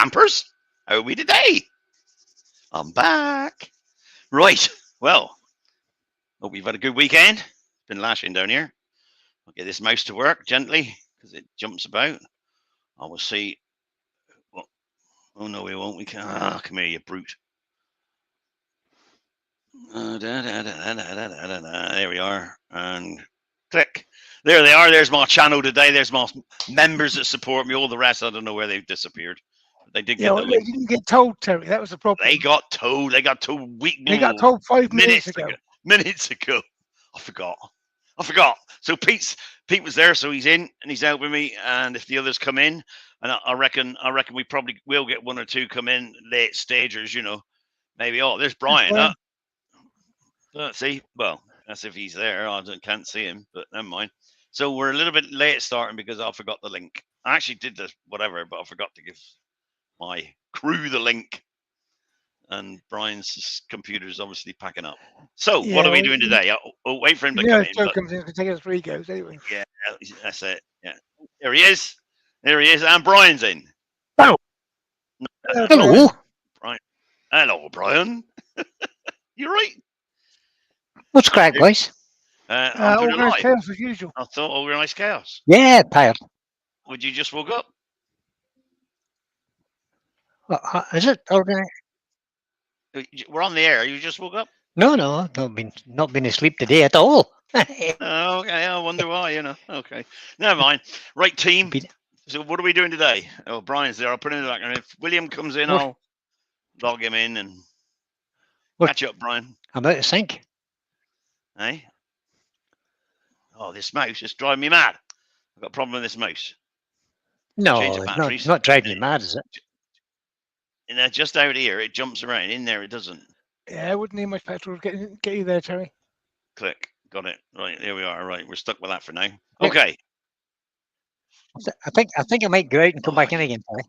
campers. How are we today? I'm back. Right. Well, hope you've had a good weekend. It's been lashing down here. I'll get this mouse to work gently because it jumps about. I will see. Oh, no, we won't. We can't. Ah, come here, you brute. There we are. And click. There they are. There's my channel today. There's my members that support me. All the rest, I don't know where they've disappeared. They did get the link. They didn't get told, Terry. That was the problem. They got told. They got told They got told 5 minutes ago. Minutes ago. I forgot. So Pete was there, so he's in and he's helping me. And if the others come in, and I reckon we probably will get one or two come in late stagers. You know, maybe. Oh, there's Brian. See, well, that's if he's there. I can't see him, but never mind. So we're a little bit late starting because I forgot the link. I actually did this whatever, but I forgot to give my crew the link. And Brian's computer is obviously packing up. So what are we doing today? Oh, wait for him to come in. Joe comes in to take us 3 goes anyway. Yeah, that's it. Yeah, there he is. And Brian's in. Oh, hello, Brian. Hello, Brian. You right? What's crack, guys? Organised chaos as usual. I thought organised chaos. Yeah, tired. Would you just woke up? Is it organised? We're on the air. You just woke up? No, not been asleep today at all. Okay, I wonder why. Okay, never mind. Right, team. So what are we doing today? Oh, Brian's there. I'll put him in the back. And if William comes in, I'll log him in and catch up, Brian. I'm out of sync. Hey? Oh, this mouse is driving me mad. I've got a problem with this mouse. No, it's not driving you mad, is it? And just out here, it jumps around. In there, it doesn't. Yeah, I wouldn't need much petrol to get you there, Terry. Click. Got it. Right, there we are. Right, we're stuck with that for now. Okay. I think I might go out and come back in again, Terry.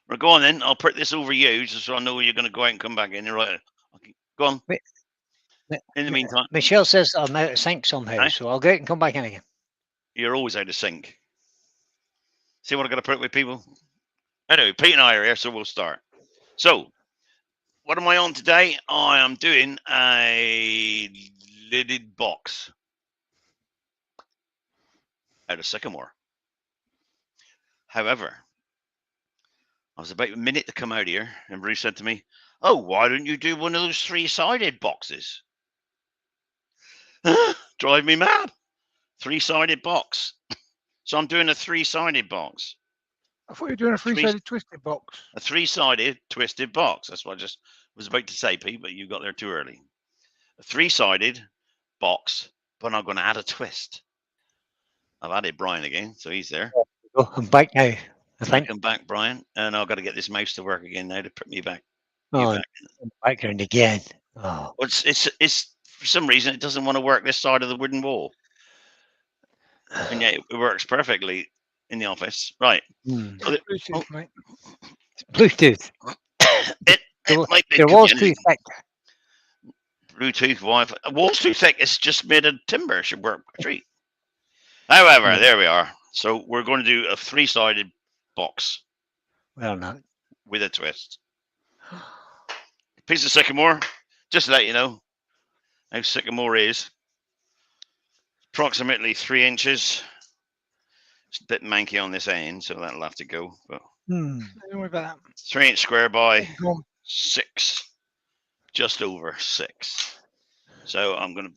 Right, go on then. I'll put this over you just so I know you're going to go out and come back in. Right. Okay. Go on. In the meantime. Michelle says I'm out of sync somehow, so I'll go out and come back in again. You're always out of sync. See what I've got to put with people? Anyway, Pete and I are here, so we'll start. So, what am I on today? I am doing a lidded box out of sycamore. However, I was about a minute to come out here, and Bruce said to me, "Oh, why don't you do one of those 3-sided boxes?" Drive me mad. 3-sided box. So I'm doing a 3-sided box. I thought you were doing a 3-sided twisted box. A 3-sided twisted box. That's what I just was about to say, Pete, but you got there too early. A 3-sided box, but I'm going to add a twist. I've added Brian again, so he's there. Oh, I'm back now. I think. I'm back, Brian, and I've got to get this mouse to work again now to put me back. Oh, background again. Oh, well, it's for some reason it doesn't want to work this side of the wooden wall, and yet it works perfectly in the office. Right. Bluetooth, mate. Bluetooth. it might be the wall's too thick. Bluetooth Wi-Fi. The wall's too thick. It's just made of timber. It should work a treat. However, there we are. So we're going to do a 3-sided box. Well, not with a twist. Piece of sycamore. Just to let you know how sycamore is. Approximately 3 inches. It's a bit manky on this end, so that'll have to go. But don't worry about that. 3-inch square by 6, just over 6. So I'm going to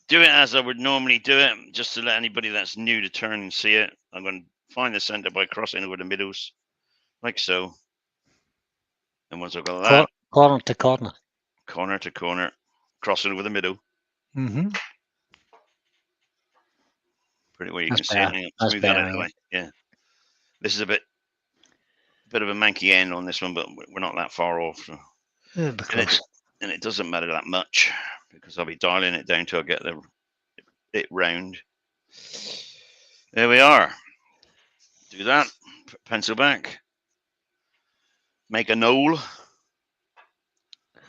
do it as I would normally do it, just to let anybody that's new to turn and see it. I'm going to find the center by crossing over the middles, like so. And once I've got that, corner to corner, crossing over the middle. Mm-hmm. Pretty well, you can see it. Smooth that out of the way. Yeah. This is a bit of a manky end on this one, but we're not that far off. So. And it doesn't matter that much because I'll be dialing it down till I get it round. There we are. Do that. Put pencil back. Make a knoll.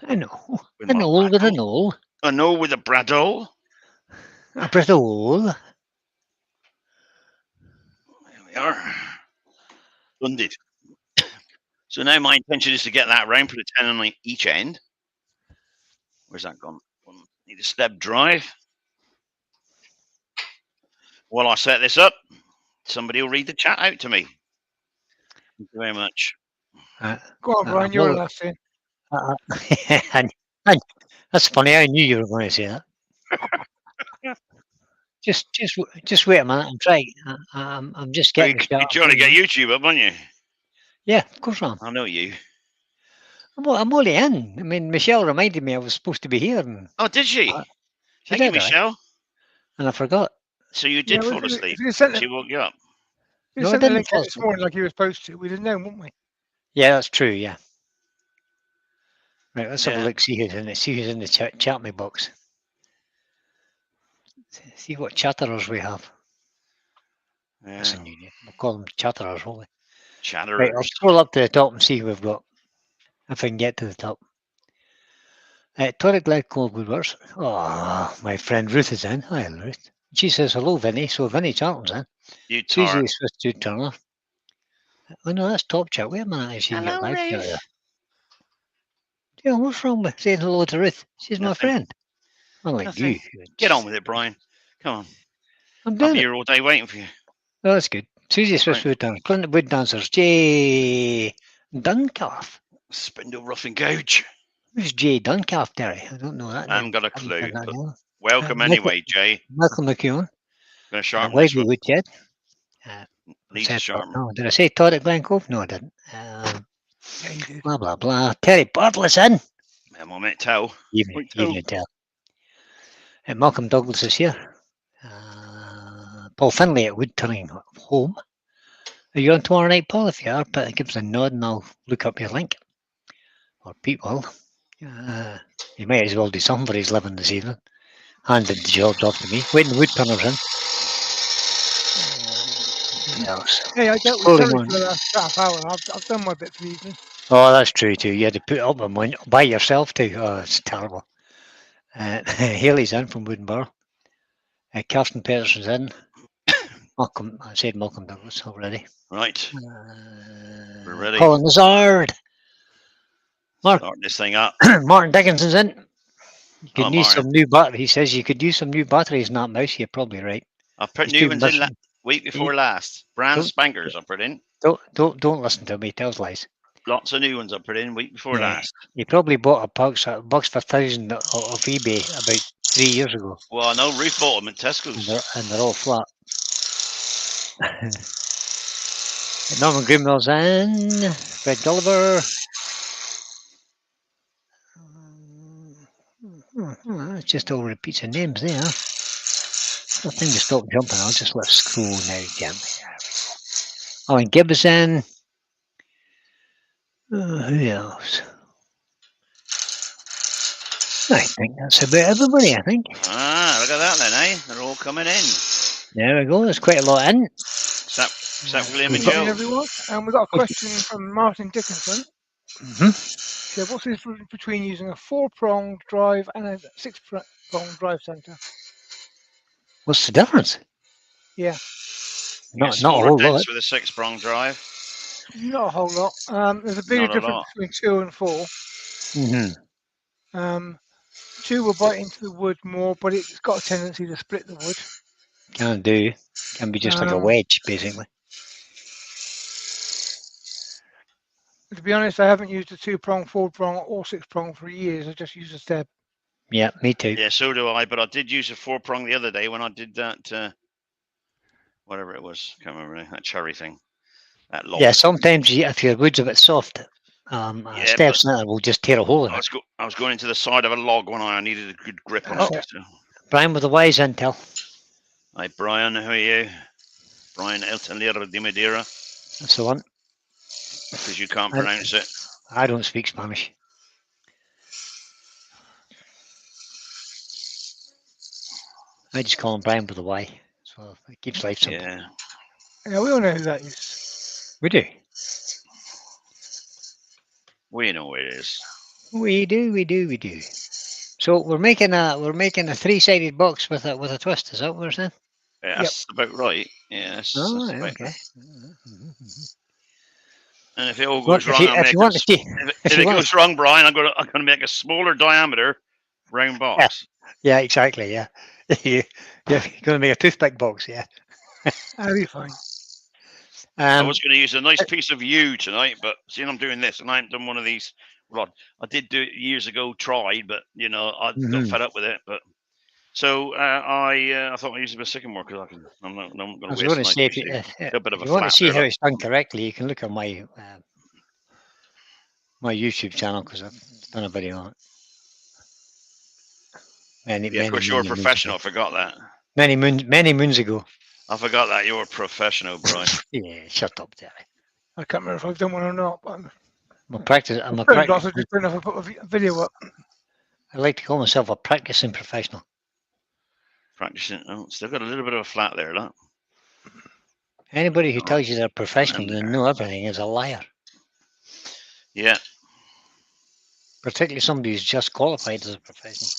A knoll. A knoll with a knoll. A knoll with a bradole. A bradole. There we are. Funded. So now my intention is to get that round, put a 10 on each end. Where's that gone? Need a step drive. While I set this up, somebody will read the chat out to me. Thank you very much. Go on, Brian. You're last in. That's funny. I knew you were going to say that. Just wait a minute. I'm trying. I'm just getting. You're trying to get YouTube up, aren't you? Yeah, of course I am. I know you. I'm only in. I mean, Michelle reminded me I was supposed to be here. And Oh, did she? she Thank you, did, right? Michelle. And I forgot. So you did Yeah, fall asleep. She woke you up. You No, I sent the didn't link fall out this asleep. morning like you were supposed to. We didn't know, wouldn't we? Yeah, that's true. Yeah. Right. Let's have a Yeah. look. See who's in it. See who's in the chat me box. See what chatterers we have. That's a Yeah. new name. We'll call them chatterers, won't we? Chatterers. Right. I'll scroll up to the top and see who we've got. If I can get to the top. Toric Glycol Woodworks. Oh, my friend Ruth is in. Hi, Ruth. She says hello, Vinny. So Vinny Charlton's in. You Susie tart. is Swiss Dude Turner. Oh no, that's top chat. Wait a minute, I see your Hello, live chat Ruth. there. Yeah, what's wrong with saying hello to Ruth? She's Nothing. my friend. Unlike Nothing. you. Get on with it, Brian. Come on. I'm I'll doing be it. here all day waiting for you. Oh, that's good. Susie Swiss Wood Turner. Clinton Wood Dancers. Jay Duncalf. Spindle Rough and Gouge. Who's Jay Duncalf, Derry? I don't know that I haven't name. got a I haven't clue. heard that But name. welcome anyway, Jay. Michael McEwen. Gonna sharpen this Wisely one. Woodshed. Needs a sharpen. No, did I say Todd at Glen Cove? No, I didn't. Yeah, you did. Blah, blah, blah. Terry Bartlett's in. I'm on it, tell. Evening tell. Malcolm Douglas is here. Paul Finlay at Woodturning home. Are you on tomorrow night, Paul? If you are, but give us a nod and I'll look up your link. Or Pete will. You might as well do something for his living this evening. Handed the jobs off to me. Waiting the Woodturners in. Hey, I dealt with Terry for the last half hour. I've done my bit for the evening. Oh, that's true too. You had to put it up by yourself too. Oh, it's terrible. Haley's in from Woodenborough. Kirsten Peterson's in. Malcolm, I said Malcolm Douglas already. Right. We're ready. Colin Lazard. Start this thing up. Martin Dickinson's in. You could use Martin. some new batteries. He says you could use some new batteries in that mouse. You're probably right. I've put new ones in week before last. Brand spankers I put in. Don't listen to me. He tells lies. Lots of new ones I put in week before last. You probably bought a box for 1,000 of eBay about 3 years ago. Well, I know Ruth bought them at Tesco's. And they're all flat. Norman Grimwell's in. Fred Gulliver. It's just all repeats of names there. Nothing to stop jumping. I'll just let scroll now gently. Alan Gibb is in. Who else? I think that's about everybody, I think. Ah, look at that then, eh? They're all coming in. There we go. There's quite a lot in. Except William and Good Joe. evening, everyone. And we've got a question from Martin Dickinson. So what's the difference between using a 4-pronged drive and a 6-pronged drive centre? What's the difference? Yeah. Not a whole lot. With a 6-pronged drive. Not a whole lot. There's a bigger difference between 2 and 4. 2 will bite into the wood more, but it's got a tendency to split the wood. Can do. Can be just like a wedge, basically. To be honest, I haven't used a 2-prong, 4-prong, or 6-prong for years. I just use a step. Yeah, me too. Yeah, so do I. But I did use a 4-prong the other day when I did that. Whatever it was, can't remember that cherry thing. That log. Yeah, sometimes if your wood's a bit soft, step center will just tear a hole in it. I was going into the side of a log when I needed a good grip on it. So. Brian with the wise intel. Hi, Brian. How are you? Brian El Telero de Madeira. That's the one. Because you can't pronounce it. I don't speak Spanish. I just call him Brian with a Y. So it keeps life simple. Yeah, we all know who that is. We do. We know it is. We do. So we're making a 3-sided box with a twist. Is that what we're saying? Yeah, that's about right. Yes. Oh, okay. And if it all Well, goes wrong, I'll if make you want to see, if it goes wrong, Brian, I'm gonna make a smaller diameter round box. yeah, exactly, yeah. You're going to make a toothpick box, yeah. That'll be fine. I was going to use a nice piece of yew tonight, but seeing I'm doing this, and I haven't done one of these. Well, I did do it years ago, tried, but I got fed up with it. But so I thought I used a bit of sycamore because I'm not going I to was waste going a to nice say, piece. A bit of if a you want to flat see there. how Look. it's done correctly, you can look at my my YouTube channel because I've done a video on it. Yeah, of course you're a professional. I forgot that. Many moons ago. I forgot that you're a professional, Brian. Yeah, shut up, Terry. I can't remember if I've done one or not. But I'm a practice. I'm a certain practice. lots I just don't know if I put a video up. I like to call myself a practicing professional. Practicing. Oh, still got a little bit of a flat there, look. Anybody who tells you they're professional And and know everything is a liar. Yeah. Particularly somebody who's just qualified as a professional.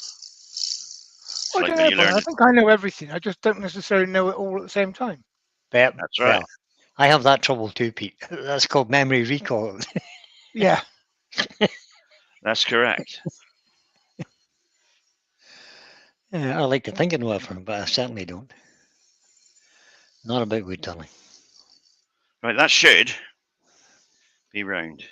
It's I like don't when know, you Brian. learn. I think I know everything. I just don't necessarily know it all at the same time. But, That's right. well, I have that trouble too, Pete. That's called memory recall. Yeah. That's correct. Yeah, I like to think I know everything, but I certainly don't. Not about woodturning. Right, that should be round.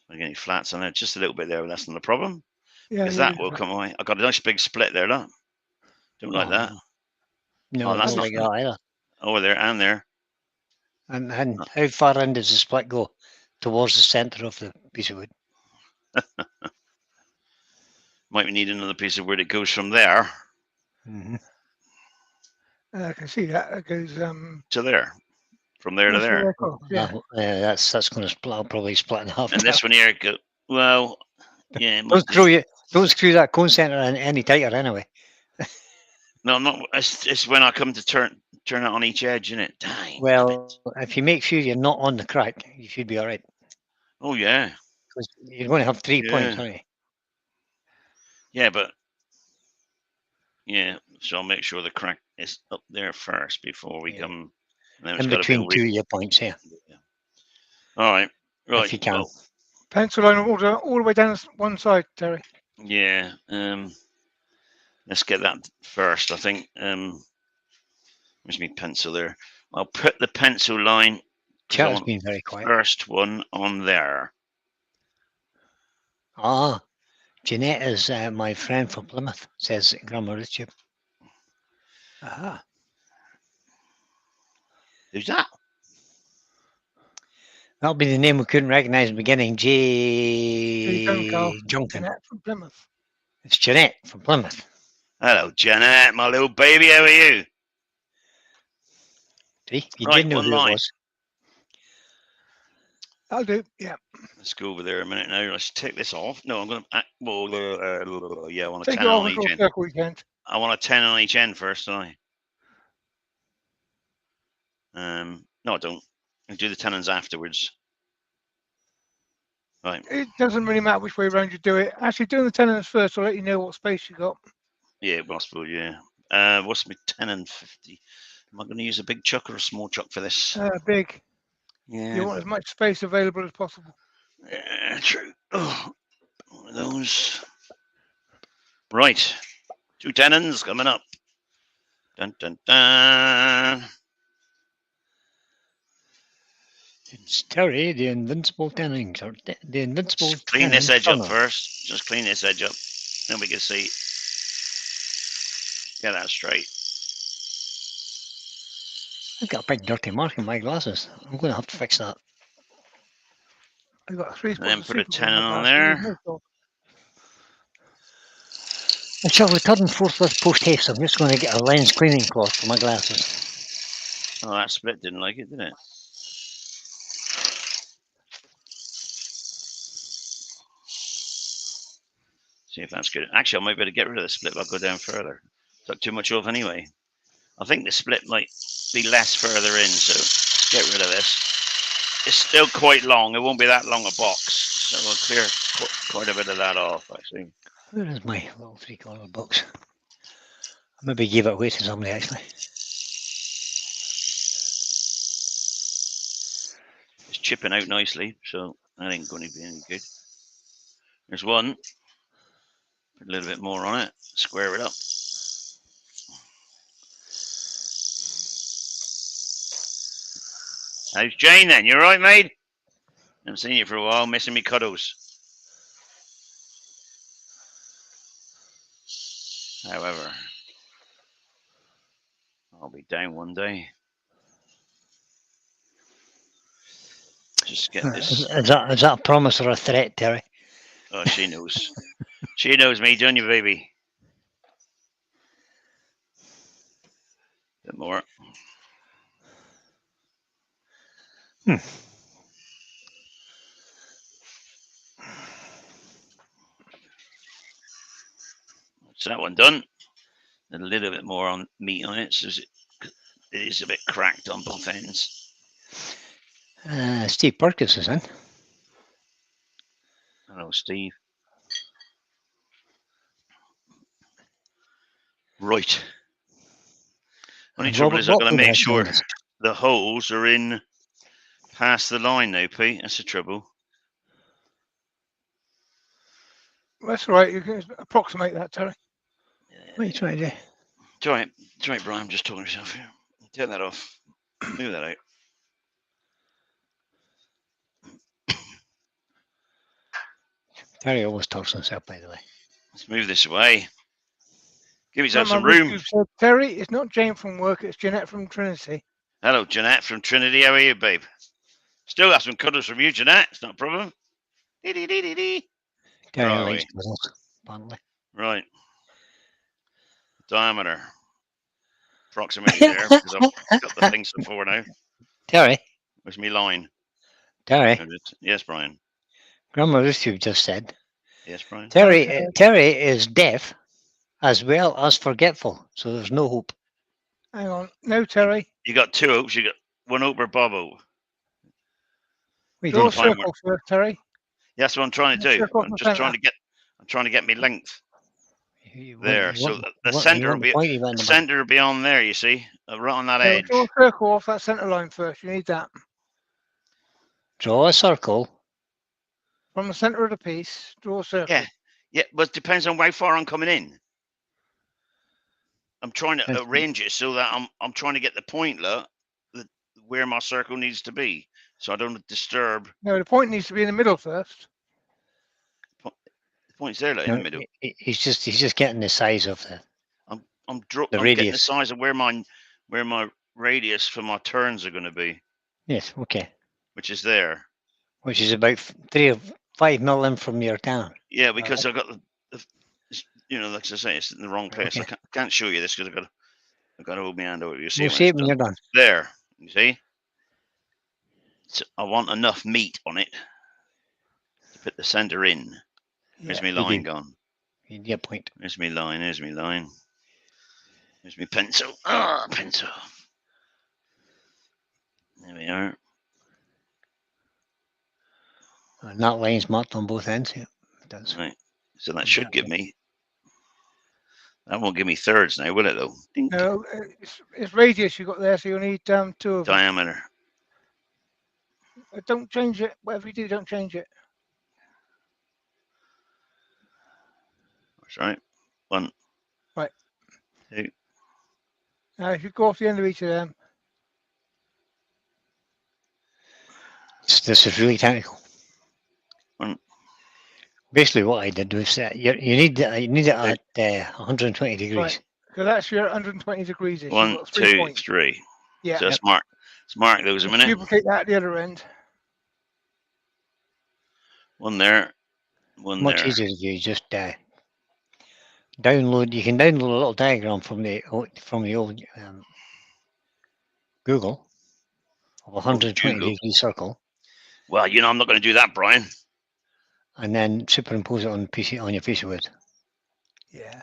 I get any flats on it, just a little bit there, but that's not a problem. Yeah. Because that will come away. I've got a nice big split there, look. Don't like that. No, Oh, I that's don't not like that either. over there and there. And how far in does the split go? Towards the centre of the piece of wood. Might need another piece of wood. It goes from there Mm-hmm. I can see that. It goes to there. From there to that's there. really cool. Yeah. That's going to split. I'll probably split in half. And this one here, well, yeah, it must don't screw that cone centre in any tighter anyway. No, I'm not. It's when I come to turn it on each edge, isn't it? Dang. Well, if you make sure you're not on the crack, you should be all right. Oh yeah. Because you're going to have 3 points, aren't you? Yeah, but yeah. So I'll make sure the crack is up there first before we come. In between 2 of your points here. Yeah. All right. Right. If you can. Well, Pencil line all the way down one side, Terry. yeah. Let's get that first. I think. Where's my pencil there? I'll put the pencil line. Chat has been very quiet. First one on there. Ah, Jeanette is my friend from Plymouth, says Grandma Richard. Aha. Who's that? That'll be the name we couldn't recognise in the beginning. Junkin. Junkin. From Plymouth. It's Jeanette from Plymouth. Hello, Janet, my little baby. How are you? See, you Right, did know one who line. it was. I'll do. Yeah. Let's go over there a minute now. Let's take this off. No, I'm going to. Well, yeah, I want a Take 10 it off on and each draw a end. circle weekend. I want a 10 on each end first, don't I? No, I don't. I'll do the 10s afterwards. Right. It doesn't really matter which way around you do it. Actually, doing the tenons first will let you know what space you got. Yeah, possible. Yeah. What's my 10 and 50? Am I going to use a big chuck or a small chuck for this? Big. Yeah. You want as much space available as possible. Yeah, true. Oh, one of those. Right. 2 10s coming up. Dun dun dun. It's Terry, the invincible tennings, or the invincible. Just clean this edge up first. Just clean this edge up. Then we can see. Get that straight. I've got a big dirty mark in my glasses. I'm going to have to fix that. I got 3 spots. And then of put a super 10 glue on my there. glasses. I shall return forthwith post haste. I'm just going to get a lens cleaning cloth for my glasses. Oh, that split didn't like it, did it? See if that's good. Actually, I might be able to get rid of the split if I go down further. Took too much off anyway. I think the split might be less further in, so let's get rid of this. It's still quite long. It won't be that long a box, so we'll clear quite a bit of that off, actually. Where is my little 3-corner box? I maybe gave it away to somebody, actually. It's chipping out nicely, so that ain't going to be any good. There's one. Put a little bit more on it. Square it up. How's Jane then? You all right, mate? Haven't seen you for a while. Missing me cuddles. However, I'll be down one day. Just get this. Is that a promise or a threat, Terry? Oh, she knows. She knows me, don't you, baby? Bit more. So that one done. A little bit more on meat on it, so it is a bit cracked on both ends. Steve Perkins is in. Hello, Steve. Right. Only trouble is I've got to make sure the holes are in past the line now, Pete. That's the trouble. That's all right. You can approximate that, Terry. What are you trying to do? It's all right, Brian. I'm just talking to myself here. Take that off. Move that out. Terry always talks to himself, by the way. Let's move this away. Give yourself some Remember, room. you said, Terry, it's not Jane from work, it's Jeanette from Trinity. Hello, Jeanette from Trinity. How are you, babe? Still got some cuddles from you, Jeanette. It's not a problem. Terry likes cuddles, apparently. Right. Diameter. Approximately there, because I've got the things before now. Terry. Where's me line? Terry. Yes, Brian. Grandma Ruth just said. Yes, Brian. Terry is deaf as well as forgetful, so there's no hope. Hang on. No, Terry. You got two hopes. You got one hope or Bob hope. Draw a circle first, Terry. That's what I'm trying to do. I'm just trying to get me length. There, so the center will be on there. You see, right on that edge. Draw a circle off that center line first. You need that. Draw a circle from the center of the piece. Draw a circle. Yeah, but it depends on how far I'm coming in. I'm trying to arrange it so that I'm trying to get the point where my circle needs to be, so I don't disturb. No, the point needs to be in the middle first. The point's there, in the middle. He's just getting the size of the. I'm getting the size of where my radius for my turns are going to be. Yes. Okay. Which is there. Which is about 3 or 5 mil in from your town. Yeah, because I've got like I say, it's in the wrong place. Okay. I can't show you this because I've got to hold my hand over. You see, we'll see it when you're done. There, you see. So I want enough meat on it to put the center in. Where's my line gone? You get a point. There's my line. There's my line. There's my pencil. Pencil. There we are. And that line's marked on both ends. Yeah, it does. Right. So that should give me. That won't give me thirds now, will it? Though. Dink. No, it's radius you got there, so you'll need 2 of them. Diameter. Don't change it. Whatever you do, don't change it. That's right. 1. Right. 2. Now, if you go off the end of each of them. This is really technical. 1. Basically, what I did was you need it at 120 degrees. Right. So that's your 120 degrees. 1, 2, 3. Yeah. So let's mark those a minute. Duplicate that at the other end. 1 there. 1 Much there. easier to do. Just download. You can download a little diagram from the old Google of 120 degree circle. Well, I'm not going to do that, Brian. And then superimpose it on your piece of wood. Yeah.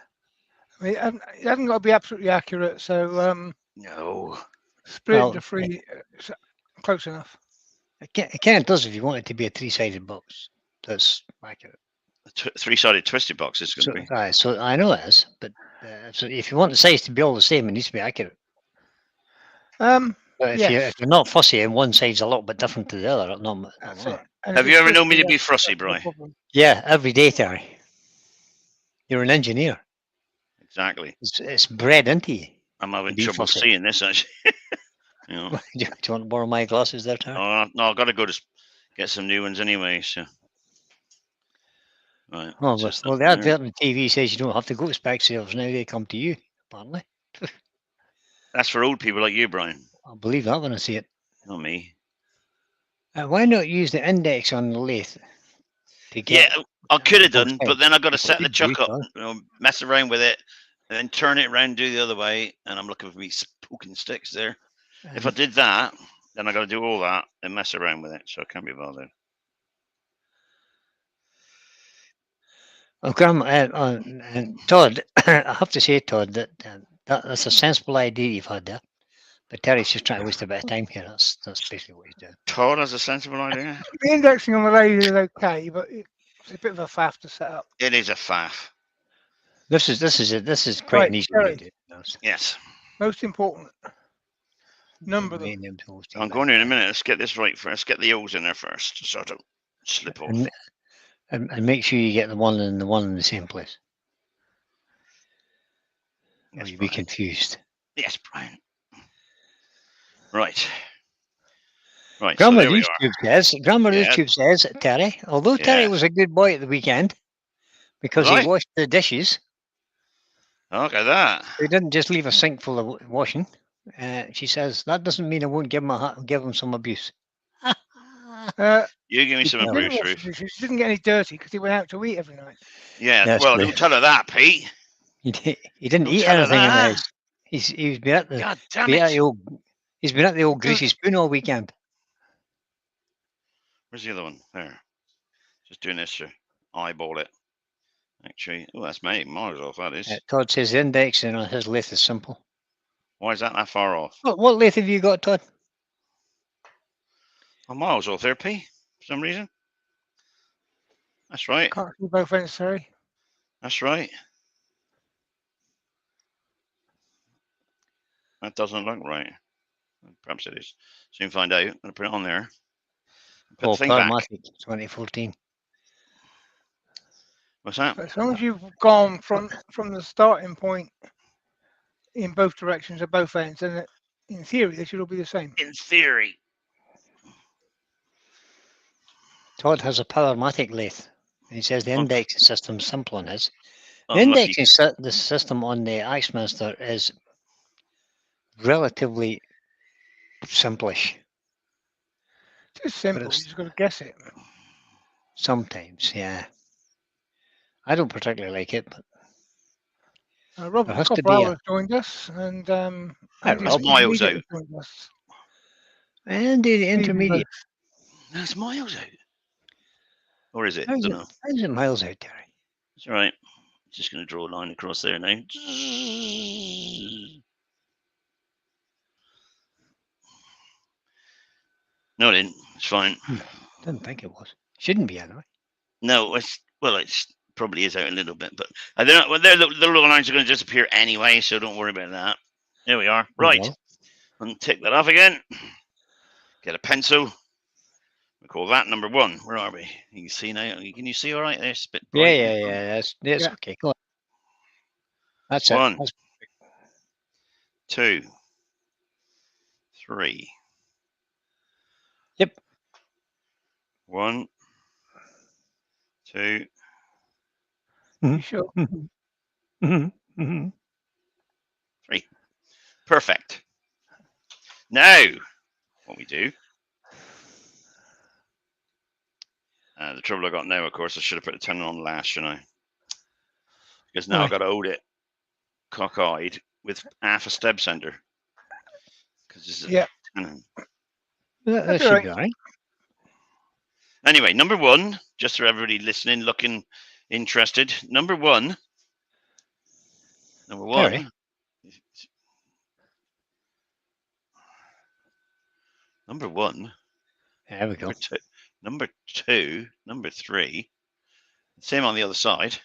I mean, it hasn't got to be absolutely accurate, so no. Split into 3, close enough. It does if you want it to be a 3-sided box. That's accurate. A 3-sided twisted box is going to be. So I know it is, but so if you want the size to be all the same, it needs to be accurate. But Yes. if you're not fussy and one side's a little bit different to the other, not That's matter. it. And if Have you it's ever known me to twisty, be fussy, that's no Bri? problem. Yeah, every day, Terry. You're an engineer. Exactly. It's bred into you. I'm having Be trouble fussy. seeing this actually. You know. Do you want to borrow my glasses there, Terry? Oh, no, I've got to go to get some new ones anyway. So, right. Oh, just well, up the there. advert on the TV says you don't have to go to Specsavers now; they come to you. Apparently, That's for old people like you, Brian. I'll believe that when I see it. Not me. Why not use the index on the lathe to Yeah, get? I could have both done, sides? but then I got to You set the could do, chuck up, Todd. mess around with it, and then turn it around, do the other way. And I'm looking for me poking sticks there. If I did that, then I got to do all that and mess around with it, so I can't be bothered. Well, Graham, and Todd, I have to say, Todd, that's a sensible idea you've had there. But Terry's just trying to waste a bit of time here. That's basically what he's doing. Todd has a sensible idea. The indexing on the lathe is okay, but it's a bit of a faff to set up. It is a faff. This is quite Right, an easy way Terry. to do it. Yes. Most important, number them. I'm going to in a minute. Let's get this right first. Let's get the O's in there first, so I don't slip off. And make sure you get the one in the same place. Yes, Or you'll be Brian. confused. Yes, Brian. Right. Right. Grandma so there we are. YouTube says, Terry, although Terry Yes. was a good boy at the weekend because Was I? he washed the dishes, Look at that. he didn't just leave a sink full of washing. She says that doesn't mean I won't give him some abuse. You give me some He abuse, He Ruth. didn't get any dirty because he went out to eat every night. Yeah. That's Well, true. don't tell her that, Pete. He didn't Don't eat tell her anything in the that. house. He's been at the God damn been at it. the old he's been at the old greasy spoon all weekend. Where's the other one? There. Just doing this to eyeball it. Actually, oh, that's many miles off. That is. Todd says the index on his lathe is simple. Why is that far off? What lathe have you got, Todd? I'm miles off there, P. For some reason. That's right. Can't see both ends, sorry. That's right. That doesn't look right. Perhaps it is. Soon find out. I'm going to put it on there. Put the thing back. Powermatic 2014. What's that? But as long as you've gone from the starting point in both directions at both ends, then in theory they should all be the same. In theory. Todd has a Powermatic lathe. And he says the indexing system's simple on his. The Unlucky. indexing the system on the Axminster is relatively simplish. It's simple, you it's- just got to guess it. Sometimes, yeah. I don't particularly like it, but Robert has to be Cobwell a- has joined us, and Hi, Andy Rob. Miles Intermediate out. has joined us. and the Leaving intermediate. That's miles out. Or is it? I How's don't it, know. how's it miles out, Terry? It's all right. Just going to draw a line across there now. No, it didn't. It's fine. Didn't think it was. Shouldn't be anyway. No, it's probably is out a little bit, but I don't know. Well, the little lines are going to disappear anyway, so don't worry about that. There we are. Right. well. And take that off again. Get a pencil. We call that number 1. Where are we? You can see now. Can you see all right there? It's a bit bright. Yeah. That's Yeah. okay. Go on. That's One. it. That's 2, 3. Yep. 1, 2, You sure? Mm-hmm. 3. Perfect. Now, what we do. The trouble I got now, of course, I should have put the tenon on last, shouldn't I? Because now I've got to hold it cockeyed with half a stab center. Because this is Yeah. a tenon. That That's should all be all right. Anyway, number 1, just for everybody listening, looking interested. Number 1. Terry. Number 1. There we go. Number 2. Number 3. Same on the other side.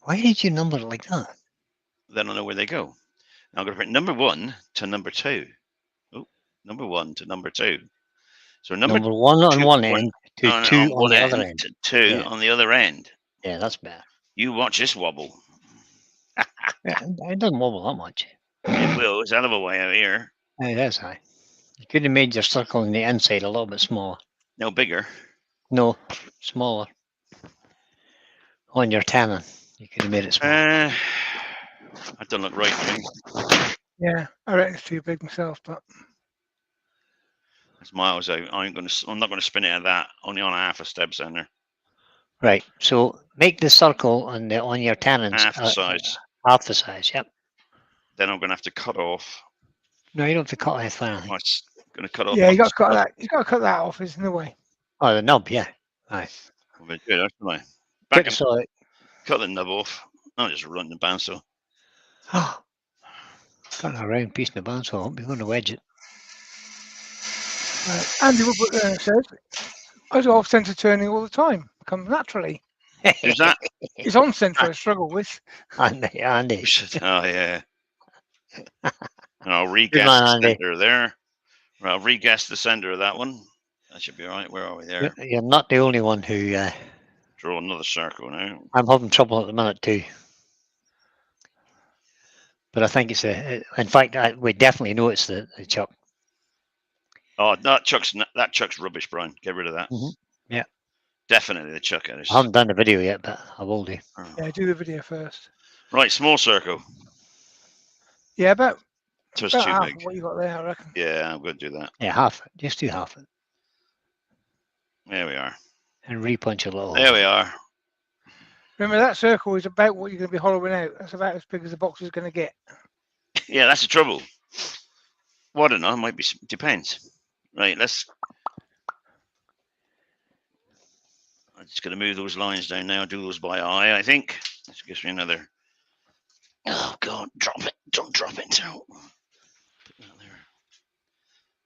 Why did you number it like that? Then I know where they go. Now I'm going to put number 1 to number 2. Number 1 to number 2. So Number 1 on one 2 end to 2 on one the other end end. to 2 Yeah. on the other end. Yeah, that's better. You watch this wobble. Yeah, it doesn't wobble that much. It will. It's a hell of a way out here. It is high. You could have made your circle on the inside a little bit smaller. No bigger. No, smaller. On your tannin, you could have made it smaller. That doesn't look right to me. Yeah, I reckon it's too big myself, but It's miles out. I'm not gonna spin it at that. Only on half a step center. Right. So make the circle on your tannins Half the size. half the size. Yep. Then I'm gonna have to cut off. No, you don't have to cut anything. I think. I'm gonna cut off. yeah, you got to cut that. You got to cut that off. It's in the way. Oh, the nub. Yeah. Aye. Good, that's right. Get Back the and saw out. cut the nub off. I'll just run the bandsaw. Got a round piece in the bandsaw. I'm going to wedge it. Andy Woodbury says, I do off centre turning all the time. Comes naturally. Who's that? It's on centre I struggle with. Andy. Oh yeah. And I'll Good re-guess man, the Andy. center there. I'll re-guess the center of that one. That should be all right. Where are we there? You're not the only one who. Draw another circle now. I'm having trouble at the minute too. But I think it's in fact, we definitely know it's the chuck. Oh, that chuck's rubbish, Brian. Get rid of that. Yeah. Definitely the chuck. It is. I haven't done the video yet, but I will do. Yeah, do the video first. Right, small circle. Yeah, about Just about too half big. of what you got there, I reckon. Yeah, I'm going to do that. Yeah, half it. Just do half it. There we are. And repunch a little. There we are. Remember, that circle is about what you're going to be hollowing out. That's about as big as the box is going to get. Yeah, that's the trouble. Well, I don't know. It might be. Depends. Right, I'm just going to move those lines down now. Do those by eye, I think. This gives me another. Oh, God. Drop it. Don't drop it. No. Put that there.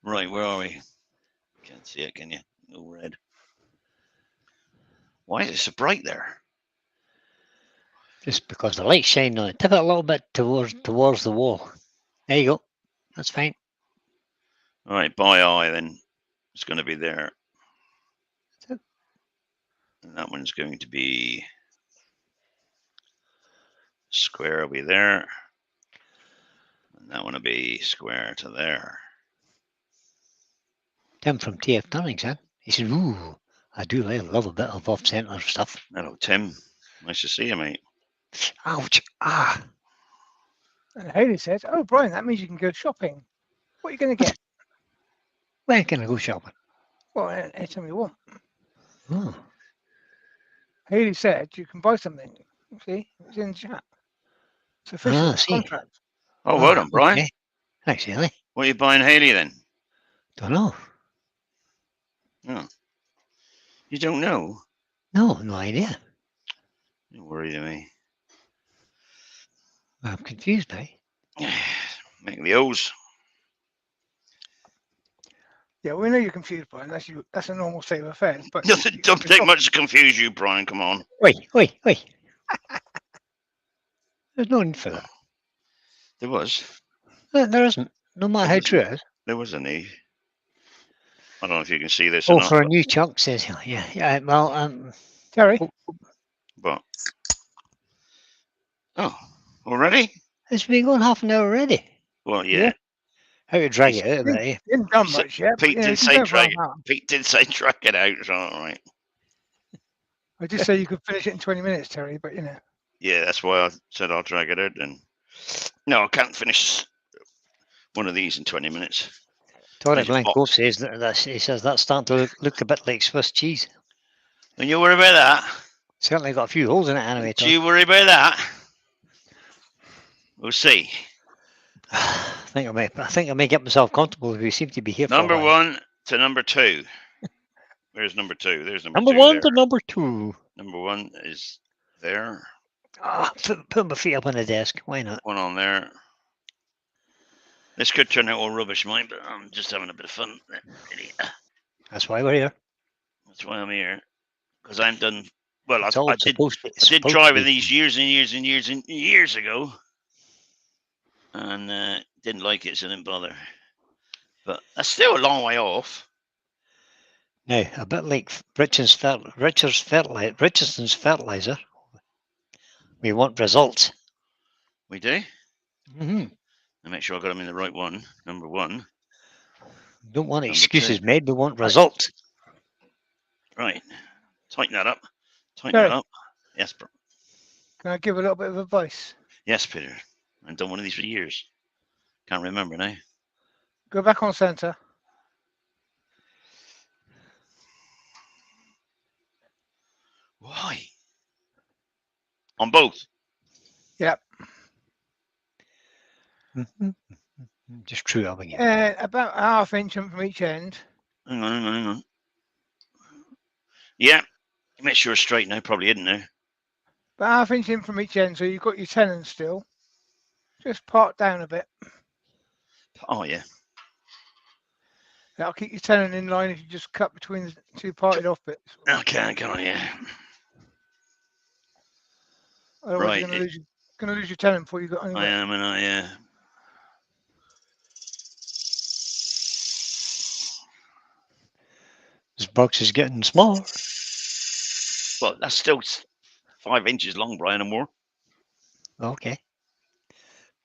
Right, where are we? Can't see it, can you? No red. Why is it so bright there? Just because the light's shining on it. Tip it a little bit towards the wall. There you go. That's fine. All right, by eye then. It's going to be there. That's it. And that one's going to be square will be there. And that one will be square to there. Tim from TF Dunning said. He said, ooh, I do love a bit of off-centre stuff. Hello, Tim. Nice to see you, mate. Ouch. Ah. And Haley says, oh, Brian, that means you can go shopping. What are you going to get? Where can I go shopping? Well, anytime you want. Oh. Haley said you can buy something. See, it's in the chat. It's official. Ah, It's see. contract. Oh, well done, Brian. Okay. Thanks, Haley. What are you buying Haley then? Don't know. Oh. You don't know? No idea. Don't worry to me. I'm confused now. Make the O's. Yeah, we know you're confused, Brian. That's a normal state of affairs. But Doesn't take much to confuse you, Brian. Come on. Wait. There's no need for that. There was. There isn't. No matter how true it is. There was a need. I don't know if you can see this or Oh, not. for a new chunk, says he. Yeah. Well, Terry, But oh, already? it's been going half an hour already. Well, yeah. Yeah. How to drag it out of it, eh? you haven't done So, much yet. Pete but, did you say can go for drag half an hour. Pete did say drag it out. So all right. I just say you could finish it in 20 minutes, Terry, but you know. Yeah, that's why I said I'll drag it out. Then no, I can't finish one of these in 20 minutes. Torek There's a Blanco says he says that's starting to look a bit like Swiss cheese. Don't you worry about that. Certainly got a few holes in it anyway. Do you worry about that? We'll see. I think I may get myself comfortable if we seem to be here. Number for a while. 1 to number 2. Where's number 2? There's number Number 2 1 there. to number 2. Number 1 is there. Put my feet up on the desk. Why not? One on there. This could turn out all rubbish, mate, but I'm just having a bit of fun. That's why we're here. That's why I'm here. Because I'm done. Well, It's all I did supposed to driving be. these years and years and years and years ago. And didn't like it, so I didn't bother. But that's still a long way off. Now, a bit like Richardson's fertilizer, we want results. We do. Mm-hmm. And make sure I got them in the right one. Number 1. Don't want Number excuses 2. made. We want Right. results. Right. Tighten that up. Tighten Terry, that up. Yes, bro. can I give a little bit of advice? Yes, Peter. I've done one of these for years. Can't remember now. Go back on centre. Why? On both. Yep. Mm-hmm. Just true up again. About a half inch from each end. Hang on. Yeah. Make sure it's straight now. Probably isn't now. About half inch in from each end, so you've got your tenon still. Just part down a bit. Oh, yeah. That'll keep your tenon in line if you just cut between the two parted off bits. Okay, come on, yeah. Otherwise, Right. you're going to lose your tenon before you got I anywhere. am, and I. This box is getting smaller. Well, that's still 5 inches long, Brian, or more. Okay.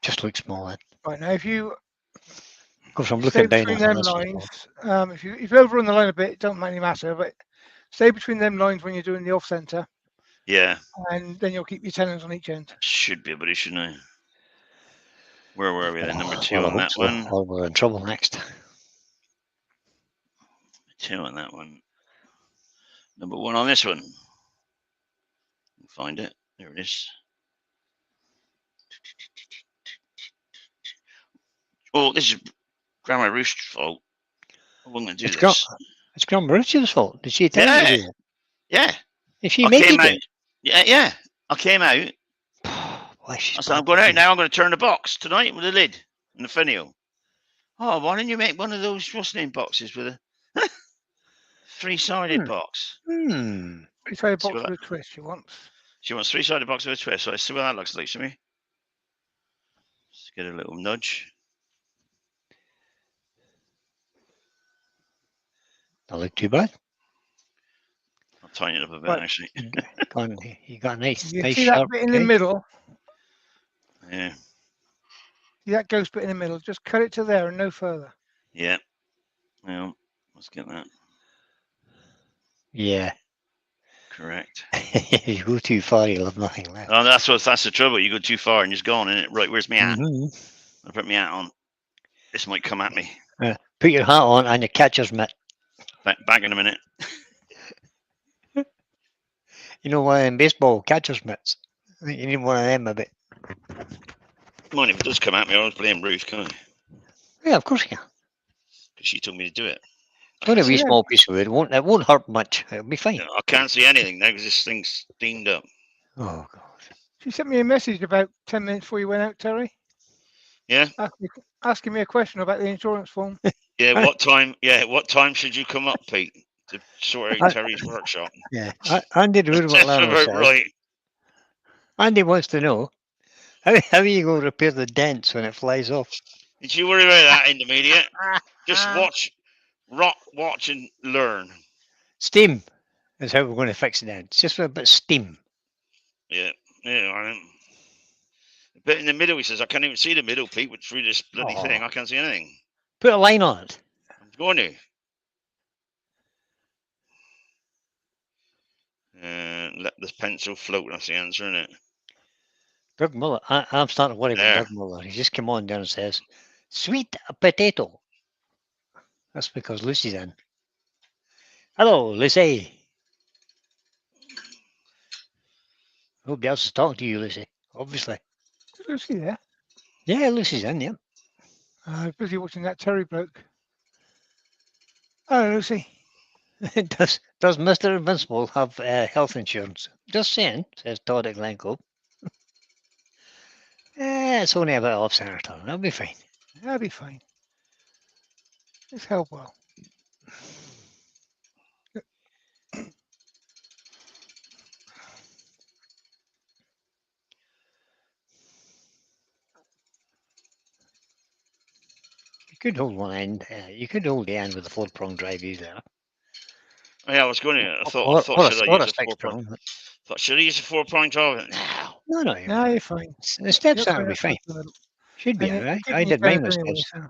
Just looks small then. Right now, if you Because I'm stay looking down between at them this lines, box. if you overrun the line a bit, it doesn't really matter. But stay between them lines when you're doing the off centre, Yeah. and then you'll keep your tenons on each end. Should be, but it shouldn't I? Where were we then? Number 2 Well, I on hope that so, one. or we're in trouble next. 2 on that one. Number 1 on this one. Find it. There it is. Oh, this is Grandma Roost's fault. I wasn't going to do this. It's Grandma Richard's fault. Did she tell you to do it? Yeah. If she I made you came do out. Yeah. I came out. it. Why she's I said, I'm bad going out to now. I'm going to turn the box tonight with the lid and the finial. Oh, why didn't you make one of those what's name boxes with a 3-sided box? Hmm. Three-sided See box what with a twist she wants. She wants 3-sided box with a twist. So I see what that looks like to me. Just get a little nudge. Don't look too bad. I'll tighten it up a bit, Right. actually. You got a nice, You nice see that sharp bit in the edge. middle? Yeah. See that ghost bit in the middle? Just cut it to there and no further. Yeah. Well, let's get that Yeah. correct. If you go too far, you'll have nothing left. Oh, that's the trouble. You go too far and you're gone, innit? Right, where's my hat? Mhm. I'll put my hat on. This might come at me. Put your hat on and your catcher's mitt. Back in a minute. You know why in baseball, catcher's mitts? I think you need one of them a bit. Mind if it does come at me, I'll blame Ruth, can't I? Yeah, of course you can. Because she told me to do it. Only a wee Yeah. small piece of wood. It won't hurt much. It'll be fine. I can't see anything now because this thing's steamed up. Oh, God. She sent me a message about 10 minutes before you went out, Terry. Yeah? Asking me a question about the insurance form. Yeah, what time? Yeah, what time should you come up, Pete, to sort out Terry's workshop? Yeah. Andy the That's Woodwork Learner about says, right. Andy wants to know, how you go repair the dents when it flies off? Did you worry about that, intermediate? Just watch and learn. Steam is how we're going to fix the dents. Just with a bit of steam. Yeah, I am. A bit in the middle, he says. I can't even see the middle, Pete, through this bloody thing. I can't see anything. Put a line on it. I'm going to. Let the pencil float. That's the answer, isn't it? Doug Muller. I'm starting to worry about Doug Muller. He just come on down and says, "Sweet potato." That's because Lucy's in. Hello, Lucy. Nobody else is talking to you, Lucy. Obviously. Is Lucy there? Yeah, Lucy's in. Yep. I'm busy watching that Terry bloke. Hello, Lucy. does Mr. Invincible have health insurance? Just saying, says Todd at Glencoe. It's only about off centre turn. That'll be fine. That'll be fine. It's held well. You could hold one end. You could hold the end with a 4-prong drive easily. Yeah, I was going to. I Or thought should I a use a 4-prong? 6-prong. Thought should I use a 4-prong drive? No. No, No, you're you're fine. the steps You're that'll fine be up fine. the middle. Should be And you're alright. I keeping your did mine bearings with anyway, steps.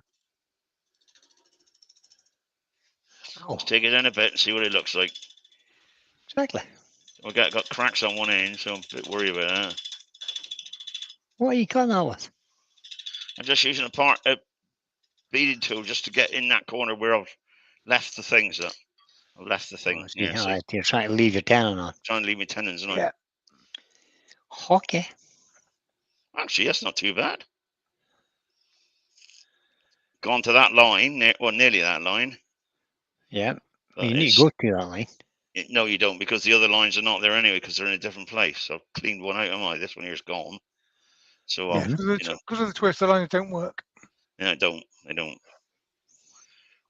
so. Oh, Let's take it in a bit and see what it looks like. exactly. I got cracks on one end, so I'm a bit worried about that. What are you cutting that with? I'm just using a beading tool just to get in that corner where I've left the things. I've left the thing. Oh, see, Yeah, see, alright, you're trying to leave your tenon on. trying to leave my tendons, and Yeah. Okay. actually, that's not too bad. Gone to that line, nearly that line. Yeah. But You need to go to that line. no, you don't, because the other lines are not there anyway, because they're in a different place. So I've cleaned one out of mine. This one here's gone. So Yeah, I'll, because of the twist, the lines don't work. yeah, they don't.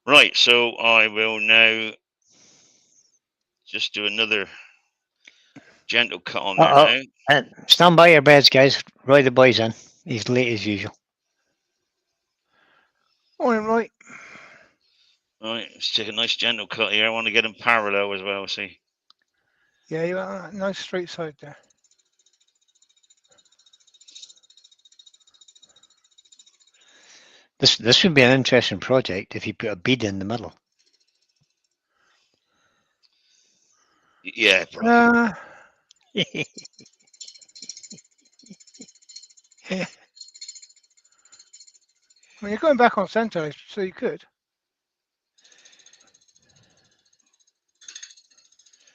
Right, so I will now just do another gentle cut on there now. Stand by your beds, guys. Roy the boy's in. He's late as usual. Morning, right. Right, let's take a nice gentle cut here. I want to get them parallel as well, see. Yeah, you got a nice straight side there. This would be an interesting project if you put a bead in the middle. Yeah, Brian. Yeah. I mean, you're going back on centre, so you could.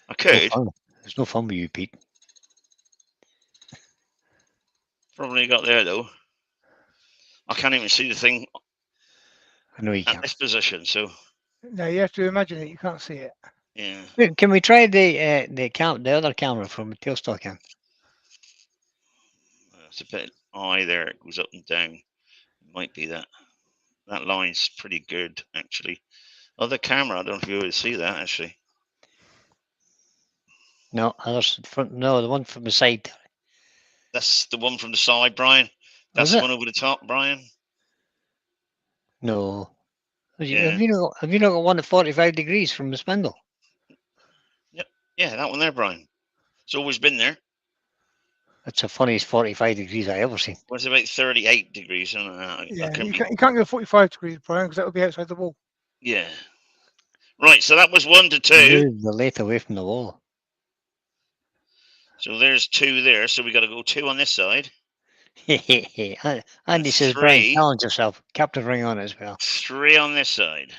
I could. There's no fun with you, Pete. Probably got there, though. I can't even see the thing I know you at can't. this position, so No, you have to imagine it. You can't see it. yeah. Wait, can we try the other camera from the tailstock cam? It's a bit high there. It goes up and down. It might be that. That line's pretty good, actually. Other camera, I don't know if you would see that, actually. No, others front. No, the one from the side. That's the one from the side, Brian. That's Was the it? one over the top, Brian. No. Yeah. Have you not got one at 45 degrees from the spindle? Yeah, that one there, Brian. It's always been there. That's the funniest 45 degrees I ever seen. Well, it's about 38 degrees. Yeah, you can't go 45 degrees, Brian, because that would be outside the wall. Yeah. Right, so that was 1 to 2. Move the lathe away from the wall. So there's 2 there. So we got to go 2 on this side. Andy says, 3. Brian, challenge yourself. Captain ring on as well. 3 on this side.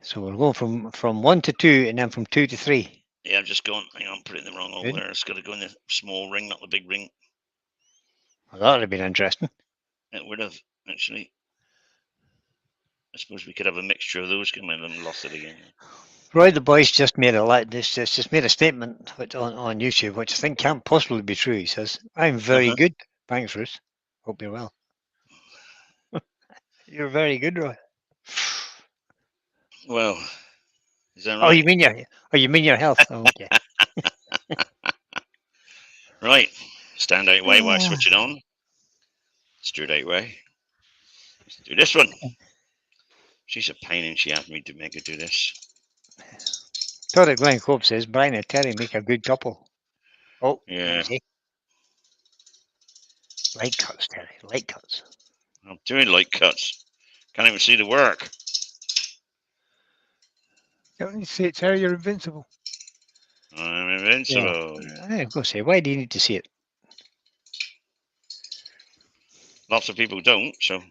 So we're going from 1 to 2 and then from 2 to 3. Yeah, I'm just going. Hang on, I'm putting the wrong hole Good. there. It's got to go in the small ring, not the big ring. Well, that would have been interesting. It would have, actually. I suppose we could have a mixture of those. Come in and lost it again. Roy the boys just made a statement on YouTube, which I think can't possibly be true. He says, "I'm very good. Thanks, Ruth. Hope you're well." You're very good, Roy. Well, is that right? Oh, you mean your health? Oh, okay. Right. Stand out way while I switch it on. Let's do it out way. Let's do this one. She's a pain and she asked me to make her do this. Todd at Glen Cope says, Brian and Terry make a good couple. Oh, Yeah. easy. Light cuts, Terry. Light cuts. I'm doing light cuts. Can't even see the work. You don't need to see it, Terry. You're invincible. I'm invincible. Yeah. I was going to say, why do you need to see it? Lots of people don't, so.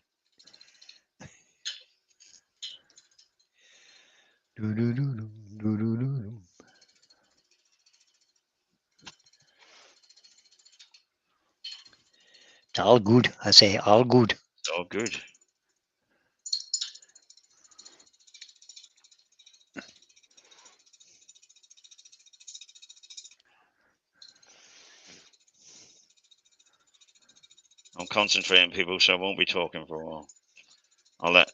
It's all good. I say all good. It's all good. I'm concentrating, people, so I won't be talking for a while. I'll let.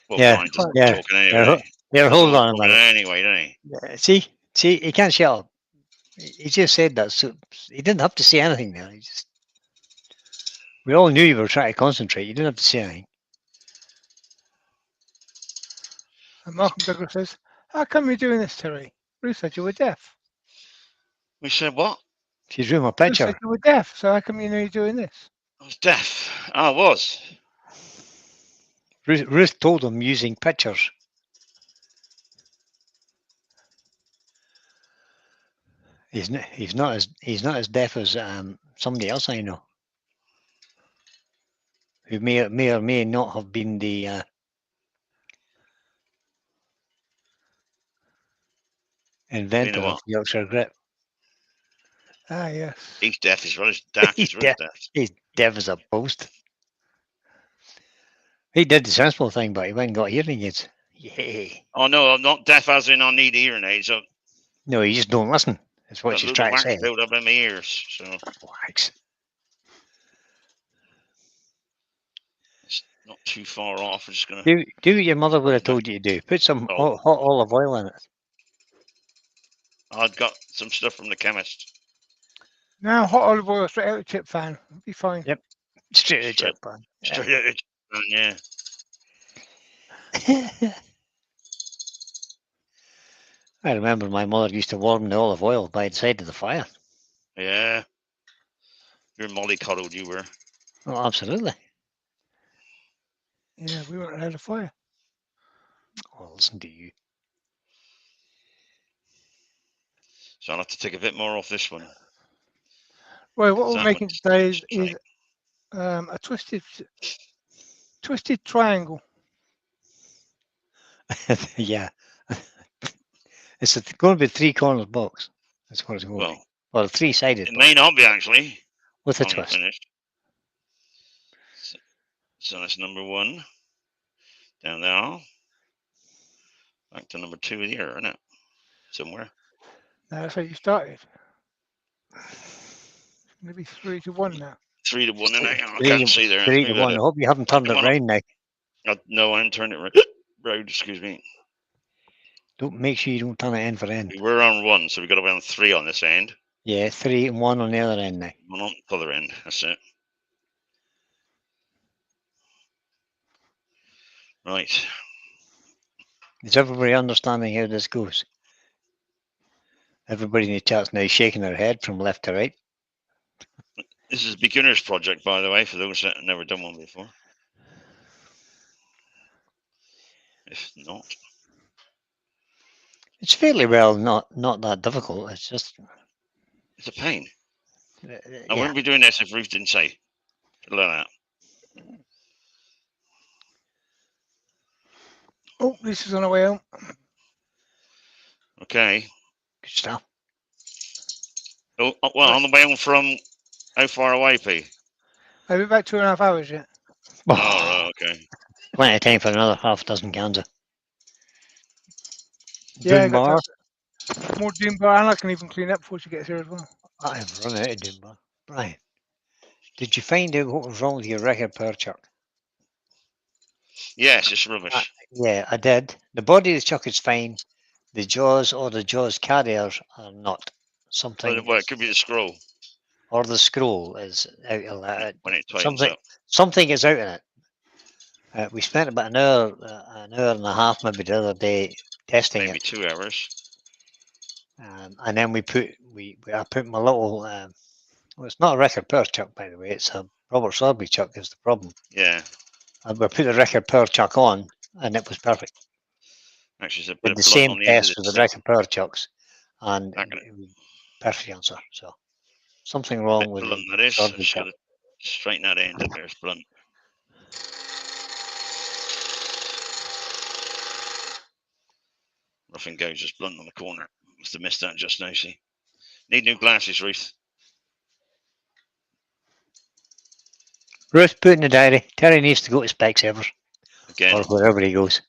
Well, Yeah, Brian doesn't yeah. talking anyway. Yeah, hold on a minute. Anyway, doesn't he? See, he can't shut up. He just said that, so he didn't have to say anything there. He just. We all knew you were trying to concentrate. You didn't have to say anything. And Malcolm Douglas says, "How come you're doing this, Terry? Ruth said you were deaf. We said what? She drew my Ruth picture. said you were deaf, so how come you know you're doing this?" I was deaf. I was. Ruth told him using pictures. He's not as deaf as somebody else I know, who may or may not have been the inventor what? of Yorkshire Grip. Ah, yes. He's deaf as well as daft He's as well as deaf. daft. He's deaf as a post. He did the sensible thing, but he went and got hearing aids. Yay. Oh no, I'm not deaf as in I need hearing aids. I've No, you just don't listen. That's what got a she's load of trying to wax say. built up in my ears, so Wax. it's not too far off. I'm just gonna. Do what your mother would have told you to do. Put some Oh. hot olive oil in it. I'd got some stuff from the chemist. Now hot olive oil straight out of the chip fan. It'll be fine. Yep. Straight out of the Straight- chip pan. Straight out of the yeah. I remember my mother used to warm the olive oil by the side of the fire. Yeah. You're mollycoddled, you were. Oh, absolutely. Yeah, we weren't allowed a fire. Oh, listen to you. So I'll have to take a bit more off this one. Well, what we're That making one's today straight. is a twisted triangle. Yeah. It's going to be a three-cornered box. That's what it's going to be. Well, Or a three-sided it box may not be actually. with a I'm twist. finished. So that's number 1. Down there. Back to number 2 here, isn't it? Somewhere. Now, that's how you started. It's going to be 3-1 now. 3 to 1, and I Three- can't see there. 3 to 1. I hope you haven't turned it Come on. round now. No, I haven't turned it round. Excuse me. Don't make sure you don't turn it end for end. We were on 1, so we've got to be on 3 on this end. Yeah, 3 and 1 on the other end now. 1 on the other end. That's it. Right. Is everybody understanding how this goes? Everybody in the chat's now shaking their head from left to right. This is a beginner's project, by the way, for those that have never done one before. If not, It's fairly well not that difficult. It's just it's a pain. I yeah. wouldn't be doing this if Ruth didn't say to learn that. Oh, this is on the way home. Okay. Good stuff. Oh, well, on the way home from how far away, P? I'll be about 2.5 hours yet. Oh, right, okay. Plenty of time for another half dozen cans of Yeah, I Doom got Bar. more Doom Bar, and I can even clean up before she gets here as well. I've run out of Doom Bar. Brian, did you find out what was wrong with your record power chuck? Yes, it's rubbish. Yeah, I did. The body of the chuck is fine. The jaws or the jaws carriers are not. Something Well, it could be the scroll or the scroll is out of that. when it tightens up. Something is out in it. We spent about an hour and a half, maybe the other day, testing Maybe it, 2 hours. and then I put my little. Well, it's not a record power chuck, by the way. It's a Robert Sorby chuck. Is the problem? Yeah. And we put the record power chuck on, and it was perfect. Actually, it's a bit Did of the blunt same on the edge of test the with the stick. record power chucks, and Back in it. it was perfect answer. So something Bit wrong with blunt, the that is. Sorby Just chuck. got to straighten that end up there. It's blunt. Nothing goes just blunt on the corner. Must have missed that just now, see. Need new glasses, Ruth. Ruth, put in the diary. Terry needs to go to Specsavers Again. or wherever he goes.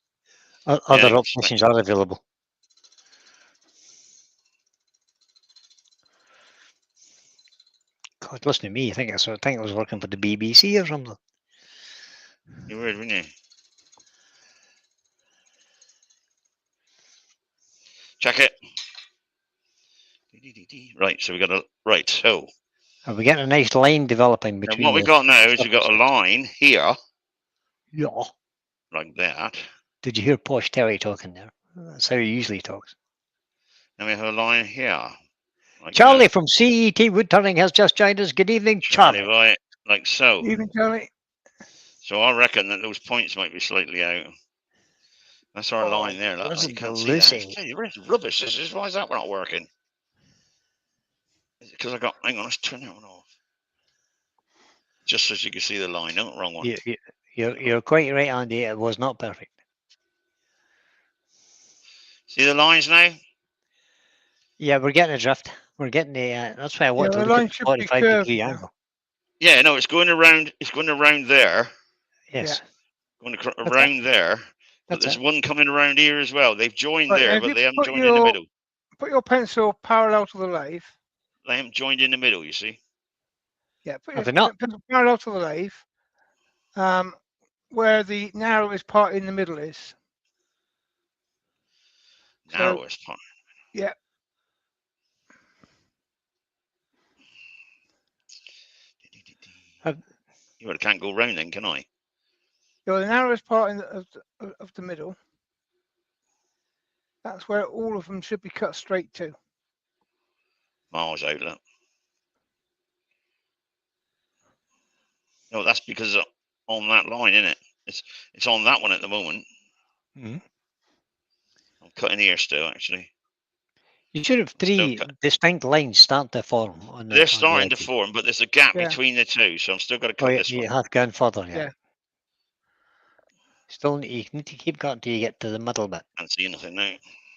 Other options are available. God, listen to me. I think I was working for the BBC or something. You were, weren't you? Check it. Right, so we got a right. So Are we getting a nice line developing And between what we the got now is we got a surfaces? line here, Yeah. like that. Did you hear Posh Terry talking there? That's how he usually talks. And we have a line here, like Charlie that. from CET Woodturning has just joined us. Good evening, Charlie, Charlie. right, like so. Even Charlie. So I reckon that those points might be slightly out. That's our line there. Look. Oh, you Listen to can't see that. Lucy. Hey, where's rubbish? Why is that not working? Is it because I got... Hang on, let's turn that one off. Just so you can see the line. No, wrong one. You're quite right, Andy. It was not perfect. See the lines now? Yeah, we're getting a drift. We're getting the. That's why I want to the look at line the should be 45-degree curved now. angle. Yeah, no, it's going around. It's going around there. Yes. Going That's around there. But That's there's it. one coming around here as well. They've joined Right, there, if but you they haven't put joined in the middle. Put your pencil parallel to the lathe. They haven't joined in the middle, you see. Yeah, put Have your they not? pencil parallel to the lathe. Where the narrowest part in the middle is. So, Narrowest part. yeah. You can't go round then, can I? The narrowest part of the middle. That's where all of them should be cut straight to. Miles out, look. No, that's because on that line, isn't it? It's on that one at the moment. Mm-hmm. I'm cutting here still, actually. You should have three distinct lines start to form on the. They're starting to form, but there's a gap Yeah. between the two, so I'm still got to cut Oh, this you one. have gone further, yeah. Yeah. Still, you need to keep going till you get to the middle bit, Can't see anything now.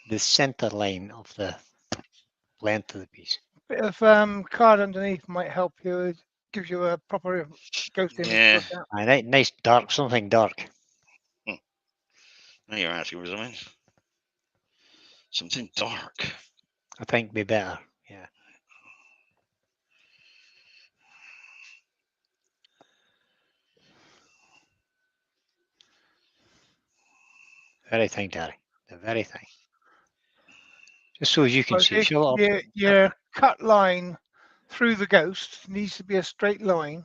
the center line of the length of the piece. Bit of card underneath might help you. It gives you a proper ghost image Yeah. to look at. All right, nice dark, something dark. Now you're asking for something. Something dark. I think be better. Yeah. Very thing, Daddy. The very thing. Just so as you can But see, show it up. your cut line through the ghost needs to be a straight line,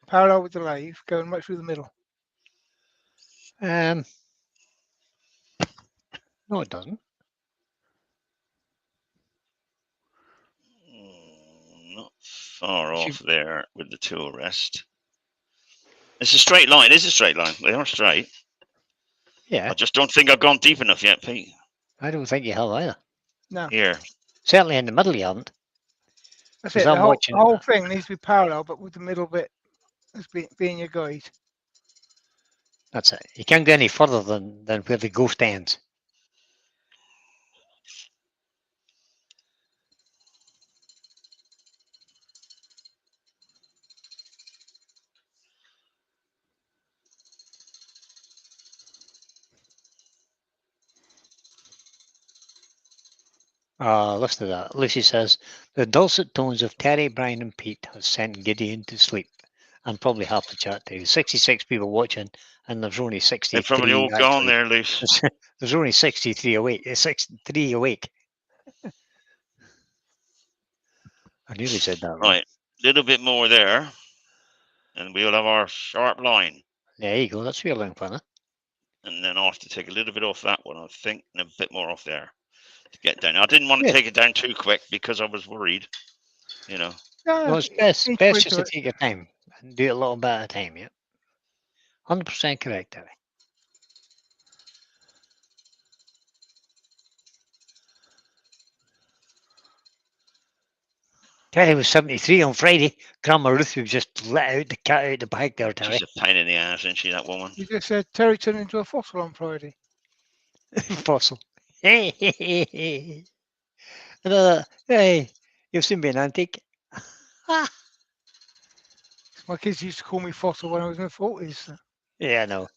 parallel with the lathe, going right through the middle. No, it doesn't. Not far off there with the tool rest. It's a straight line. It is a straight line. They are straight. Yeah. I just don't think I've gone deep enough yet, Pete. I don't think you have either. No. Here. Certainly in the middle you haven't. That's 'Cause it. The I'm watching. whole thing needs to be parallel, but with the middle bit as being your guide. That's it. You can't go any further than where the ghost ends. Listen to that. Lucy says, the dulcet tones of Terry, Brian and Pete has sent Gideon to sleep. And probably half the chat too. 66 people watching and there's only They're 63 probably all gone actually. there, Luce. There's only 63 awake. 63 awake. I nearly said that wrong. Right. A little bit more there. And we'll have our sharp line. There you go. That's your length, Anna. And then I'll have to take a little bit off that one, I think, and a bit more off there to get down. I didn't want to take it down too quick because I was worried, you know. No, it's best just to take your time and do it a little bit at a time, yeah. 100% correct, Terry. Terry was 73 on Friday. Grandma Ruth was just let out the cat out the bag there, Terry. She's a pain in the ass, isn't she, that woman? You just said Terry turned into a fossil on Friday. Fossil. Hey, you've seen me an antique. My kids used to call me fossil when I was in the 40s. So. Yeah, I know.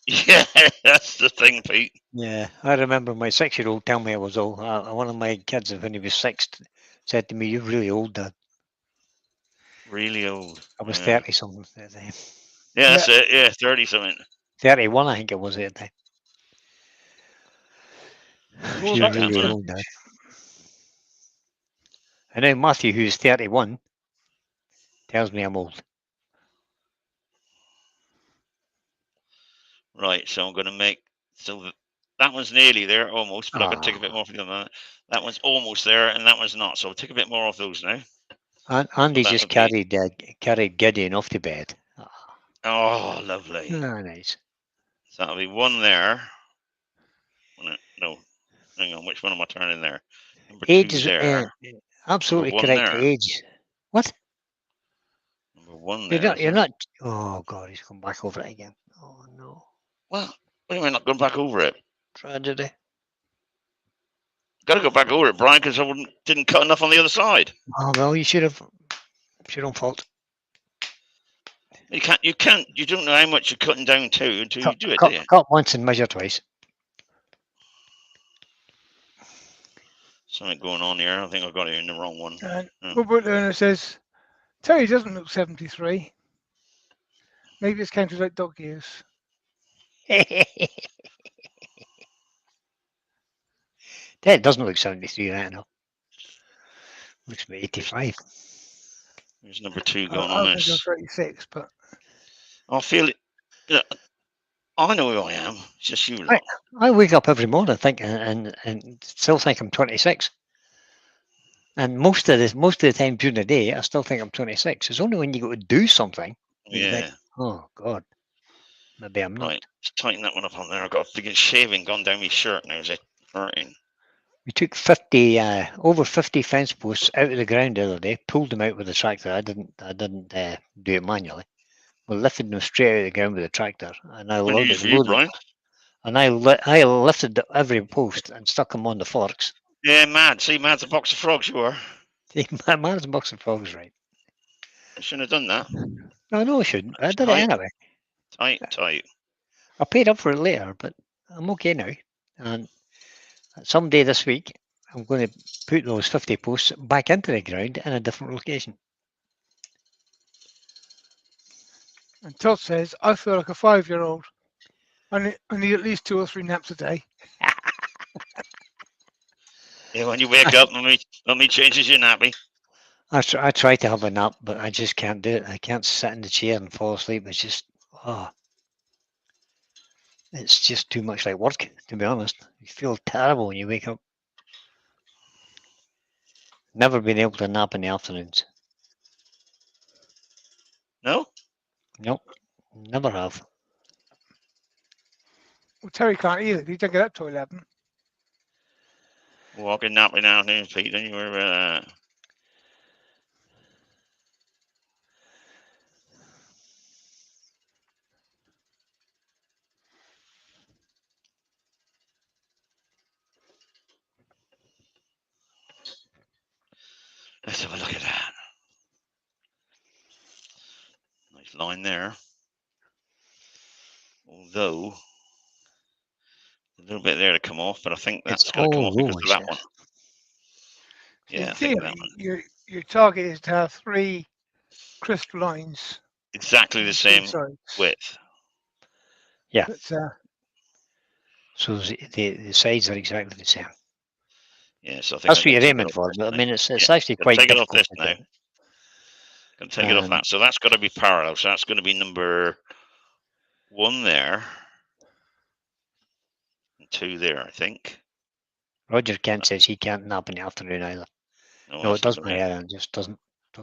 Yeah, that's the thing, Pete. Yeah, I remember my 6-year-old telling me I was old. One of my kids, when he was 6, said to me, "You're really old, Dad." Really old. I was 30 something at the time. Yeah, that's it. Yeah, 30 something. 31, I think it was at the time. You're really old, Dad. And now Matthew, who's 31, tells me I'm old. Right, so I'm going to make that one's nearly there, almost, but I've got to take a bit Ah. more from that. That one's almost there, and that one's not. So I'll take a bit more off those now. Andy that just would be- carried Gideon off to bed. Oh, lovely. Ah, nice. So that'll be one there. No, hang on. Which one am I turning there? Number Age two is there. absolutely one correct. there. Age. What? Number one You're there. not. You're not. Oh God, he's come back over it again. Oh no. Well, what do you mean not going back over it? Tragedy. Got to go back over it, Brian, because I didn't cut enough on the other side. Oh well, you should have. It's your own fault. You can't. You don't know how much you're cutting down to until you do it, do you? Cut once and measure twice. Something going on here. I think I got it in the wrong one. And Robert Lerner says, Terry doesn't look 73. Maybe it's counted like dog years. That doesn't look 73 right now. Looks about 85. There's number two going I on think I'm this. 36, but I feel it. I know who I am. It's just you lot. I wake up every morning thinking and still think I'm 26. And most of the time during the day, I still think I'm 26. It's only when you go to do something that you think, oh God, maybe I'm not. Right, let's tighten that one up on there. I've got a big shaving gone down my shirt now. Is it hurting? We took over 50 fence posts out of the ground the other day, pulled them out with the tractor. I didn't do it manually. We lifted them straight out of the ground with the tractor, and I loaded Unusual for you, Brian. and I lifted every post and stuck them on the forks. Yeah, mad. See, mad's a box of frogs. You are. My man's a box of frogs, right? I shouldn't have done that. No, I shouldn't. I did it Tight. anyway. Tight. I paid up for it later, but I'm okay now. And someday this week, I'm going to put those 50 posts back into the ground in a different location. and Todd says, I feel like a 5-year-old. I need at least 2 or 3 naps a day. Yeah, when you wake up, let me changes your nappy. I try to have a nap, but I just can't do it. I can't sit in the chair and fall asleep. It's just, it's just too much like work, to be honest. You feel terrible when you wake up. Never been able to nap in the afternoons. No? Nope, never have. Well, Terry can't either. He don't get up till 11. Walking napping afternoons, Pete. Don't you worry about that. Let's have a look at that. Nice line there. Although a little bit there to come off, but I think that's going to come off because of that one. Yeah, I think that one. Your target is to have 3 crisp lines. Exactly the same width. Yeah. But, so the sides are exactly the same. Yeah, so I think that's what you're aiming for. But I mean, it's actually quite take difficult. It off this now. Gonna take it off that. So that's got to be parallel. So that's going to be number 1 there, and 2 there, I think. Roger Kent says he can't nap in the afternoon either. No, it doesn't matter. It just doesn't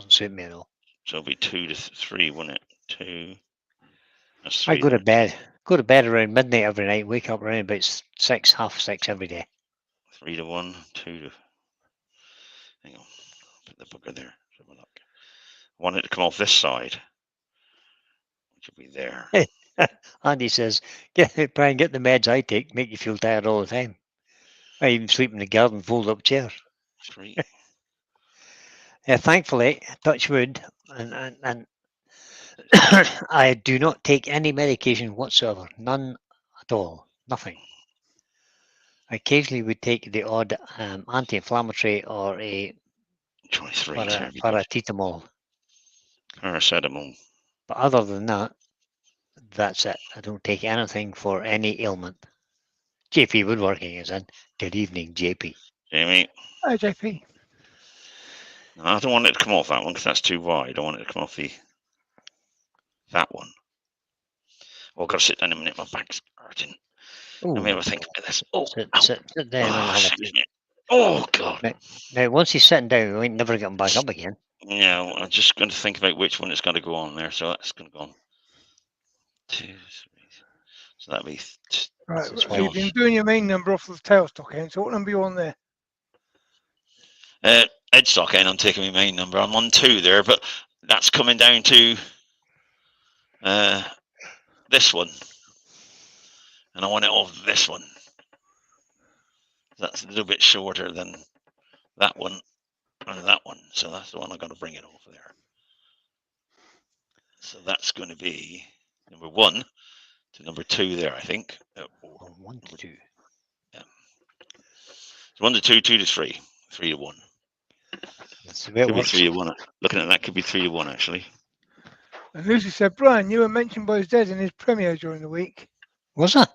suit me at all. So it'll be 2 to 3, wouldn't it? 2. That's 3. I go then. to bed around midnight every night. Wake up around about 6, half 6 every day. 3 to 1, 2 to. Hang on, put the booger there. Have a look. I want it to come off this side, which will be there. Andy says, "Brian, get the meds I take. Make you feel tired all the time. I even sleep in the garden, fold up chair." 3. Thankfully, touch wood, and I do not take any medication whatsoever. None at all. Nothing. I occasionally would take the odd anti-inflammatory or a 23 paracetamol. Paracetamol. But other than that, that's it. I don't take anything for any ailment. JP Woodworking is in. Good evening, JP. Jamie. Hi, JP. No, I don't want it to come off that one because that's too wide. I want it to come off that one. Oh, I've got to sit down a minute. My back's hurting. Let me have a think about this. Oh, sit down and have a excuse me. Oh, God. Now, once he's sitting down, we ain't never get him back up again. No, I'm just going to think about which one it's going to go on there. So that's going to go on 2, 3. So that'll be. Right, That's so why you've been doing your main number off the tailstock end. So what number are you on there? Headstock end, I'm taking my main number. I'm on 2 there, but that's coming down to this one. And I want it off this one. That's a little bit shorter than that one and that one. So that's the one I've got to bring it off there. So that's going to be number 1 to number 2 there, I think. 1 to 2. Yeah. So 1 to 2, 2 to 3, 3 to 1. That's the way it Could be works. 3 to 1. Looking at that, could be 3 to 1 actually. And Lucy said, Brian, you were mentioned by his dad in his premiere during the week. Was that?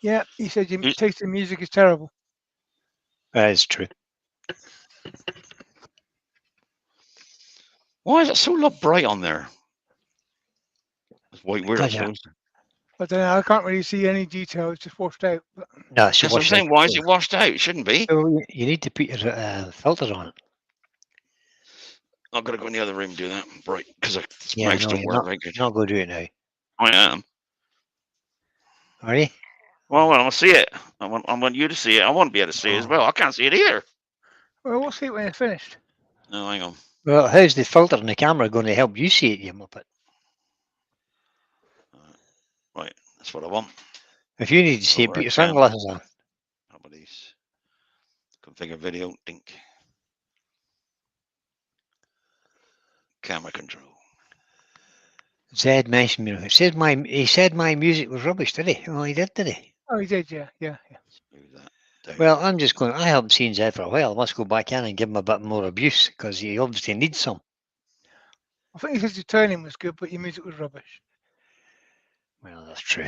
Yeah, he said your Who's- taste in music is terrible. That is true. Why is it so bright on there? It's white weird, I Because, suppose. I don't know. I can't really see any detail. It's just washed out. But No, it's That's what I'm washed saying. out. Why is it washed out? It shouldn't be. So you need to put your filter on it. I've got to go in the other room and do that. Right, because the Yeah, mouse no, don't you're work not, very good. you're not going to do it now. I am. Are you? Well, I want to see it. I want you to see it. I want to be able to see it as well. I can't see it either. well, we'll see it when it's finished. No, hang on. Well, how's the filter on the camera going to help you see it, you muppet? Right, that's what I want. If you need to see it, Over put your cam. sunglasses on. How about these? Configure video. Dink. Camera control. Zed mentioned me. He said my music was rubbish, did he? Oh, he did he? Oh, he did, yeah. Move that down. Well, I'm just going. I haven't seen Zed for a while. I must go back in and give him a bit more abuse because he obviously needs some. I think he said your turning was good, but your music was rubbish. Well, that's true.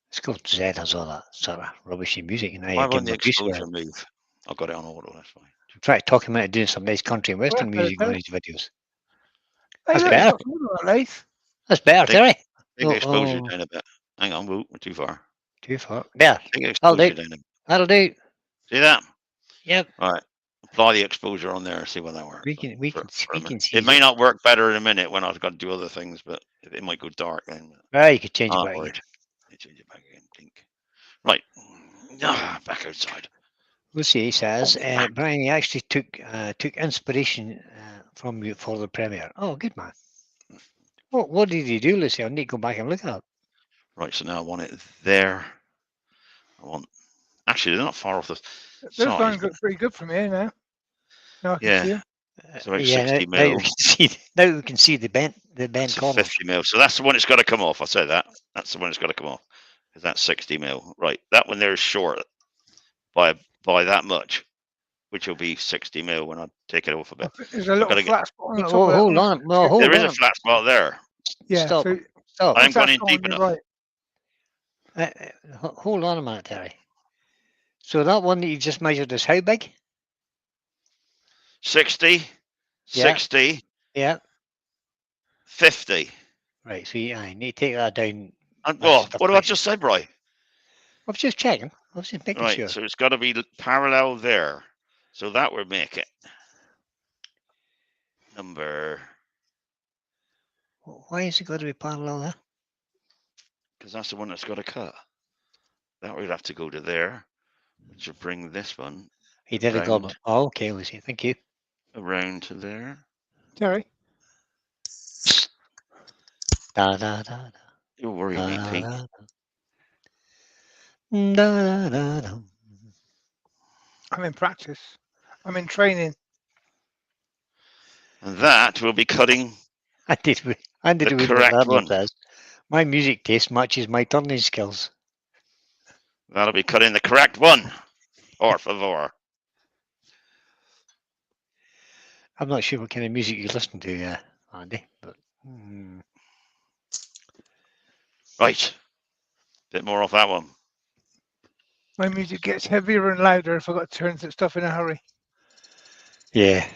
It's called Zed has all that sort of rubbishy music, and I Why give won't him the abuse with exposure it. move? I've got it on auto. That's fine. Try to talk him into doing some nice country and western Well, music on okay. his videos. Hey, That's look, better. it's got some wood on that lathe. That's better, Take- Terry. Take the exposure Oh, down a bit. Hang on, we're too far. too far. There. Take the That'll exposure do. down a bit. That'll do. See that? Yep. All right. Apply the exposure on there and see what that works. We can see. It may not work better in a minute when I've got to do other things, but it might go dark then. Well, you could change it Ah, back worried. again. They change it back again. Think. Right. Back outside. Lucy says, back. Brian, he actually took inspiration from you for the premiere. Oh, good man. What did he do, Lucy? I need to go back and look at it. Right. So now I want it there. Actually, they're not far off the Those size. lines look pretty good from here now. Now I can Yeah. see them. It's about Yeah, 60 now mil. we can see. Now we can see the bent It's a corner. 50 mil. So that's the one it's got to come off. I said that. That's the one it's got to come off. Because that's 60 mil. Right. That one there is short by that much, which will be 60 mil when I take it off a I bit. think there's a little gotta get- flat spot on the top Oh, of that hold one. on. Well, hold There is on. a flat spot there. Yeah, Stop. so Stop. I'm once going that's in gone, deep you're enough. right. Hold on a minute, Terry. So that one that you just measured is how big? 60, Yeah. 60, Yeah. 50. Right. So I need to take that down. And, That's well, just a what did I point. just say, Bri? I was just checking. I was just making Right, sure. so it's got to be parallel there. So that would make it number, Why is it got to be parallel there? because that's the one that's got to cut. That would have to go to there, which would bring this one He did a Round. goblet. Oh, okay, Lucy. Thank you. around to there. Terry, Da da da da. You're worrying Da me, da Pete. da. Da da da da. I'm in practice. I'm in training. And that will be cutting I did the with what correct Herbert one. says. My music taste matches my turning skills. That'll be cutting the correct one. Por favor. I'm not sure what kind of music you listen to, Andy, but Right. Bit more off that one. My music gets heavier and louder if I've got to turn stuff in a hurry. Yeah.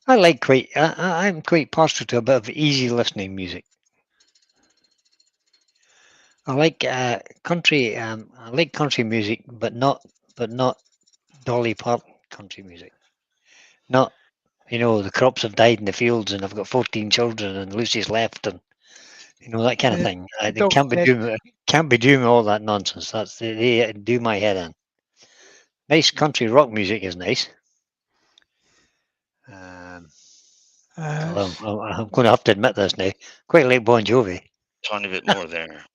I'm quite partial to a bit of easy listening music. I like country. I like country music, but not Dolly Parton country music. Not the crops have died in the fields, and I've got 14 children, and Lucy's left, and that kind of Yeah, thing. the They dog's dead. can't be doing all that nonsense. They do my head in. Nice country rock music is nice. I'm going to have to admit this now. Quite like Bon Jovi, Tiny bit more there.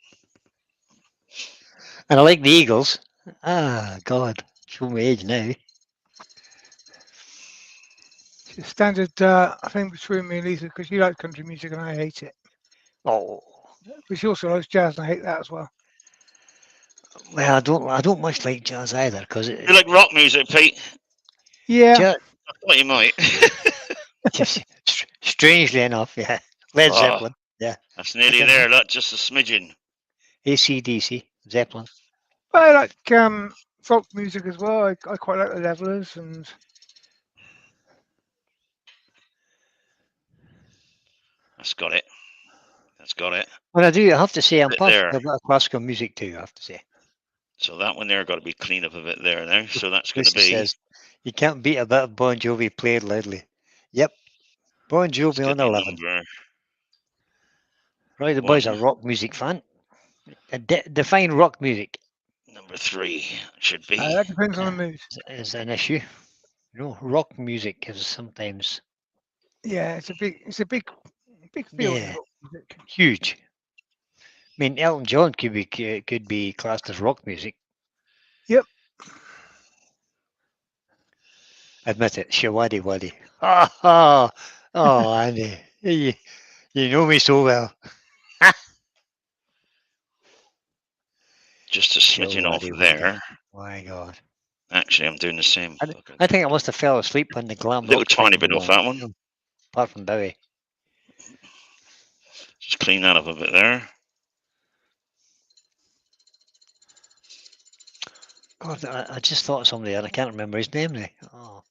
and I like the Eagles. Ah, God, show me age now. It's a standard thing between me and Lisa because she likes country music and I hate it. Oh, But she also likes jazz and I hate that as well. well, I don't much like jazz either because You like rock music, Pete? Yeah. jazz, I thought you might. strangely enough, yeah, Led Oh. Zeppelin, yeah, That's nearly Okay. there. Look, just a smidgen. AC/DC, Zeppelin. But I like folk music as well. I quite like the Levelers and That's got it. That's got it. Well, I have to say, I'm Bit partial there. to a bit of classical music too. I have to say. So that one there got to be cleaned up a bit there now. So that's going to Lucy be. says you can't beat a bit of Bon Jovi played loudly. Yep, Bon Let's Jovi get on the 11. number. Right, the boy's a One. rock music fan. Define rock music Number 3 should be. that depends on the mood. is an issue. Rock music is sometimes Yeah, it's a big field. Yeah. Rock music. huge. I mean, Elton John could be classed as rock music. Yep. Admit it, Shawadi Wadi. Oh, Andy, you know me so well. Just a smidgen off Shawadi there. Wadi. My God. Actually, I'm doing the same. I think I must have fell asleep when the glam Little rock tiny thing bit off was that one. on, apart from Bowie. Just clean that up a bit there. God, I just thought of somebody and I can't remember his name now. Oh.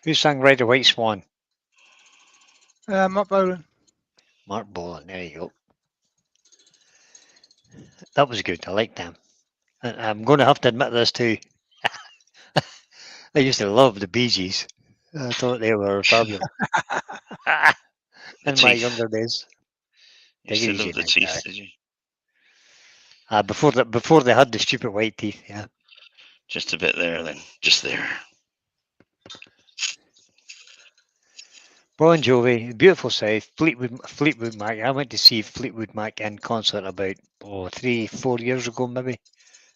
Who sang Ride a White Swan? Mark Bolan. Mark Bolan, there you go. That was good. I liked them. And I'm going to have to admit this too. I used to love the Bee Gees. I thought they were fabulous. In my younger days. You used to love the teeth, did you? Before they had the stupid white teeth, yeah. Just a bit there then. Just there. Bon Jovi, Beautiful South, Fleetwood Mac. I went to see Fleetwood Mac in concert about 3-4 years ago, maybe.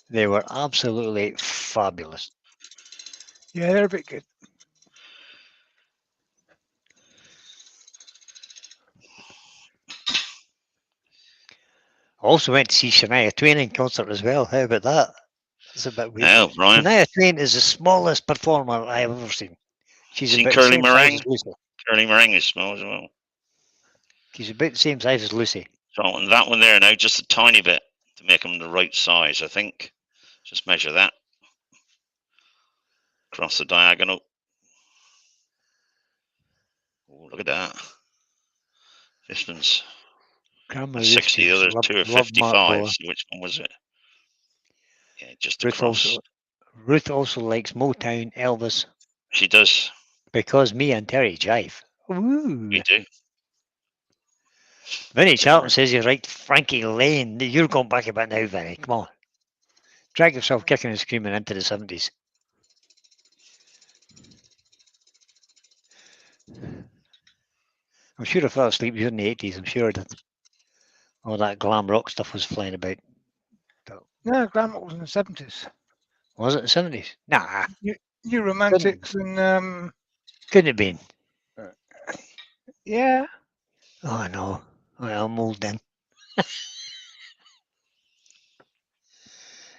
They were absolutely fabulous. Yeah, they're a bit good. Also went to see Shania Twain in concert as well. How about that? That's a bit weird. Oh, Brian. Shania Twain is the smallest performer I've ever seen. She's Seen about Curly the same Meringue? size as Lucy. Curly Meringue is small as well. She's about the same size as Lucy. So on that one there now, just a tiny bit to make them the right size, I think. Just measure that. Across the diagonal. Oh, look at that. This one's Grandma 60, the other two are 55. Bola. So which one was it? Yeah, just Ruth across. Ruth also likes Motown, Elvis, She does. because me and Terry jive. Ooh. We do. Vinnie Charlton says you're right, Frankie Lane. You're going back a bit now, Vinnie. Come on. Drag yourself kicking and screaming into the 70s. I'm sure I fell asleep during the 80s. I'm sure that all that glam rock stuff was flying about. No, glam rock was in the 70s. Was it the 70s? Nah. New Romantics and Couldn't have been. yeah. Oh no. Well, I'm old then.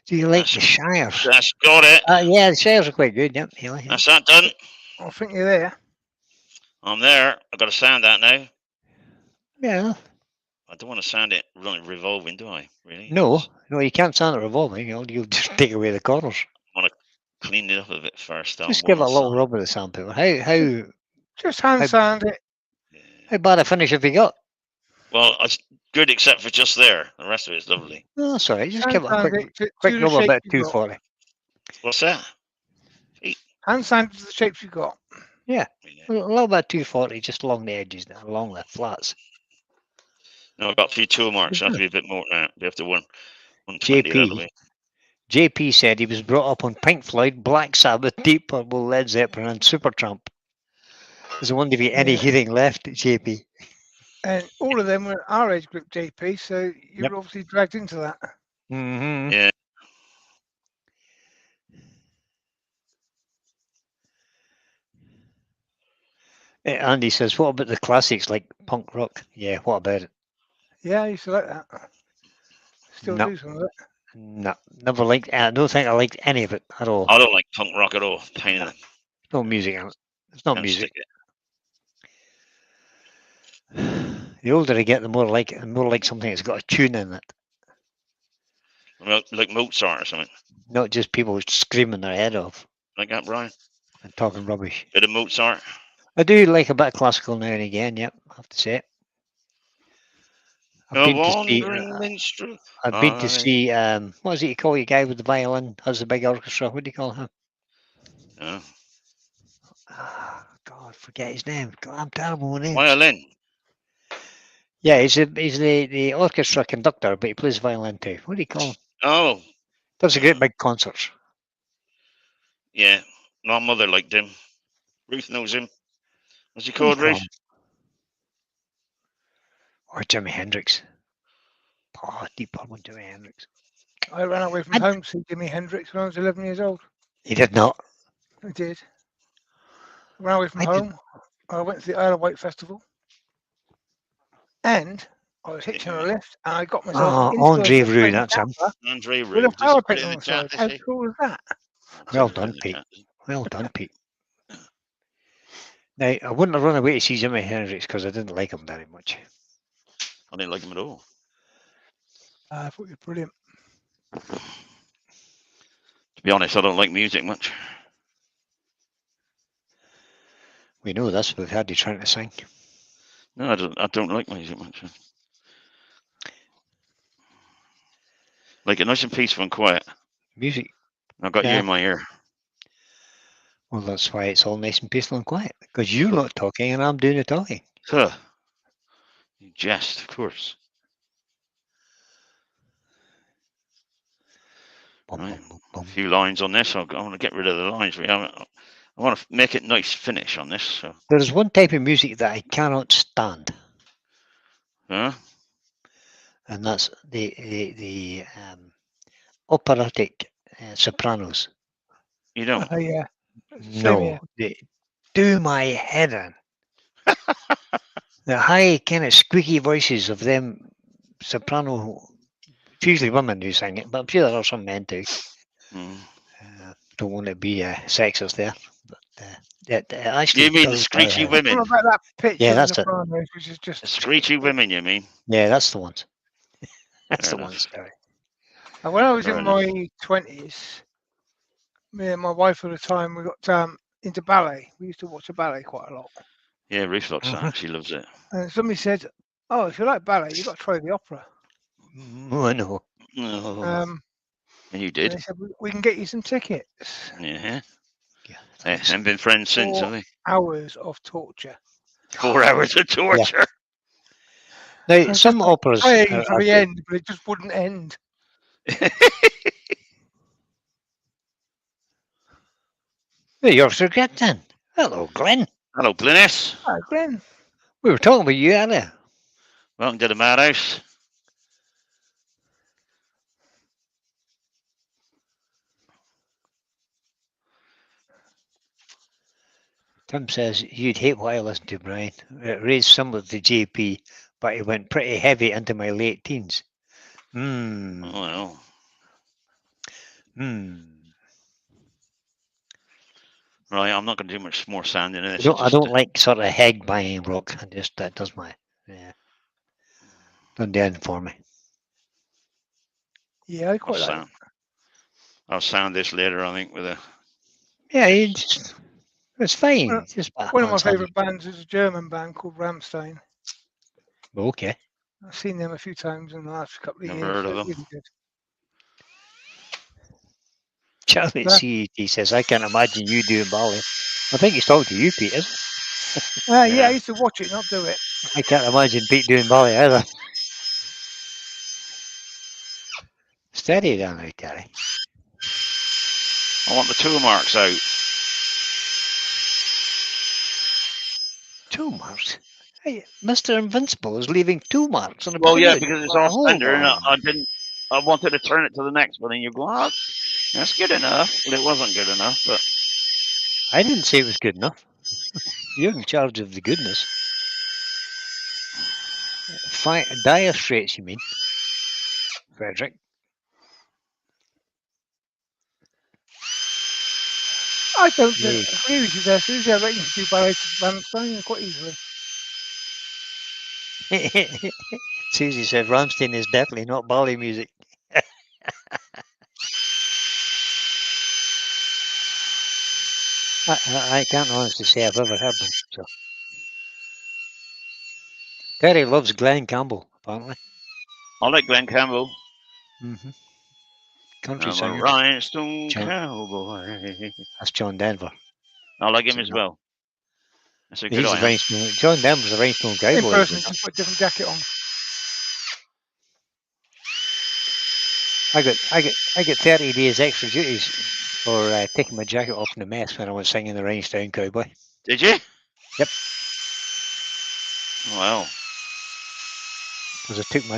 Do you like the Shires? That's got it. Yeah, the Shires are quite good. Yep. That's that done. I think you're there. I'm there. I've got to sound that now. Yeah. I don't want to sand it revolving, do I? Really? No, you can't sand it revolving. You'll just take away the corners. I want to clean it up a bit first. Just give it a little rub with the sandpaper. Just hand How- sand it. How bad a finish have you got? Well, it's good except for just there. The rest of it's lovely. No, that's all right. Just Hand give it a sand quick, it to quick the rub shape about you got. 240. What's that? Hand sand to the shapes you got. Yeah, Yeah. a little bit 240 just along the edges, there, along the flats. No, I've got a few tool marks. Mhm. Have to be a bit more than that. Be up to 120. That'll be. JP said he was brought up on Pink Floyd, Black Sabbath, Deep Purple, Led Zeppelin, and Supertramp. There's a wonder if you any Yeah. hearing left, JP. And all of them were our age group, JP, so you Yep. were obviously dragged into that. Mm-hmm. Yeah. Andy says, what about the classics like punk rock? Yeah, what about it? Yeah, I used to like that. Still No. do some of it. No, never liked. I don't think I liked any of it at all. I don't like punk rock at all. Pain in it. No music in it. It's not Can't music. stick it. The older I get, the more like something that's got a tune in it, Well, like Mozart or something. not just people screaming their head off Like that, Brian. and talking rubbish. Bit of Mozart. I do like a bit of classical now and again. Yep, I have to say it. A wandering minstrel. I've been to see. What is it you call your guy with the violin? Has the big orchestra? What do you call him? Yeah. God, forget his name. God, I'm terrible with names. Violin. Yeah, he's the orchestra conductor, but he plays violin too. What do you call him? Oh, Does a great big concerts. yeah. My mother liked him. Ruth knows him. What's he What do you called, call Ruth? him? Or Jimi Hendrix. Oh, Deep Purple, Jimi Hendrix. I ran away from home to see Jimi Hendrix when I was 11 years old. He did not. I did. I ran away from I did. home. I went to the Isle of Wight Festival. And I was hitching a lift and I got myself into Andre a Rieu, that's him. Andre with Rieu. a flower Just put paint it in on the the chat, side. How does he? cool is that? Well Put it in done, the Pete. chat. Well done, Pete. Now, I wouldn't have run away to see Jimi Hendrix because I didn't like him very much. I didn't like him at all. I thought you were brilliant. To be honest, I don't like music much. We know this. We've had you trying to sing. No, I don't like music much. Like it nice and peaceful and quiet. Music. I've got you Yeah. in my ear. Well, that's why it's all nice and peaceful and quiet. Because you're not talking and I'm doing the talking. Huh. You jest, of course. Bum, Right. bum, bum, A bum. few lines on this. I want to get rid of the lines. I want to make it nice finish on this. So. There's one type of music that I cannot stand, Huh? and that's the operatic sopranos. You don't? Oh, yeah. Same No, here. they do my head in. The high kind of squeaky voices of them soprano. It's usually women who sing it, but I'm sure there are some men too. Mm. Don't want to be sexist there, but it actually. You mean the does screechy my head in. women? What about that pitch Yeah, of that's the it. Sopranos, which is just. The screechy women, you mean? Yeah, that's the ones. That's Fair the enough. ones. Sorry. And when I was Fair in enough. my 20s, me and my wife at the time, we got into ballet. We used to watch a ballet quite a lot. Yeah, Ruth likes Mhm. that. She loves it. And somebody said, "Oh, if you like ballet, you've got to try the opera." Oh, I know. Oh, And and you they did. said, "We can get you some tickets." Yeah. Yeah, Hey, haven't been friends since, have they? Hours of torture. 4 hours of torture. Now, I was some just operas praying are for the good. end, but it just wouldn't end. Hey, you're forgetting. Hello, Glenn. Hello, Glynis. Oh, Glenn. We were talking about you earlier. Welcome to the madhouse. Tim says you'd hate what I listen to, Brian. It raised some of the JP, but it went pretty heavy into my late teens. Oh, well. Right, I'm not going to do much more sanding in this. I don't like sort of head banging rock. That does my. Yeah. Done the end for me. Yeah, I quite like it. I'll sound this later, I think, with a. Yeah, it's fine. Well, It's just One of my ensemble. favourite bands is a German band called Rammstein. Okay. I've seen them a few times in the last couple of Never years. heard of They're them. really good. Charlie Yeah. CET says, I can't imagine you doing ballet. I think he's talking to you, Pete, is Yeah, Yeah. I used to watch it, not do it. I can't imagine Pete doing ballet either. Steady down there, Terry. I want the tool marks out. 2 marks? Hey, Mr. Invincible is leaving 2 marks on a Well, yeah, potato because it's chip. all Hold center, and on. I didn't. I wanted to turn it to the next one, and you go, oh, that's good enough. Well, it wasn't good enough, but I didn't say it was good enough. You're in charge of the goodness. Dire straits, you mean, Frederick? I don't Yeah. agree with you there, Susie. I reckon you could do ballet to Rammstein quite easily. Susie said Rammstein is definitely not ballet music. I can't honestly say I've ever heard them. So Terry loves Glenn Campbell, apparently. I like Glenn Campbell. Mm-hmm. Country I'm a singer. rhinestone John, cowboy. that's John Denver. I like him So as well. That's a good he's the I am. rhinestone. John Denver's the rhinestone Same cowboy. person, just put a different jacket on. I got 30 days extra duties for taking my jacket off in the mess when I was singing the Rhinestone Cowboy. Did you? Yep. Wow. Because I took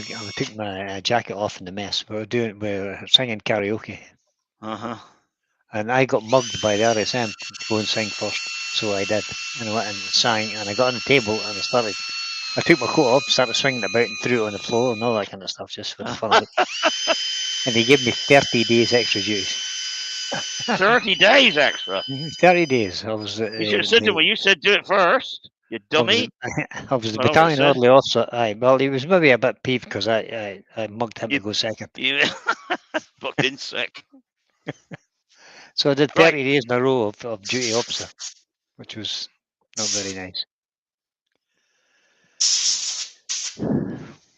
my jacket off in the mess. We were singing karaoke, Uh-huh. and I got mugged by the RSM to go and sing first. So I did, and I went and sang, and I got on the table and I took my coat off, started swinging it about and threw it on the floor and all that kind of stuff, just for the fun of it. And he gave me 30 days extra duties. 30 days extra. 30 days. I was. You should have said to him, well, you said do it first, you dummy. I was the Well, I would've battalion said. orderly officer. Aye, well, he was maybe a bit peeved because I mugged him You- to go second. You booked in sick. So I did Right. 30 days in a row of duty officer, which was not very nice.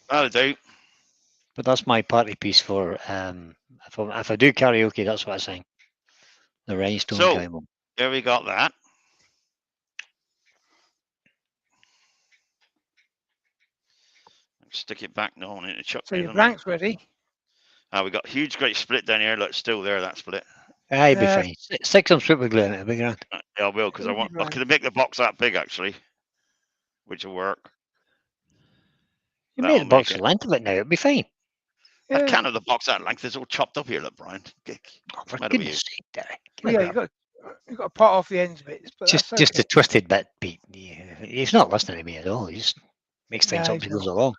That'll do. But that's my party piece for if I do karaoke, that's what I sing. The Rhinestone So- Cowboy. There we got that. Stick it back now and into chuck. So your blank's ready. We got huge, great split down here. Look, still there, that split. Aye, it'll be Yeah. fine. Stick some super glue in it, it'll be grand. Yeah, I will, because I It'll be want. I grand. could make the box that big actually, which will work. You That'll made the box make the it. length of it now, it'll be fine. I Yeah. can't have the box that length. It's all chopped up here, look, Brian. Oh, for Matter with goodness sake, Derek. Well, yeah, you've got to part off the ends bits, but Just that's okay. a twisted bit, Pete. Yeah, he's not listening to me at all. He just makes things No, up as he's he goes along.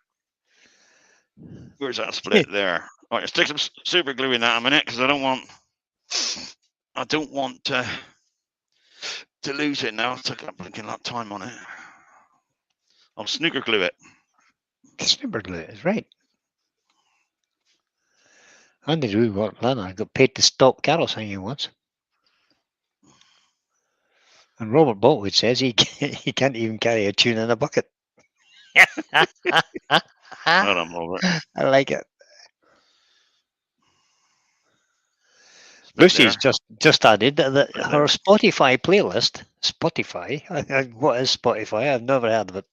Where's that split there? All right, stick some super glue in that a minute, because I don't want to lose it now. I took up blinking that time on it. I'll snooker glue it. Super glue is right. Andy Rue worked Lana. I got paid to stop carol singing once. And Robert Boltwood says he can't even carry a tune in a bucket. Well done, Robert. I like it. Split Lucy's there. just added that Split her there. Spotify playlist, what is Spotify? I've never heard of it,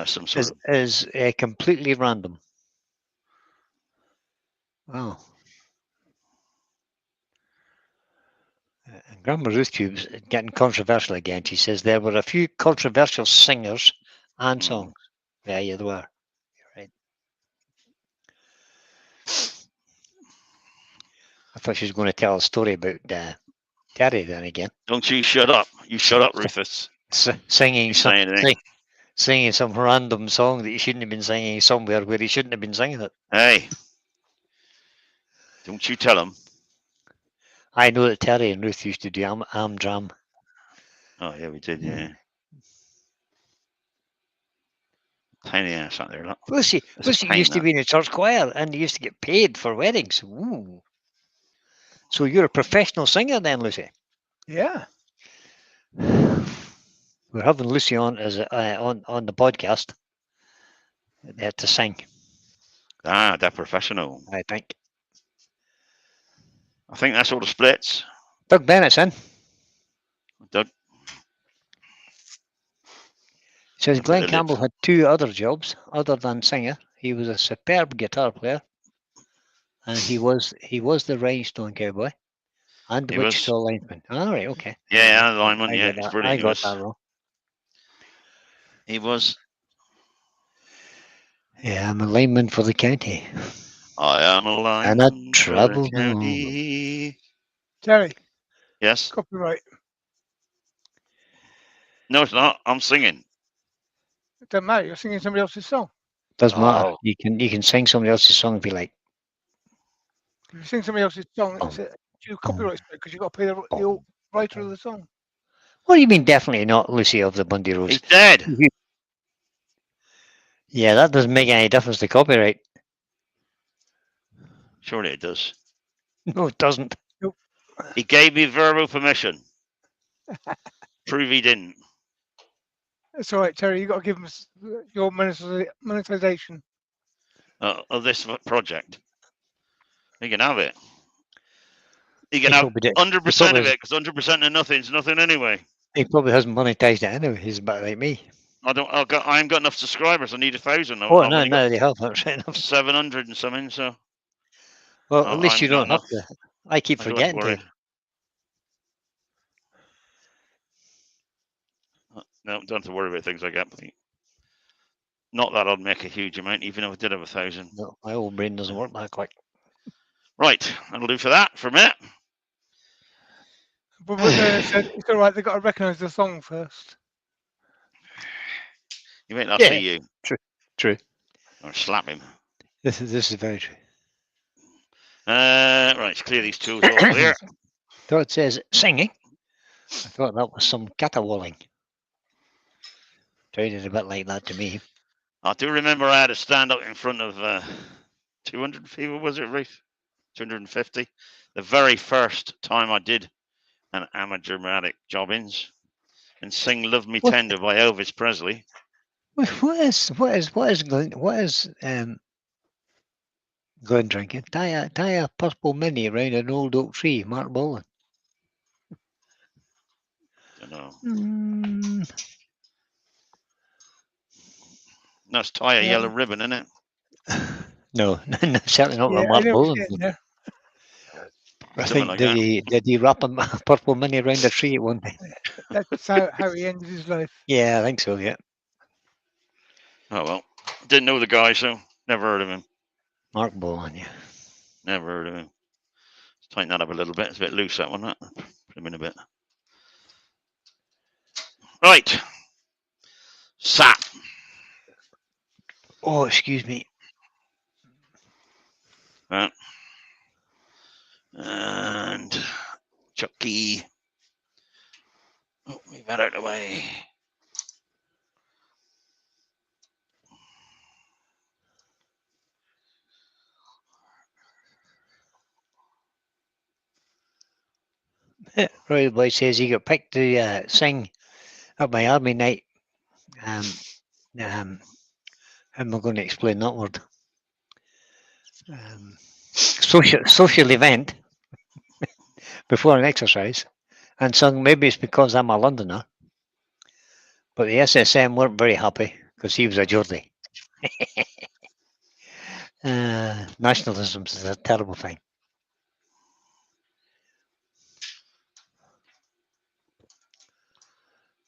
Some sort of. is completely random. Wow. And Grandma Ruth Tube's getting controversial again. She says there were a few controversial singers and songs. Yeah, there were. You're right. I thought she was going to tell a story about Terry then again. Don't you shut up. You shut up, Rufus. Singing You say anything. singing some random song that he shouldn't have been singing somewhere where he shouldn't have been singing it. Hey. Don't you tell him. I know that Terry and Ruth used to do Amdram. Oh, yeah, we did, yeah. Pain in the ass out there. Look. Lucy It's a pain, used to that. be in the church choir and used to get paid for weddings. Ooh. So you're a professional singer then, Lucy? Yeah. We're having Lucy on as on the podcast to sing, Ah, they're professional. I think. I think that's all the splits. Doug Bennett's in. Doug, Says look at Glenn the Campbell lips. had 2 other jobs other than singer. He was a superb guitar player, and he was the Rhinestone Cowboy and the He was. Wichita lineman. All right, okay. Yeah, lineman. I Yeah, got it's that. brilliant. I He got was. that wrong. He was. Yeah, I'm a lineman for the county, I am a lineman and I for the travelled all over. county. Terry, Yes. copyright. No, it's not. I'm singing. It doesn't matter. You're singing somebody else's song. Doesn't matter. Oh, You can sing somebody else's song if you like. If you sing somebody else's song, it's Boom, you copyright strike because you've got to pay the boom, writer of boom. the song. What do you mean? Definitely not Lucy of the Bundy Roads. he's dead. Yeah, that doesn't make any difference to copyright. Surely it does. No, it doesn't. He gave me verbal permission. Prove he didn't. It's all right, Terry. You've got to give them your monetization. Of this project. He can have it. He can He have probably did. 100% of it, because 100% of nothing's nothing anyway. He probably hasn't monetized it anyway. He's about like me. I ain't got enough subscribers. I need 1,000. Oh, I've no, only got they have. That's right enough. 700 and something. So Well, at least I'm you don't not have to. I keep I don't have to forgetting worry. to. No, don't have to worry about things like that. Not that I'd make a huge amount, even if I did have 1,000. No, my old brain doesn't work that quick. Right, that'll do for that for a minute. But what they said, it's all right. They've got to recognise the song first. You might not Yeah. see you. True. Or slap him. This is very true. Right, let's clear these tools off here. So it says singing. I thought that was some caterwauling. Sounded a bit like that to me. I do remember I had to stand up in front of 200 people, was it, Ruth? 250. The very first time I did an amateur dramatic jobbings and sing "Love Me What? Tender" by Elvis Presley. What is Glenn drinking? Tie a purple mini around an old oak tree, Mark Bolan. Don't know. That's tie a yellow ribbon, isn't it? No, certainly not Yeah, with Mark I know what Bolan. you're getting there. I Something think like did he wrap a purple mini around a tree at one time? That's how he ended his life. Yeah, I think so. Yeah, Oh well, didn't know the guy, so never heard of him. Mark Bolan. Yeah. Never heard of him. Let's tighten that up a little bit. It's a bit loose, that one. That. Put him in a bit. Right. Sap. Oh, excuse me. Right. And Chucky. Oh, move that out of the way. Roy the Boy says he got picked to sing at my army night. How am I going to explain that word? Social event before an exercise, and sung. Maybe it's because I'm a Londoner, but the SSM weren't very happy because he was a Geordie. Nationalism is a terrible thing.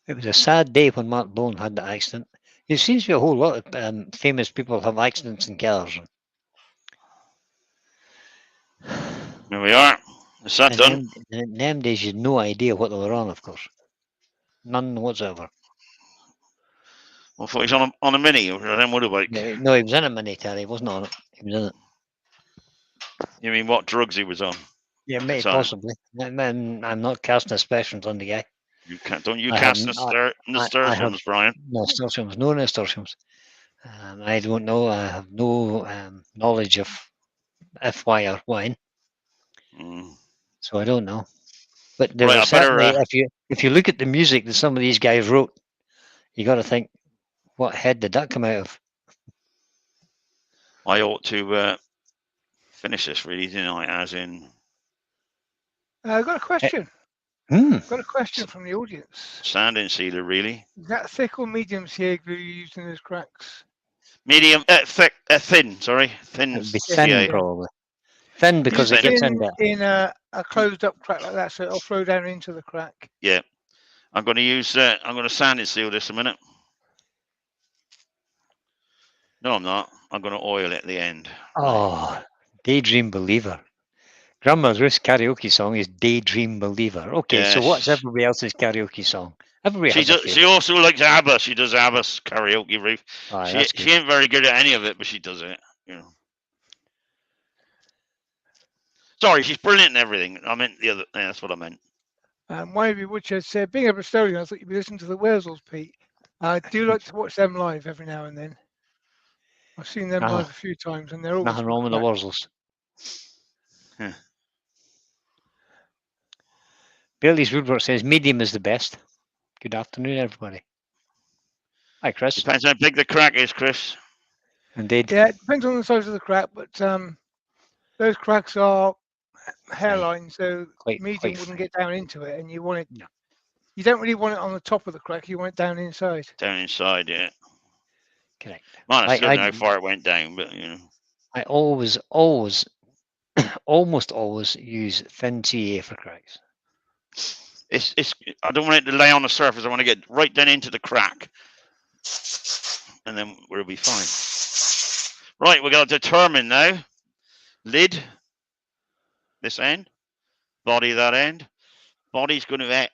It was a sad day when Mark Bolan had the accident. There seems to be a whole lot of famous people have accidents in cars. Here we are. Is that done? In them days, you had no idea what they were on, of course. None whatsoever. I thought he was on a mini or a motorbike. No, he was in a mini, Terry. He wasn't on it. He was in it. You mean what drugs he was on? Yeah, maybe So- possibly. I'm not casting aspersions on the guy. You can't. Don't you I cast haven't- nasturtiums, have- Brian? Nasturtiums, no nasturtiums. I don't know. I have no knowledge of if, why, or when, Mm. so I don't know. But there Right, were I better. certainly, if you look at the music that some of these guys wrote, you got to think, what head did that come out of? I ought to finish this, really, didn't I? As in, I've got a question. Hmm. Got a question from the audience. sanding sealer, really. Is that thick or medium CA glue you used in those cracks? Medium, thick, thin. Sorry, thin. It would be Yes, thin, CA. probably. Thin because Use it thin. gets thin into. in a closed up crack like that, so it'll flow down into the crack. Yeah, I'm going to use. I'm going to sanding seal this a minute. No, I'm not. I'm going to oil it at the end. Oh, Daydream Believer. Grandma's Ruth's karaoke song is Daydream Believer. Okay, so what's Yes. everybody else's karaoke song? Everybody She has a does. She favourite. also likes ABBA. She does ABBA's karaoke, Ruth. Aye, She that's good. she ain't very good at any of it, but she does it. You know. Sorry, she's brilliant in everything. I meant the other. Yeah, that's what I meant. One of you Woodchurch said, being a Bristolian, I thought you'd be listening to the Wales, Pete. I do like to watch them live every now and then. I've seen them live a few times, and they're always Nothing wrong with the Wurzels. Yeah. Bailey's Woodwork says medium is the best. Good afternoon, everybody. Hi, Chris. Depends how big the crack is, Chris. Indeed. Yeah, it depends on the size of the crack, but those cracks are hairline, so medium wouldn't get down into it, and you want it. No. You don't really want it on the top of the crack. You want it down inside. Down inside, yeah. Correct. Man, I still don't know how far it went down, but you know. I always, almost always use thin CA for cracks. It's. I don't want it to lay on the surface. I want to get right down into the crack, and then we'll be fine. Right, we're going to determine now. Lid, this end, body that end. Body's going to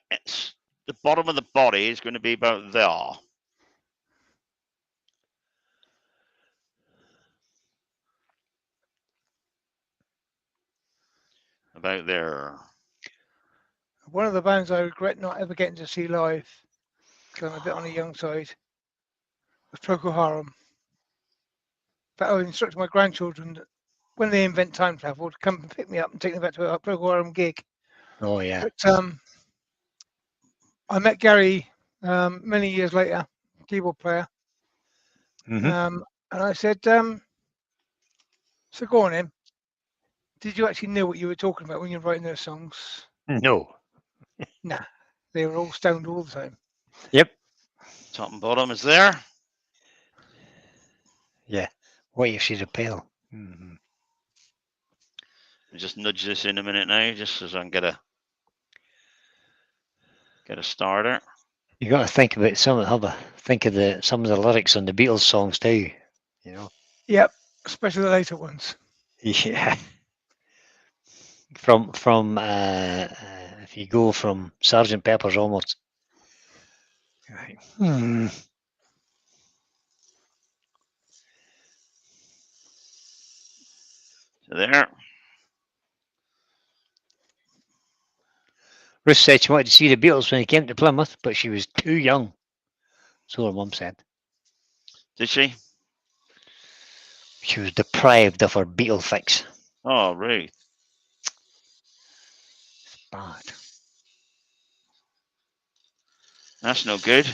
the bottom of the body is going to be about there. About there. One of the bands I regret not ever getting to see live, because I'm a bit on the young side, was Procol Harum. But I would instruct my grandchildren that when they invent time travel to come and pick me up and take me back to a Procol Harum gig. Oh, yeah. But I met Gary many years later, keyboard player. And I said, so go on in. Did you actually know what you were talking about when you were writing those songs? No. Nah, they were all stoned all the time. Yep. Top and bottom is there. Yeah. What if she's a pale? Just nudge this in a minute now, just as I can get a starter. You got to think about some of the lyrics on the Beatles songs too. You know. Yep, especially the later ones. Yeah. From if you go from Sgt. Pepper's onwards. Right. So there. Ruth said she wanted to see the Beatles when he came to Plymouth, but she was too young. So her mum said. Did she? She was deprived of her Beatle fix. Oh, Ruth. It's bad. That's no good.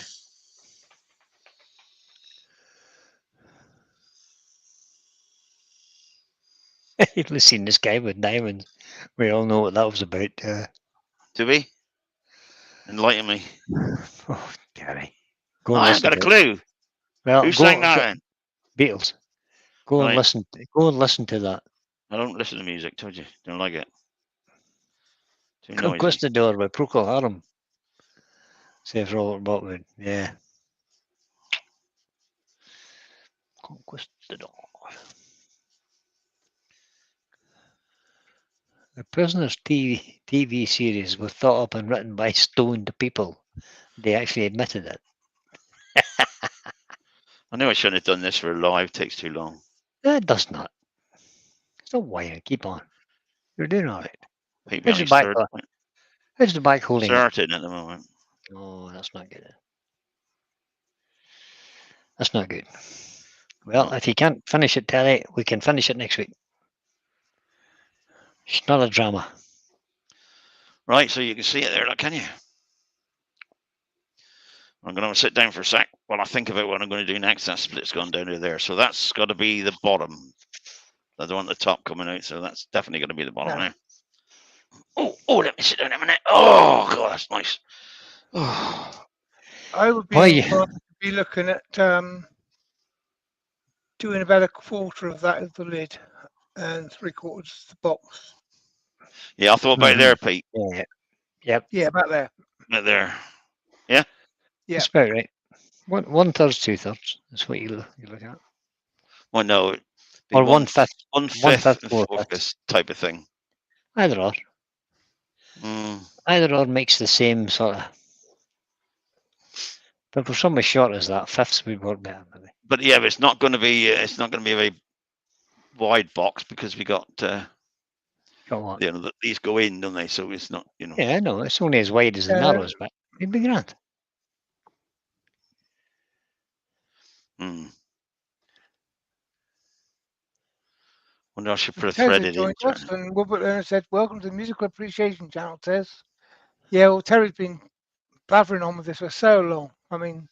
You've seen this guy with diamonds. We all know what that was about. Do we? Enlighten me. Oh, Gary. Go I haven't got a clue. Well, Who sang that then? Beatles. Go and listen. Go and listen to that. I don't listen to music, told you. Don't like it. Too noisy. Conquistador by Procol Harum. Says Robert Botwood. Yeah. Conquistador. The Prisoners TV series was thought up and written by stoned people. They actually admitted it. I knew I shouldn't have done this for a live. It takes too long. That does not. Don't worry. Keep on. You're doing all right. How's the back? How's the back holding up? Started at the moment. Oh, that's not good. That's not good. Well, if you can't finish it, Terry, we can finish it next week. It's not a drama. Right, so you can see it there, can you? I'm going to sit down for a sec while I think about what I'm going to do next. That split's gone down to there. So that's got to be the bottom. I don't want the top coming out, so that's definitely going to be the bottom now. Oh, let me sit down a minute. Oh, God, that's nice. Oh. I would be Why? inclined to be looking at doing about a quarter of that of the lid and 3/4 of the box. Yeah, I thought about there, Pete. Yeah. Yep. Yeah, about there. Right there. Yeah. That's about right. 1/3, 2/3. That's what you look at. Well, no. it'd be Or 1/5. 1/5 and 4/5. 4/5 type of thing. Either or. Mm. Either or makes the same sort of. But for something as short as that, fifths would work better, maybe. But yeah, but it's not going to be. It's not going to be a very wide box because we got. Got what? You know, these go in, don't they? So it's not. You know. Yeah, no, it's only as wide as the narrows, but it'd be grand. Mm. Wonder I should put a Tez thread has in. joined us, and Wilbert Lerner said, "Welcome to the Musical Appreciation Channel, Tez." Yeah, well, Terry's been blathering on with this for so long. I mean,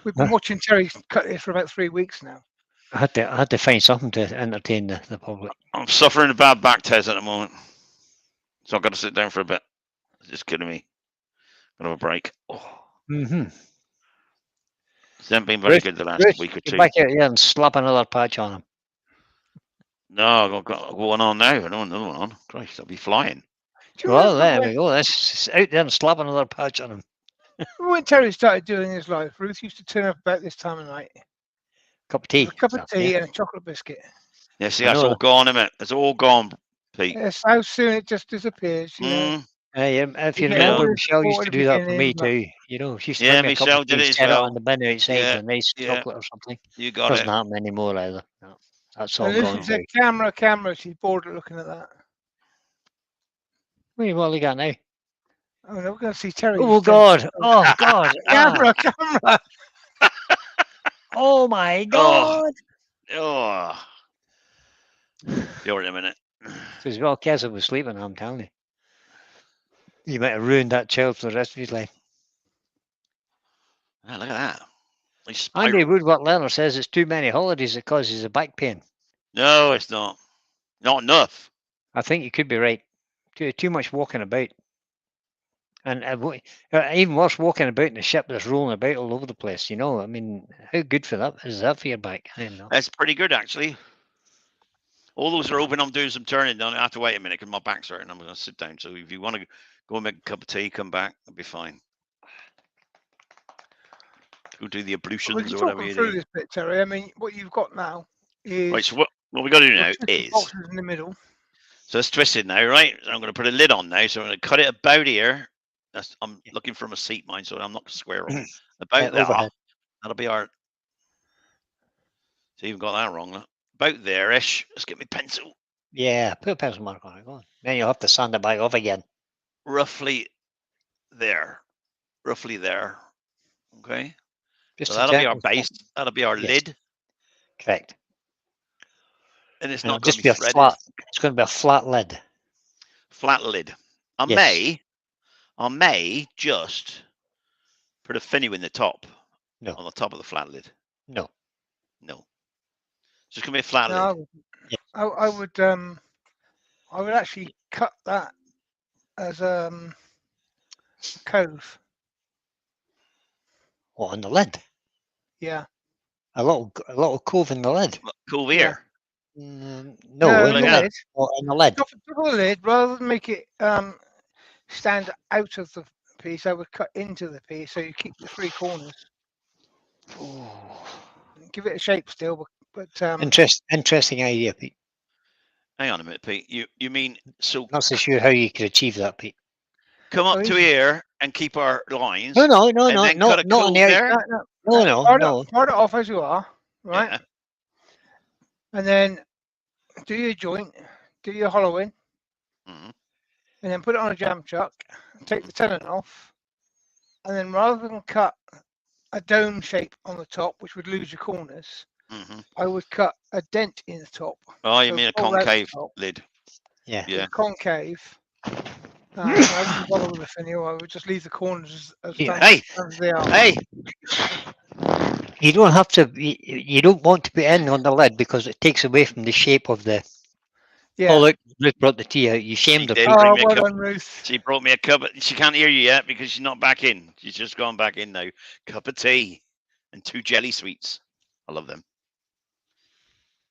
we've been watching Terry cut this for about 3 weeks now. I had to find something to entertain the public. I'm suffering a bad back test at the moment, so I've got to sit down for a bit. It's just kidding me. Gonna have a break. Oh. Mm-hmm. It's not been very good the last week or two. Back out here and slap another patch on him. No, I've got one on now. I don't want another one on. Christ, I'll be flying. Well, there we go. Let's out there and slap another patch on him. When Terry started doing his life, Ruth used to turn up about this time of night. Cup of tea. A cup of tea and a chocolate biscuit. Yeah, see, that's all gone, isn't it? It's all gone, Pete. Yes, how soon it just disappears, you know. If you remember, Michelle used to do that for me too. You know, she used to bring me a cup of tea, set it on the bin outside with a nice chocolate or something. You got Doesn't happen anymore either. No, that's all and gone. Lucy said, camera. She's bored of looking at that. What have you got now? Oh, no, we're going to see Terry. Oh, God. Oh, God. Camera. Oh, my God. Oh. You're in a minute. So as well, Keza was sleeping, I'm telling you. You might have ruined that child for the rest of his life. Ah, look at that. Andy Woodward Lerner says it's too many holidays that causes a back pain. No, it's not. Not enough. I think you could be right. Too much walking about. And even worse, walking about in a ship that's rolling about all over the place, you know. I mean, how good for that is that for your back? I don't know. That's pretty good, actually. All those are open. I'm doing some turning. I have to wait a minute because my back's hurting. I'm going to sit down. So if you want to go and make a cup of tea, come back. I'll be fine. Go do the ablutions or whatever you do. Through this bit, Terry. I mean, what you've got now is... Right, so what we got to do now is... boxes in the middle. So it's twisted now, right? I'm going to put a lid on now. So I'm going to cut it about here. I'm looking from a seat, mind, so I'm not square on. About that. That'll be our... So you've got that wrong. Huh? About there-ish. Let's get my pencil. Yeah, put a pencil mark on it. Go on. Then you'll have to sand it back off again. Roughly there. Roughly there. Okay. Just so that'll be our base. That'll be our lid. Correct. And it's not going to be a flat. It's going to be a flat lid. Flat lid. I may just put a finial in the top. No. On the top of the flat lid. No. It's just going to be a flat lid. I would actually cut that as a cove. What, on the lid? Yeah. A little cove in the lid. Cove here. No, in the lid. In the lid. Top of the lid, rather than make it stand out of the piece, I would cut into the piece so you keep the 3 corners. Give it a shape still, but interesting idea, Pete. Hang on a minute, Pete. You mean so? Not so sure how you could achieve that, Pete. Come up to here and keep our lines. No, not on there. No. Part it off as you are, right? Yeah. And then do your joint, do your hollowing, and then put it on a jam chuck, take the tenon off, and then rather than cut a dome shape on the top, which would lose your corners, Hmm. I would cut a dent in the top. Oh, you So mean a fold out the concave top. lid? Yeah. It's Yeah. concave. I wouldn't bother with a finial. I would just leave the corners as Yeah. Hey, as they are. hey. You don't have to. You don't want to put in on the lid because it takes away from the shape of the. Yeah. Oh look, Ruth brought the tea out. You shamed her. did. Pete. Bring Oh, me a well cup. done, Ruth. She brought me a cup. She can't hear you yet because she's not back in. She's just gone back in now. Cup of tea and 2 jelly sweets. I love them.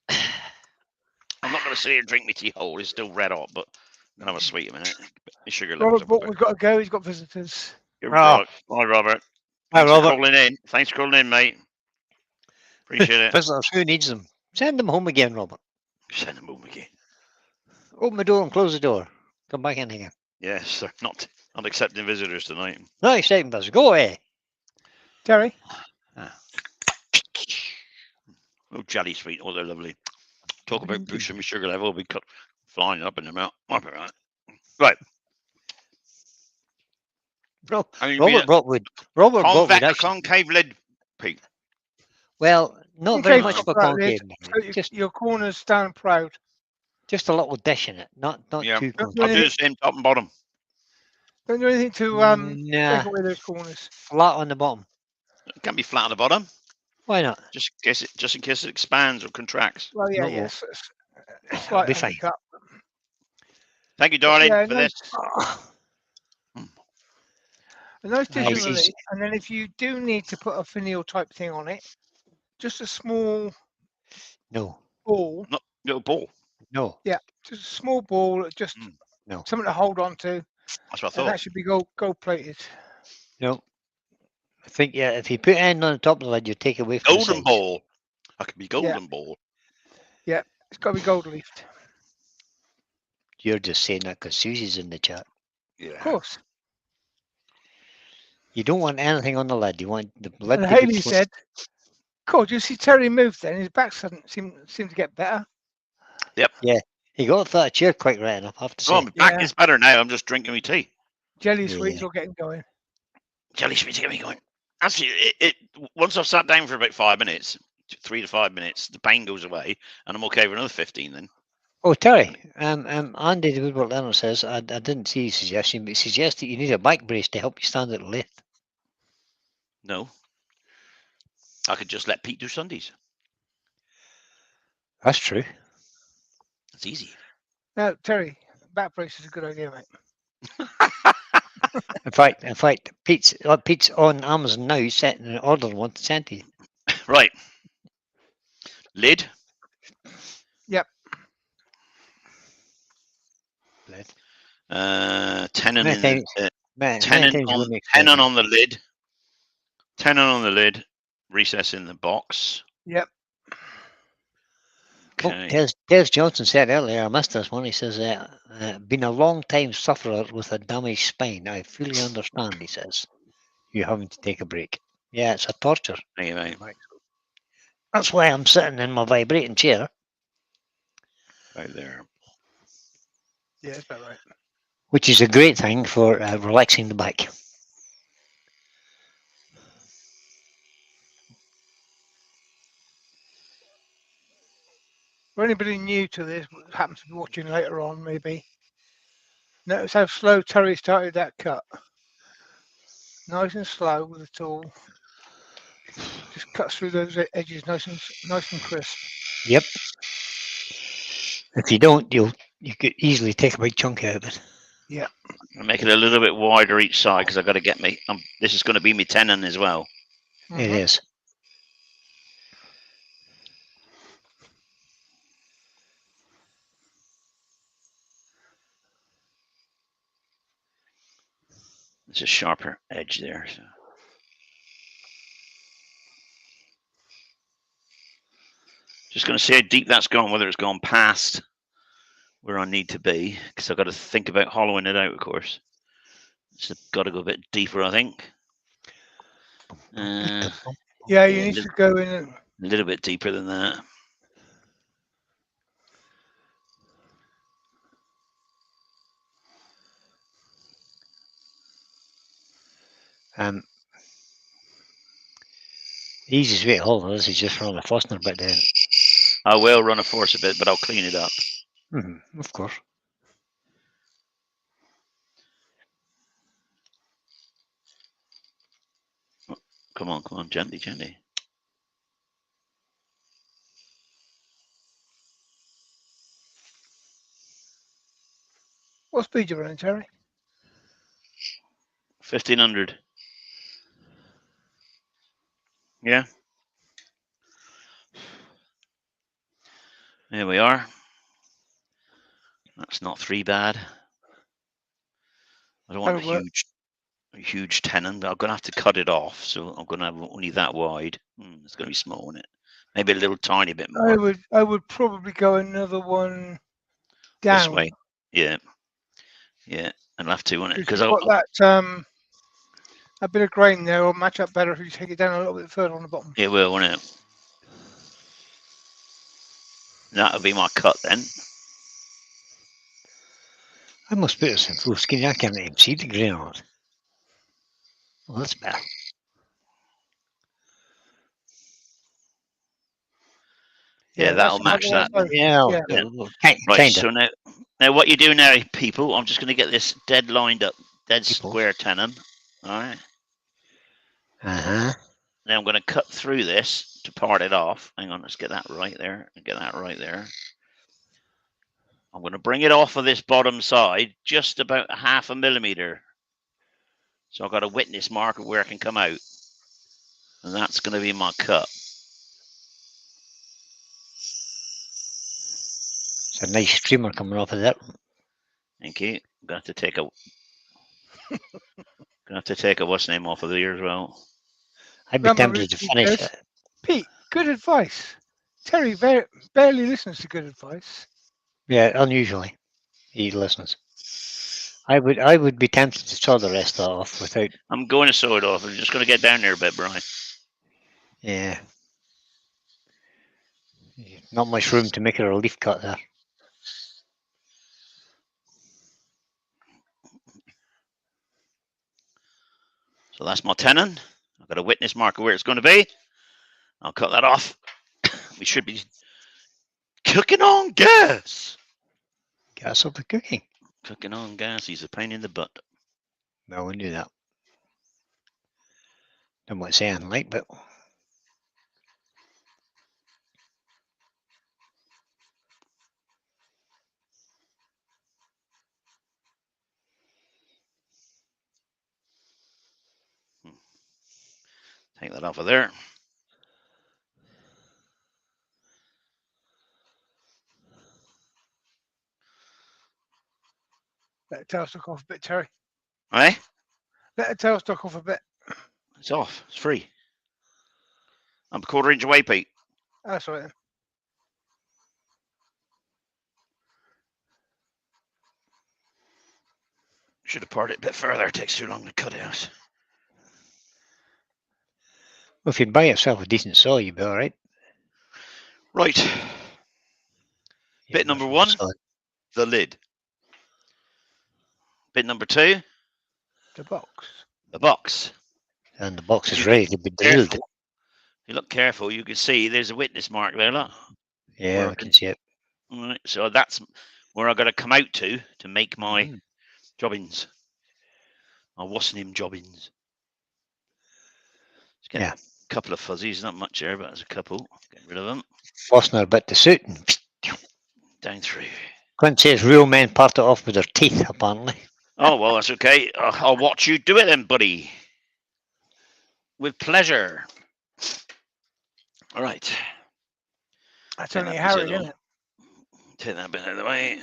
I'm not going to sit here and drink my tea whole. It's still red hot, but I'm going to have a sweet in a minute. My sugar levels Robert up a bit. We've got to go. He's got visitors. Here, Oh. Robert. Hi, Robert. Hi, Thanks for Robert. calling in. Thanks for calling in, mate. Appreciate it. Visitors, who needs them? Send them home again, Robert. Send them home again. Open the door and close the door. Come back in again. Yes, they're not accepting visitors tonight. No exciting visitors. Go away. Terry. Oh, jelly sweet. Oh, they're lovely. Talk about boosting my sugar level. We cut flying up in the mouth. Right. Bro, I mean, Robert brought wood. Robert brought wood. convex, Actually. concave lid, Pete. Well, not very Concave much top of a for that lid, concave. so your corners stand proud. Just a little dish in it. Not Yeah. too Don't concave. do I'll do the anything, same top and bottom. don't do anything to Nah, take away those corners. flat on the bottom. It can't be flat at the bottom, Why not? just in case it expands or contracts. Well, yeah, No, yes. It'll Slight be fine. undercut. Thank you, darling, Yeah, for nice, this. a nice dish Aye, in the he's- lid. And then if you do need to put a finial type thing on it, just a small No, ball. No, little ball. no, Just a small ball, just no, something to hold on to, That's what I and thought. that should be gold plated. no. I think if you put end on the top of the lid, you take away from the Golden sides. ball. That could be golden ball. It's got to be gold leafed. You're just saying that because Susie's in the chat. Yeah. Of course. You don't want anything on the lid. You want the lid And to be Haley said, "God, you see Terry move then? His back suddenly seemed to get better." He got that chair quite right enough, I have to say. Oh, my back Yeah. is better now. I'm just drinking my tea. Jelly Yeah. sweets will get him going. Jelly sweets get me going. Actually, once I've sat down for about 5 minutes, 3 to 5 minutes, the pain goes away, and I'm okay for another 15 then. Oh, Terry, Andy the Woodwork Learner says, I didn't see his suggestion, but he suggested you need a back brace to help you stand at the lathe. No. I could just let Pete do Sundays. That's true. It's easy. Now, Terry, back brace is a good idea, mate. In fact, Pete's on Amazon now. He's setting an order one to send to you. Right. Lid. Yep. Tenon Many in times, the many tenon times you on, wouldn't expect tenon it. on the lid. Tenon on the lid. Recess in the box. Yep. Oh, Okay. Des Johnson said earlier, I missed this one. He says, been a long time sufferer with a damaged spine. I fully understand, he says, you having to take a break. Yeah, it's a torture. Thank you, mate. That's why I'm sitting in my vibrating chair. Right there. Yeah, that's about right. Which is a great thing for relaxing the back. For anybody new to this, happens to be watching later on, maybe, notice how slow Terry started that cut. Nice and slow with the tool. Just cuts through those edges nice and crisp. Yep. If you don't, you could easily take a big chunk out of it. Yeah. I'll make it a little bit wider each side because I've got to get me. This is going to be my tenon as well. It is. It's a sharper edge there. So. Just going to see how deep that's gone, whether it's gone past where I need to be, because I've got to think about hollowing it out, of course. It's got to go a bit deeper, I think. Yeah, you need to go in and a little bit deeper than that. The easiest way to hold this is just run the fastener bit down. I will run a force a bit, but I'll clean it up. Of course. Come on, gently, gently. What speed you running, Terry? 1500. Yeah. There we are. That's not three bad. I don't want That'll work. a huge tenon, but I'm going to have to cut it off. So I'm going to have only that wide. It's going to be small, isn't it? Maybe a little tiny bit more. I would probably go another one This down. way. Yeah. Yeah. I'll have to, won't it? Because Because you've got that a bit of grain there will match up better if you take it down a little bit further on the bottom. it will, won't it? That'll be my cut then. I must put this in full screen. I can't even see the grain on it. Well, that's better. Yeah, that'll match that. Yeah, Yeah. Kind Right, of. so now what you do now, people, I'm just going to get this dead lined up, dead People. square tenon. All right. Uh-huh. Now I'm going to cut through this to part it off. Hang on, let's get that right there and get that right there. I'm going to bring it off of this bottom side just about 0.5 millimeter. So I've got a witness mark of where it can come out. And that's going to be my cut. It's a nice streamer coming off of that. Thank you. I'm going to have to take a what's name off of there as well. I'd be Grandma tempted to Ruthie finish says, it. Pete, good advice. Terry barely listens to good advice. Yeah, unusually. He listens. I would be tempted to saw the rest off without. I'm going to saw it off. I'm just going to get down there a bit, Brian. Yeah. Not much room to make a relief cut there. So that's my tenon. I've got a witness marker where it's going to be. I'll cut that off. We should be cooking on gas. Gas up the cooking. Cooking on gas. He's a pain in the butt. No, we knew that. Don't want to say anything like, but Take that off of there. Let the tailstock off a bit, Terry. Eh? Let the tailstock off a bit. It's off. It's free. I'm a 1/4 inch away, Pete. That's all right then. Should have parted it a bit further. It takes too long to cut it out. well, if you buy yourself a decent saw, you'd be all right. Right. Yeah, Bit number that's one, solid. the lid. Bit number two, The box. the box. And the box is ready to be drilled. If you look careful, you can see there's a witness mark there. Look. Yeah, Where I can see it. All right. So that's where I got to come out to make my jobbins. My what's name jobbins. Just get a couple of fuzzies, not much there, but there's a couple. Get rid of them. Fastener bit to suit. And Down through. Clint says real men part it off with their teeth, apparently. Oh, well, that's okay. I'll watch you do it then, buddy. With pleasure. All right. That's Take only that piece Harry, out of isn't the- it? Take that bit out of the way.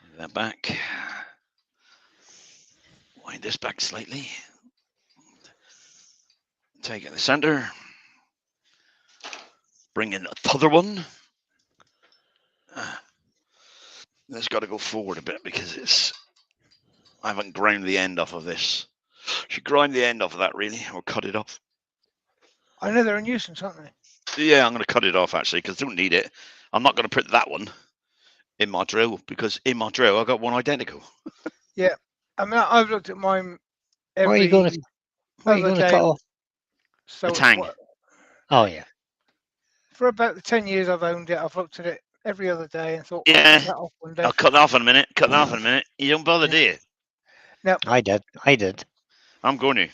Move that back. Wind this back slightly. Take it to the center. Bring in the other one. It's got to go forward a bit because I haven't ground the end off of this. Should grind the end off of that really, or cut it off. I know they're a nuisance, aren't they? Yeah, I'm going to cut it off actually because I don't need it. I'm not going to put that one in my drill because in my drill I got one identical. I mean, I've looked at mine What are you every going to? What are you other going to day. cut off? So tang. Oh, yeah. for about the 10 years I've owned it, I've looked at it every other day and thought, Yeah. I'll cut that off one day. I'll cut that off in a minute. Cut that off in a minute. You don't bother, Yeah. do you? Now, I did. I did. I'm going to.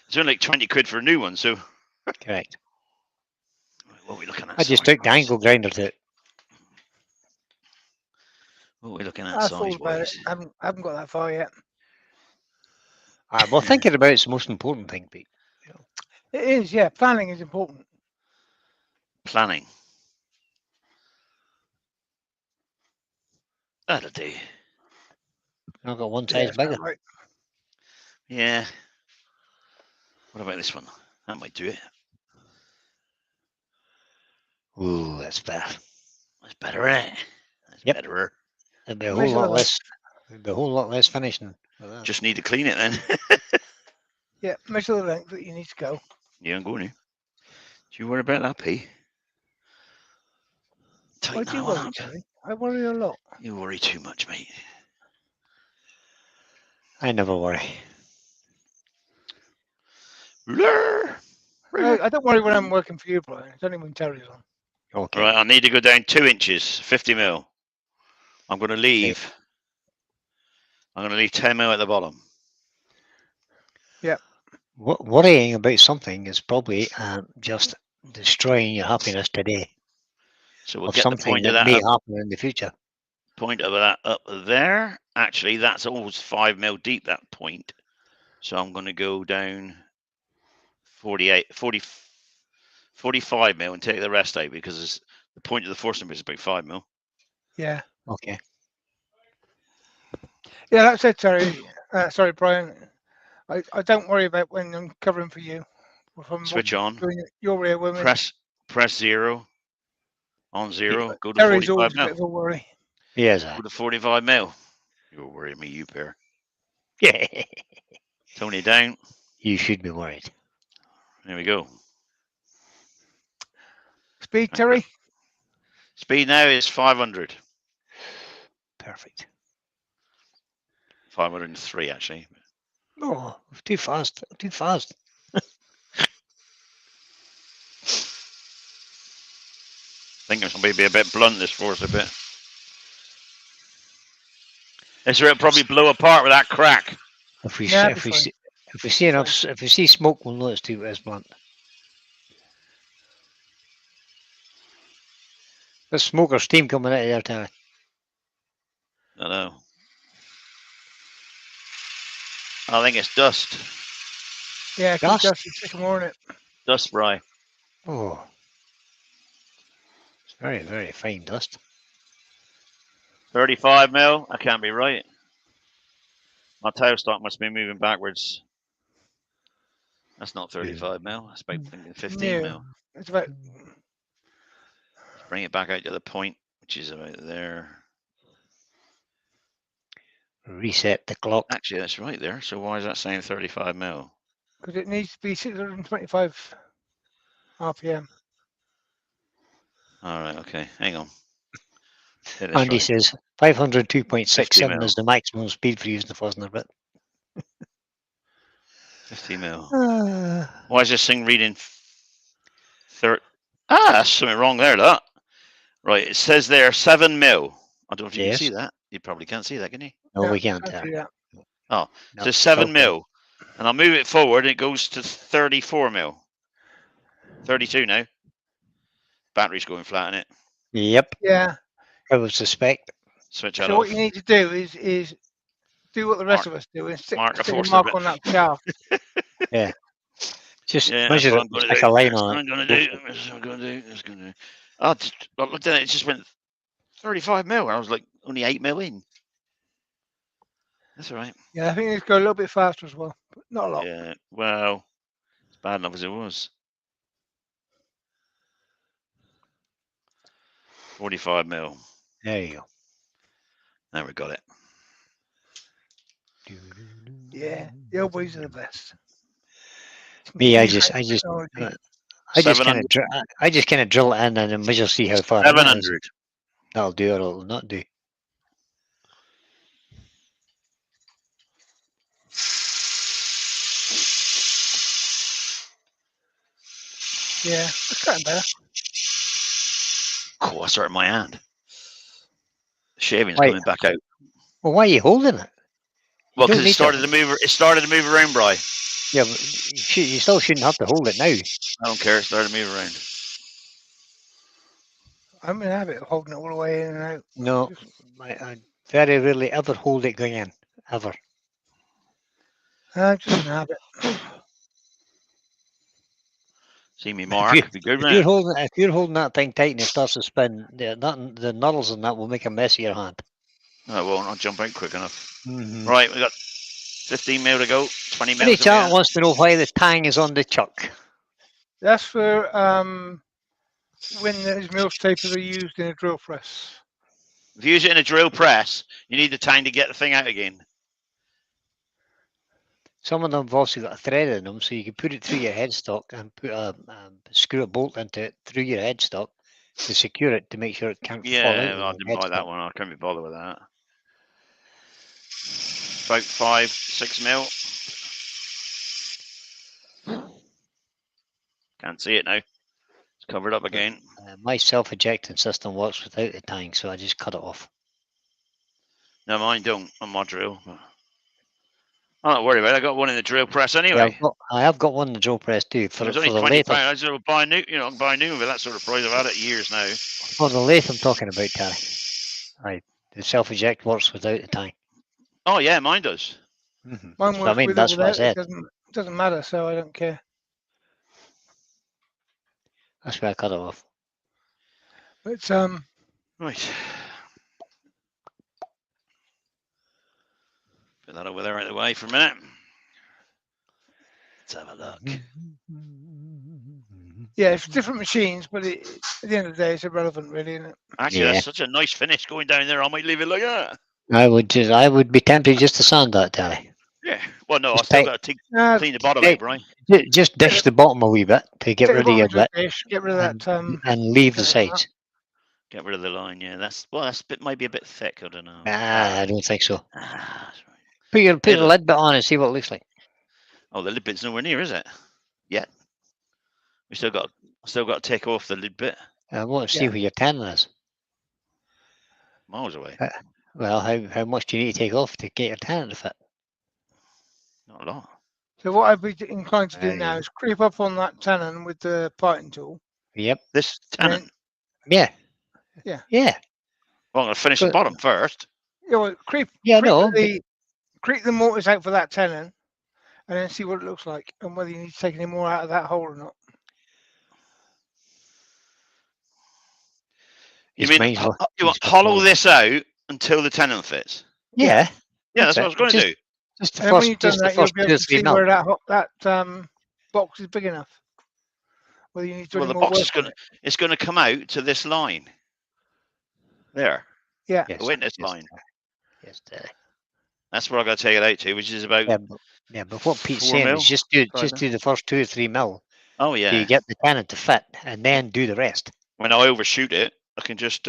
It's only like 20 quid for a new one, so Correct. what are we looking at? I just size took the wise? angle grinder to it. What are we looking at I size thought about it. wise? I haven't got that far yet. Well, thinking about it's the most important thing, Pete. It is, yeah. Planning is important. Planning. That'll do. I've got one Yeah, size that's about bigger. right. Yeah. What about this one? That might do it. Ooh, that's better. That's better, eh? That's Yep. better. It'd be a Measure whole lot the less. It'd be a whole lot less finishing. Like that. Just need to clean it then. Yeah, measure the length that you need to go. Yeah, I'm going to. Do you worry about that, P? I Tighten do that one worry, up. Terry. I worry a lot. You worry too much, mate. I never worry. I don't worry when I'm working for you, Brian. It's only when Terry's on. Okay. Right, I need to go down 2 inches, 50 mil. I'm going to leave. I'm going to leave 10 mil at the bottom. Worrying about something is probably just destroying your happiness today So we'll of get the something point of that that may up, happen in the future. point of that up there. Actually, that's almost 5 mil deep, that point. So I'm going to go down 45 mil and take the rest out because the point of the force number is about 5 mil. Yeah. Okay. Yeah, that's it, Terry. Sorry, Brian. I don't worry about when I'm covering for you. If I'm Switch on. doing your rear women. Press 0. On 0. Go to Terry's 45 always a mil. bit of a worry. Yes, Go to 45 mil. You're worrying me, you pair. Yeah. Tone it down. You should be worried. There we go. Speed, Terry? Speed now is 500. Perfect. 503, actually. Oh, too fast. Too fast. I think it's going to be a bit blunt, this force a bit. This will probably blow apart with that crack. If we Yeah, if we see if we see enough if we see smoke, we'll know it's too as blunt. There's smoke or steam coming out of there, Terry. I know. I think it's dust. Yeah, Dust? dusty sycamore in it. Dust spray. Oh, it's very, very fine dust. 35 mil. That can't be right. My tail stock must be moving backwards. That's not 35 mil. That's about thinking 15 mil. It's about. Let's bring it back out to the point, which is about there. Reset the clock. Actually, that's right there. So why is that saying 35 mil? Because it needs to be 625 RPM. All right. Okay. Hang on. Hit this Andy right. says 50 502.67 mil. is the maximum speed for using the Fosner bit. 50 mil. Why is this thing reading? That's something wrong there. That right. It says there 7 mil. I don't know if you Yes. can see that. You probably can't see that, can you? No, Yeah, we can't. I see that. Oh, No, so 7 okay. mil. And I'll move it forward. And it goes to 34 mil. 32 now. Battery's going flat in it. Yep, Yeah. I would suspect. Switch that So off. what you need to do is do what the rest of us do and stick mark a a force mark bit. on that shaft. Just Yeah, that's measure what it, I'm going to stick do. a line That's on what it. I'm going to do. That's what I'm going to do. That's going to. I looked at it. It just went 35 mil. I was like only 8 mil in. That's all right. Yeah, I think it's go a little bit faster as well, but not a lot. Yeah. Well, it's bad enough as it was. 45 mil. There you go. Now we got it. Yeah, the old boys are the best. Me, I Defense just technology. I just kind of drill it in and then measure, see how far in it is. 700. That'll do or it'll not do. Yeah, it's getting better. Oh, it's hurting my hand. The shaving's Why? coming back out. Well, why are you holding it? You Well, don't because it need started to move. It started to move around, Bri. Yeah, but you still shouldn't have to hold it now. I don't care. It started to move around. I'm in the habit of holding it all the way in and out. No, Just- I very rarely ever hold it going in, ever. just an habit. See me If, mark. you, Be good, if you're man. holding that thing tight and it starts to spin, the knuckles and that will make a mess of your hand. No, it won't. I'll jump out quick enough. Mm-hmm. Right, we got 15 mil to go. 20 mil. Any chat wants to know why the tang is on the chuck? That's for when those mill staples are used in a drill press. If you use it in a drill press, you need the time to get the thing out again. Some of them have also got a thread in them, so you can put it through your headstock and put screw a bolt into it through your headstock to secure it to make sure it can't fall out. Yeah, I of the didn't buy that headstock. one. I can't be bothered with that. About 5, 6 mil. Can't see it now. It's covered up again. My self-ejecting system works without the tang, so I just cut it off. No, mine don't on my drill. I'm not worried about it. I got one in the drill press Yeah, anyway. I have got one in the drill press too. It For was only the £20. lathe, I just buy new. You know, buy new with that sort of price. I've had it years now. for the lathe I'm talking about, Terry. Right, the self-eject works without the tang. Oh yeah, mine does. Mm-hmm. Mine So, works I mean, with or that's what I without. It said. doesn't matter, so I don't care. That's where I cut it off. But Right. Put that over there out of the way for a minute. Let's have a look. yeah, it's different machines, but at the end of the day, it's irrelevant, really, isn't it? Actually, Yeah. that's such a nice finish going down there. I might leave it like that. I would be tempted just to sand that, Terry. Yeah. Well, no, I Just still take- got to Uh, clean the bottom take- out, Brian. Just dish the bottom a wee bit to get take the rid of bottom your into a bit dish, get rid of that. and leave the filling up. sides. Get rid of the line. Yeah, that's might be a bit thick. I don't know. I don't think so. That's right. Put the look. lid bit on and see what it looks like. Oh, the lid bit's nowhere near, is it? Yet. We still got to take off the lid bit. I want to see Yeah. where your tanning is. Miles away. Well, how much do you need to take off to get your tanning to fit? Not a lot. So what I'd be inclined to do There you now go. is creep up on that tenon with the parting tool. Yep. This And tenon. Yeah. Yeah. Yeah. Well, I'm gonna finish the But- bottom first. Well, creep Yeah, no. creep the mortise out for that tenon, and then see what it looks like, and whether you need to take any more out of that hole or not. You His mean mind's not- you he's want got hollow more. this out until the tenon fits? Yeah. Yeah, that's what I was going to do. Just the And then when first, you've done just the that, you'll first be 2 able or to 3 see mil. where that box is big enough. Whether you need to do Well, any the more box work is on going it. it's going to come out to this line. There, Yeah. Yes, the witness yes, line. Yes, That's where I got to take it out to, which is about. yeah, but what Pete's 4 saying mil, is just do the first 2 or 3 mil. Oh So yeah. you get the tannin to fit, and then do the rest. When I overshoot it, I can just.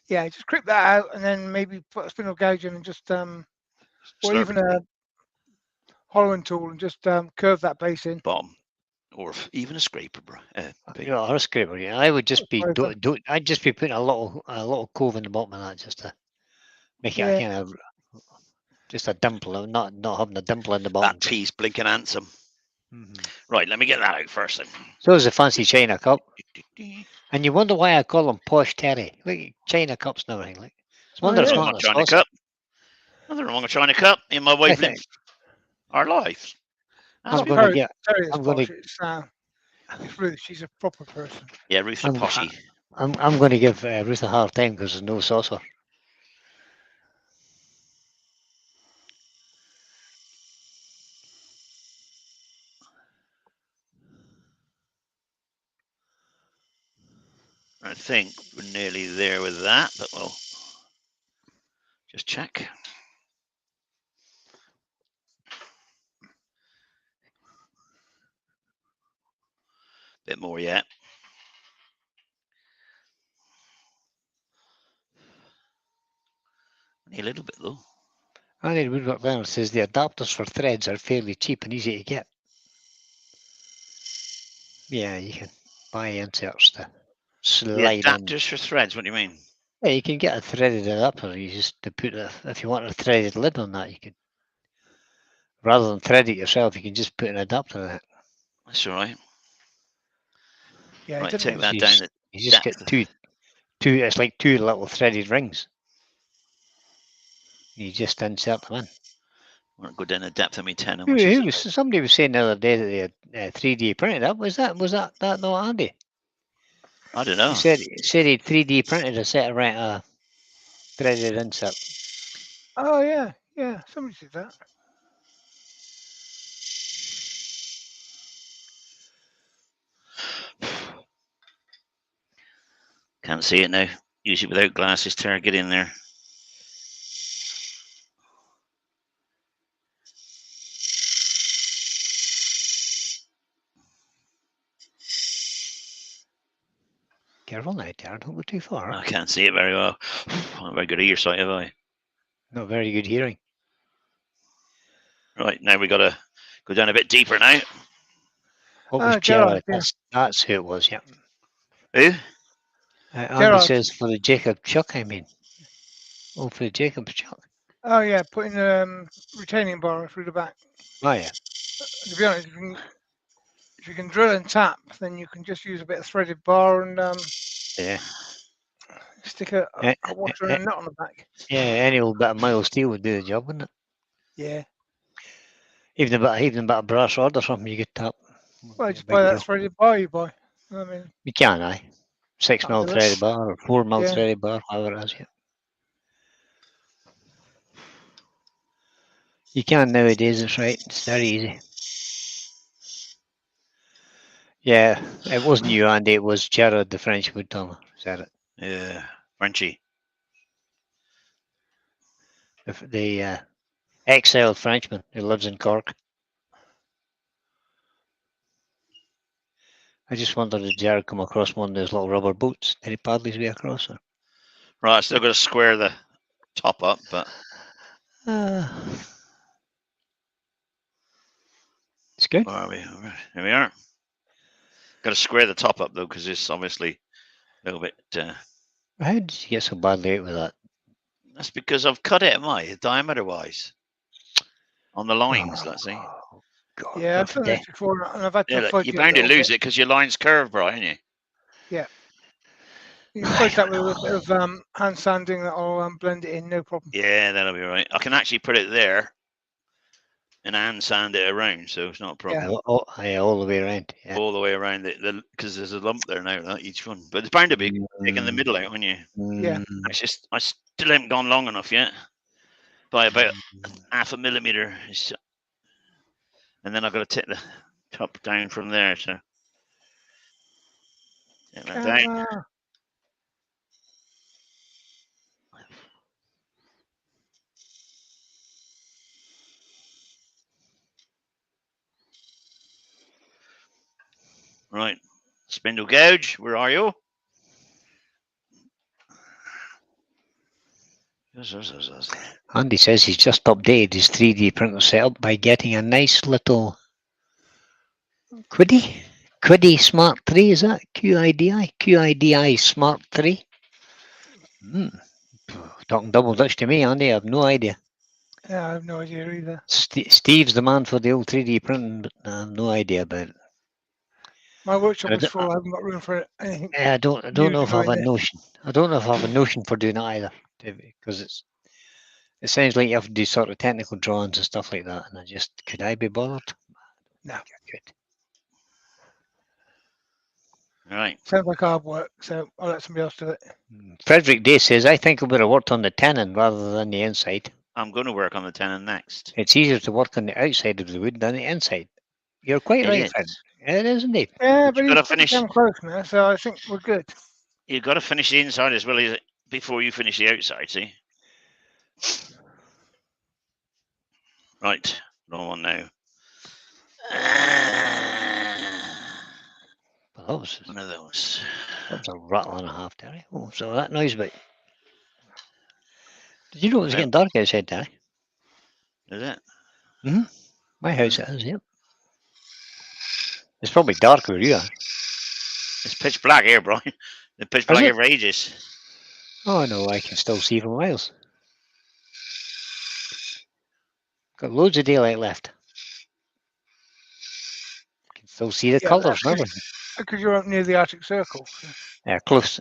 Yeah, just creep that out, and then maybe put a spindle gauge in, and just or start even a hollowing tool, and just curve that base in. bottom, or even a scraper, bro. You know, or a scraper. Yeah, I would just be Fiber. I'd just be putting a little cove in the bottom of that just to make it Yeah. a kind of just a dimple, not having a dimple in the bottom. That piece blinking handsome. Mm-hmm. Right, let me get that out first then. So is a fancy China cup, and you wonder why I call them posh Terry. Look, China cups and everything. Like, it's Oh, wonder it's yeah. Nothing wrong not with a China saucer. cup. Nothing wrong with China cup. Me and my wife think- live our lives. I'm That's gonna good. get. Terry is I'm gonna- posh. It's Ruth. She's a proper person. Yeah, Ruth the I'm- poshy. I'm going to give Ruth a hard time because there's no saucer. I think we're nearly there with that, but we'll just check. Bit more yet. Only a little bit though. Andy Woodwork Leonard says the adapters for threads are fairly cheap and easy to get. Yeah, you can buy inserts to The slide in. adapters for threads. What do you mean? Yeah, you can get a threaded adapter. You just to put if you want a threaded lid on that, you could rather than thread it yourself, you can just put an adapter in it. That's all right. Yeah, Right, it take didn't. that You down. just, you just get two. It's like two little threaded rings. You just insert them in. I want to go down the depth of my 10. How much is it? Somebody was saying the other day that they had 3D printed that. Was that not Andy? I don't know. He said he 3D printed a set of threaded insert. Oh yeah, yeah. Somebody did that. Can't see it now. Usually without glasses, Tara, get in there. Careful now, Darren, don't go too far. I can't see it very well. Not very good earsight, have I? Not very good hearing. Right, now we got to go down a bit deeper now. What was Gerard, Gerard? That's who it was, yeah. Who? Andy Gerard. says for the Jacob Chuck, I mean. Oh, for the Jacob Chuck. Oh yeah, putting retaining bar through the back. Oh, yeah. To be honest, if you can drill and tap, then you can just use a bit of threaded bar and Yeah. stick a washer and a nut on the back. Yeah, any old bit of mild steel would do the job, wouldn't it? Yeah. Even a bit of brass rod or something you could tap. Well, just buy that threaded bar you buy. I mean, You can, aye. 6 mil threaded bar or 4 mil Yeah. threaded bar, however it is, yeah. You can nowadays, it's right. It's very easy. Yeah, it wasn't you, Andy. It was Gerard, the French woodturner, said it. Yeah, Frenchie. The exiled Frenchman who lives in Cork. I just wondered did Gerard come across one of those little rubber boats? Did he paddle his way across there? Right, I still got to square the top up, but it's good. where are we? Here we are. Got to square the top up though, because it's obviously a little bit. How did you get so badly out with that? That's because I've cut it, am I? Diameter wise, on the lines. Let's see. God, yeah, I've done this before, and I've had to Yeah, fudge you're it a bound to little lose bit. it because your line's curved, right? Aren't you? You can fudge that with a bit of hand sanding that'll blend it in, no problem. Yeah, that'll be right. I can actually put it there and hand sand it around, so it's not a problem. Yeah, all the way around. Yeah. All the way around because there's a lump there now, not each one. But it's bound to be taking the middle out, aren't you? Yeah. It's just I still haven't gone long enough yet. By about half a millimeter. And then I've got to take the top down from there. So take that down. Right. Spindle gouge, where are you? Andy says he's just updated his 3D printer setup by getting a nice little Quiddy Smart 3, is that? QIDI Smart 3? Talking double Dutch to me, Andy, I have no idea. Yeah, I have no idea either. Steve's the man for the old 3D printing, but I have no idea about it. My workshop is full, I haven't got room for anything. I don't know if I have a notion. I don't know if I have a notion for doing it either, because it sounds like you have to do sort of technical drawings and stuff like that, and could I be bothered? No. Good. All right. Sounds like hard work, so I'll let somebody else do it. Frederick Day says, I think I would have worked on the tenon rather than the inside. I'm going to work on the tenon next. It's easier to work on the outside of the wood than the inside. You're quite right, Fred. It is indeed. Yeah, but got to he's finish. Damn close now, so I think we're good. You've got to finish the inside as well as before you finish the outside, see? Right. Wrong one now. Well, that was one of those. That was a rattle and a half, Terry. So that noise about. Did you know it was getting dark outside, Terry? Is it? My house is, yep. It's probably dark where you are. It's pitch black here, Brian. It's pitch black it? here for ages. Oh no, I can still see from miles. Got loads of daylight left. Can still see the Yeah, colours and everything. because you're up near the Arctic Circle. So. Yeah, close.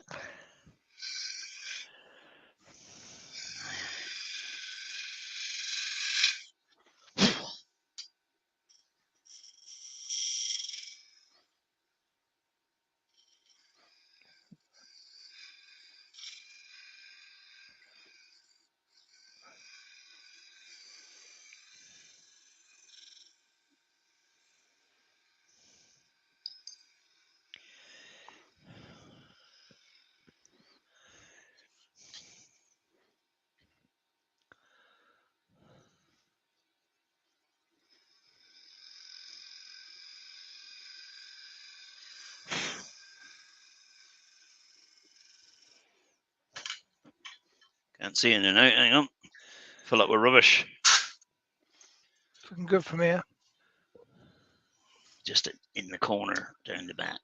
Can't see it in and out. Hang on. Feel like we're rubbish. Looking good from here. Just in the corner down the back.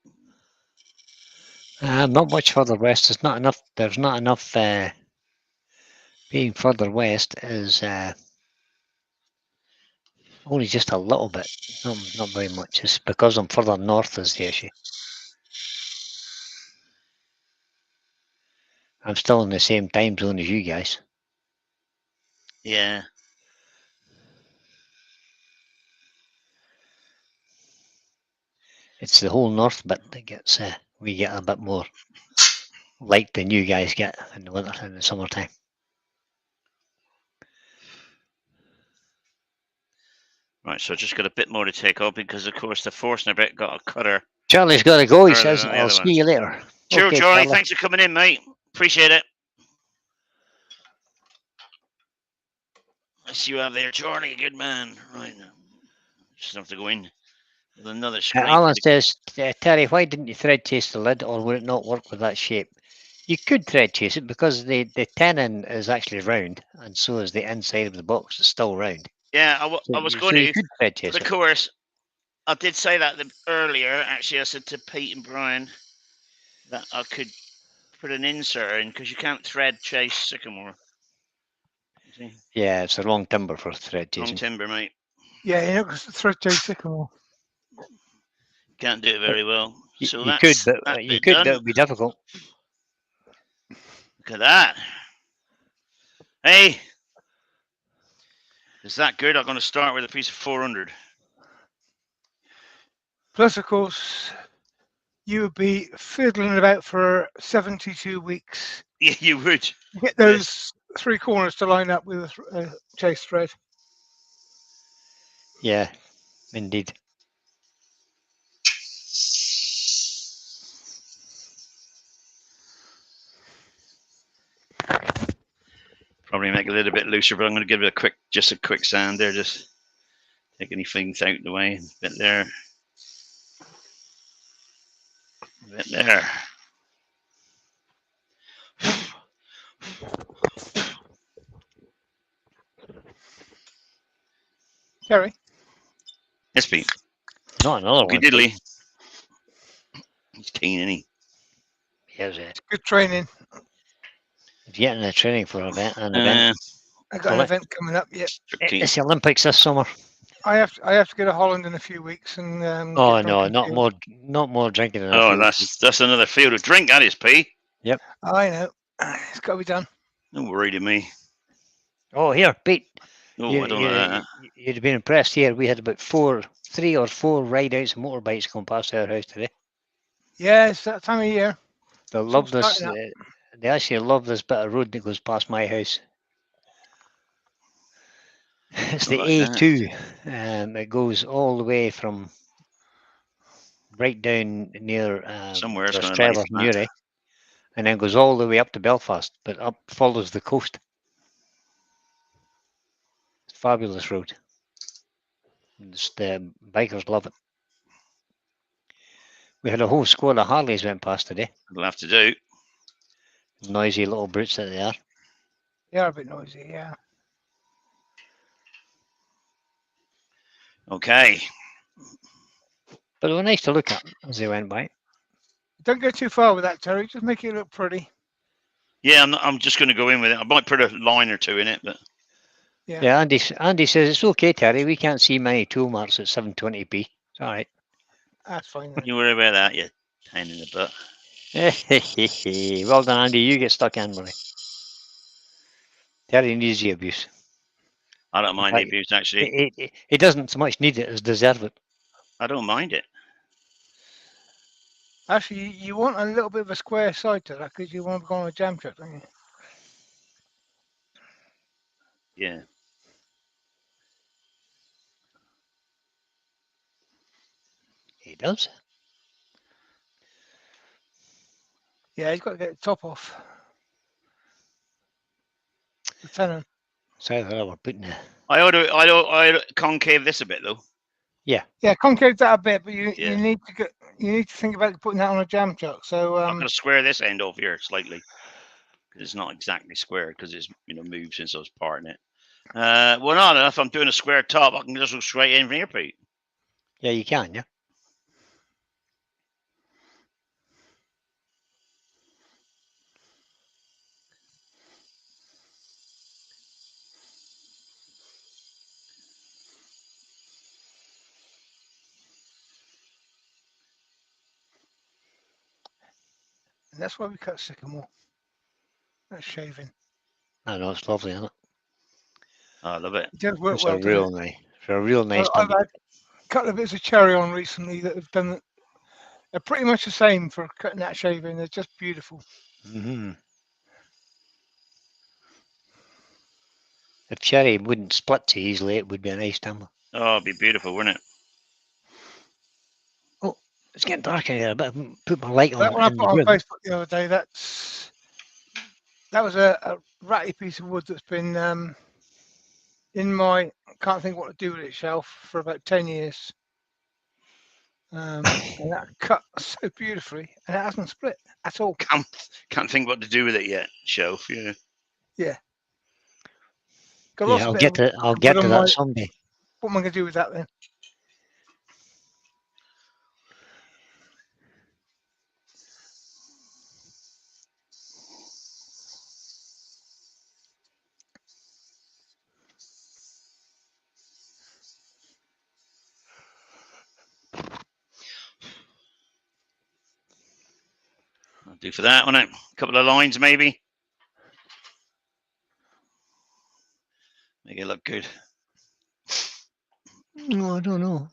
Not much further west. There's not enough. There's not enough. Being further west is only just a little bit. Not very much. It's because I'm further north is the issue. I'm still in the same time zone as you guys. Yeah. It's the whole north bit that gets we get a bit more light than you guys get in the winter and the summertime. Right, so just got a bit more to take up because, of course, the force in a bit got a cutter. Charlie's got to go. He Further says, than the "I'll other see ones. you later." Cheers, Okay, Charlie. Charlie. Thanks for coming in, mate. Appreciate it. I see you out there, Charlie. Good man. Right. Just have to go in with another screen. Alan says, Terry, why didn't you thread chase the lid, or would it not work with that shape? You could thread chase it because the tenon is actually round, and so is the inside of the box. It's still round. Yeah, I was going to. You could thread chase Of it. course, I did say that earlier. Actually, I said to Pete and Brian that I could put an insert in because you can't thread chase sycamore. You see? Yeah, it's the wrong timber for thread Wrong chasing. timber, mate. Yeah, you're not going to thread chase sycamore. Can't do it very well. So You that's could, but that you bit could. done. That would be difficult. Look at that. Hey, is that good? I'm going to start with a piece of 400. Plus, of course, you would be fiddling about for 72 weeks Yeah, you would. to get those three corners to line up with a chase thread. Yeah, indeed. Probably make it a little bit looser, but I'm going to give it just a quick sand there. Just take anything out of the way. A bit there. A bit there. Terry? Yes, Pete. Not another Good one. diddly. He's keen, isn't he? Here's it. Good training. He's getting the training for an event. I got an event coming up yet. It's the Olympics this summer. I have to go to Holland in a few weeks and. Oh get no, drunk not and more, not more drinking. In a Oh, few weeks. that's another field of drink, that is, Pete. feel. I know. It's got to be done. Don't worry to me. Oh, here, Pete. Oh, I don't know that. You'd have been impressed here. We had about 3 or 4 ride-outs and motorbikes going past our house today. Yeah, it's that time of year. They all love this. starting They actually love this bit of road that goes past my house. It's the Like that. A2. It goes all the way from right down near Somewhere it's there's gonna like Trevor that. Newry, and then goes all the way up to Belfast, but up follows the coast. It's a fabulous road. The bikers love it. We had a whole squad of Harleys went past today. It'll have to do. Noisy little brutes that they are. They are a bit noisy, yeah. Okay. But they were nice to look at as they went by. Don't go too far with that, Terry. Just make it look pretty. Yeah, I'm just going to go in with it. I might put a line or two in it, but Yeah. Yeah, Andy says it's okay, Terry. We can't see many tool marks at 720p. It's all right. That's fine then. you worry about that. You pain in the butt. Well done, Andy. You get stuck in, buddy. Terry needs the abuse. I don't mind the fact, abuse, actually. He doesn't so much need it as deserve it. I don't mind it. Actually, you want a little bit of a square side to that because you want to go on a jam truck, don't you? Yeah. He does. Yeah, he's got to get the top off. The tenon. So I thought we're putting the I ought to concave this a bit, though. Yeah, concave that a bit, but you Yeah. need to think about putting that on a jam truck. So I'm going to square this end off here slightly. It's not exactly square because it's moved since I was parting it. Well, not enough. I'm doing a square top. I can just go straight in from here, Pete. Yeah, you can, yeah. and that's why we cut sycamore. That's shaving. I know it's lovely, isn't it? Oh, I love it. It does work It's well. a doesn't real it? nice, it's a real nice I've time. had a couple of bits of cherry on recently that have done. They're pretty much the same for cutting that shaving. They're just beautiful. Mm-hmm. If cherry wouldn't split too easily, it would be a nice timber. Oh, it'd be beautiful, wouldn't it? Oh, it's getting dark in here. I better put my light That on one I in put the on room. Facebook the other day. That was a ratty piece of wood that's been in my can't think what to do with it shelf for about 10 years. And that cut so beautifully, and it hasn't split at all. Can't think what to do with it yet. Shelf, yeah. Got Yeah, lots of I'll bit get of to I'll wood get on to my. that someday. What am I going to do with that then? I'll do for that, won't it? A couple of lines, maybe. Make it look good. No, I don't know.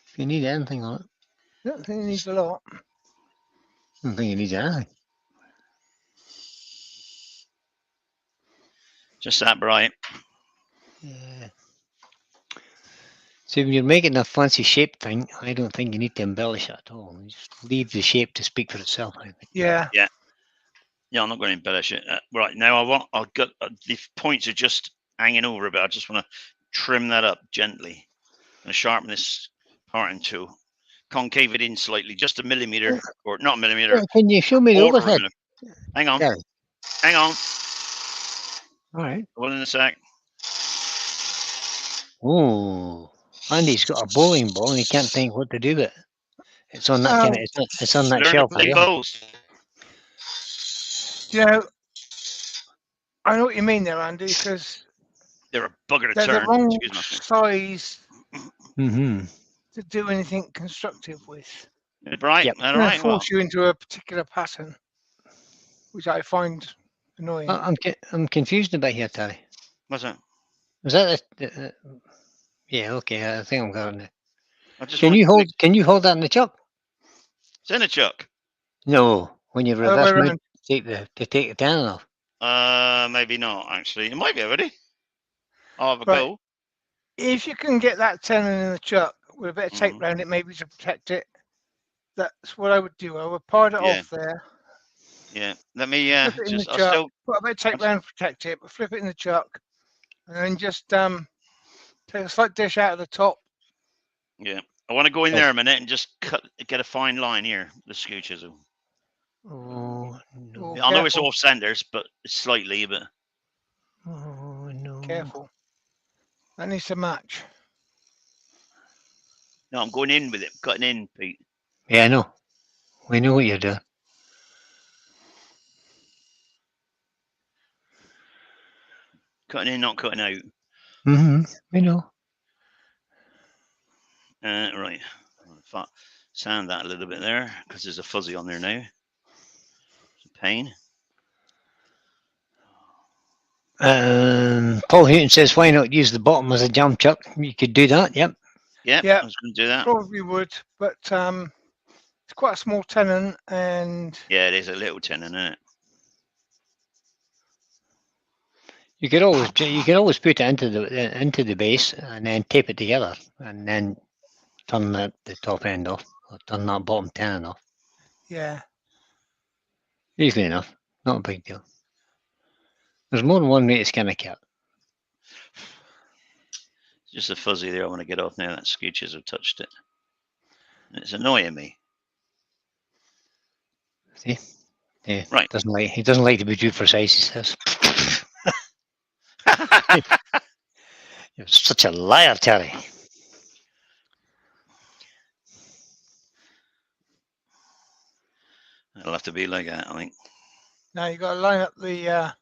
If you need anything on it, I don't think it needs a lot. I don't think you need anything. Just that bright. Yeah. So when you're making a fancy shape thing, I don't think you need to embellish it at all. You just leave the shape to speak for itself, I think. Yeah. Yeah, I'm not going to embellish it. Right now, I've got the points are just hanging over a bit. I just want to trim that up gently and sharpen this parting tool. Concave it in slightly, just a millimeter, or not a millimeter. Can you show me the quarter of overhead? a millimeter. Hang on, Yeah. hang on. All right. One in a sec. Oh, Andy's got a bowling ball and he can't think what to do with it. It's on that kind of. It's on that Learn to shelf. play Yeah. bowls. You know, I know what you mean there, Andy, because They're a bugger to they're the turn. wrong Excuse my French. size Mm-hmm. to do anything constructive with. Right. Yep. All They right. Well, force you into a particular pattern, which I find annoying. I'm confused about here, Terry. what's that? Was that yeah? Okay, I think I'm got it now. I just Can want you to hold that in the chuck? send a chuck. No, when you Other way reverse mount, around. take the tannin off. Maybe not actually. It might be already. I'll have a Right. go. If you can get that tenon in the chuck with a bit of tape Mhm. around it, maybe to protect it, that's what I would do. I would part it Yeah. off there, Yeah. Let me flip it in the I'll chuck, still. put a bit of tape around to protect it, but flip it in the chuck, and then just take a slight dish out of the top. Yeah. I want to go in Yes. there a minute and just get a fine line here. The skew chisel. Oh no! Oh, I know it's careful. off centers, but it's slightly. But Oh no! Careful. That needs to match. No, I'm going in with it. Cutting in, Pete. Yeah, I know. We know what you're doing. Cutting in, not cutting out. We know. Right. Sand that a little bit there because there's a fuzzy on there now. It's a pain. Paul Houghton says, why not use the bottom as a jam chuck? You could do that, yep. Yep, Yeah. I was going to do that. Probably would, but it's quite a small tenon, and Yeah, it is a little tenon, isn't it? You could always put it into the base and then tape it together and then turn the top end off or turn that bottom tenon off. yeah. Easily enough, not a big deal. There's more than one way to skin a cat. Just a fuzzy there I want to get off now that scooches have touched it. And it's annoying me. See? Yeah. Right. He doesn't like to be too precise, he says. You're such a liar, Terry. It'll have to be like that, I think. Now you got to line up the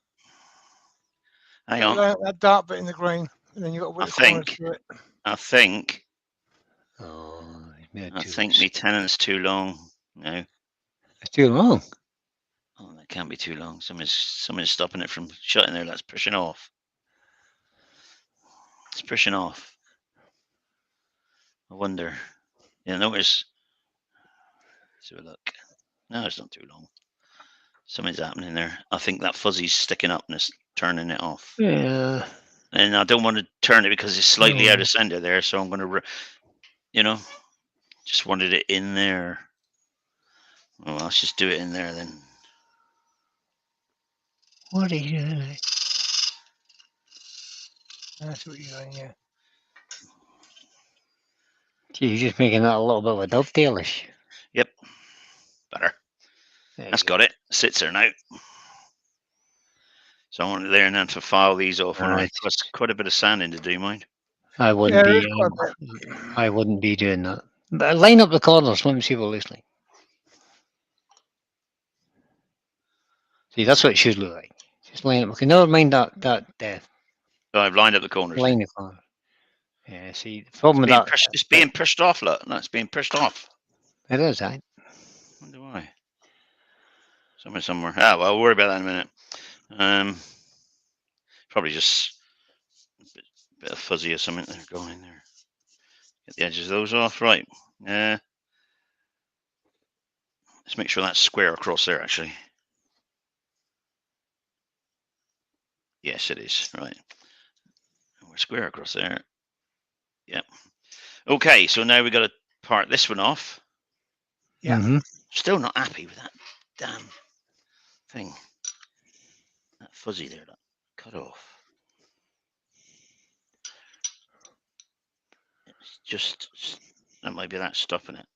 Hang on. line up that dark bit in the grain, and then you got to whip the corners to it. I think Oh, my tenon's too long. No. It's too long. Oh, that can't be too long. Somebody's stopping it from shutting there. That's pushing off. It's pushing off. I wonder. Yeah, notice. Let's have a look. No, it's not too long. Something's happening there. I think that fuzzy's sticking up and it's turning it off. Yeah. And I don't want to turn it because it's slightly out of center there. So I'm going to, just wanted it in there. Well, let's just do it in there then. What are you doing? That's what you're doing, yeah. Gee, you're just making that a little bit of a dovetailish. Yep. Better. That's got it. Sits there now. So I want it there and then to file these off. Right. That's quite a bit of sanding to do, mind. I wouldn't Yeah, be. quite a bit. I wouldn't be doing that. But line up the corners. Let me see what it looks like. See, that's what it should look like. Just line up. Okay, never mind that Oh, I've lined up the corners. line the corner. Yeah. See, the problem with that. It's being pushed off. Look, no, it's being pushed off. It is, right? Wonder why. Somewhere. Ah, well, I'll worry about that in a minute. Probably just a bit of fuzzy or something there going there. Get the edges of those off, right? Let's make sure that's square across there, actually. Yes, it is. Right. We're square across there. Yep. Okay, so now we've got to part this one off. Yeah. Mm-hmm. Still not happy with that damn thing. That fuzzy there, that cut off. It's just, that might be that stopping it.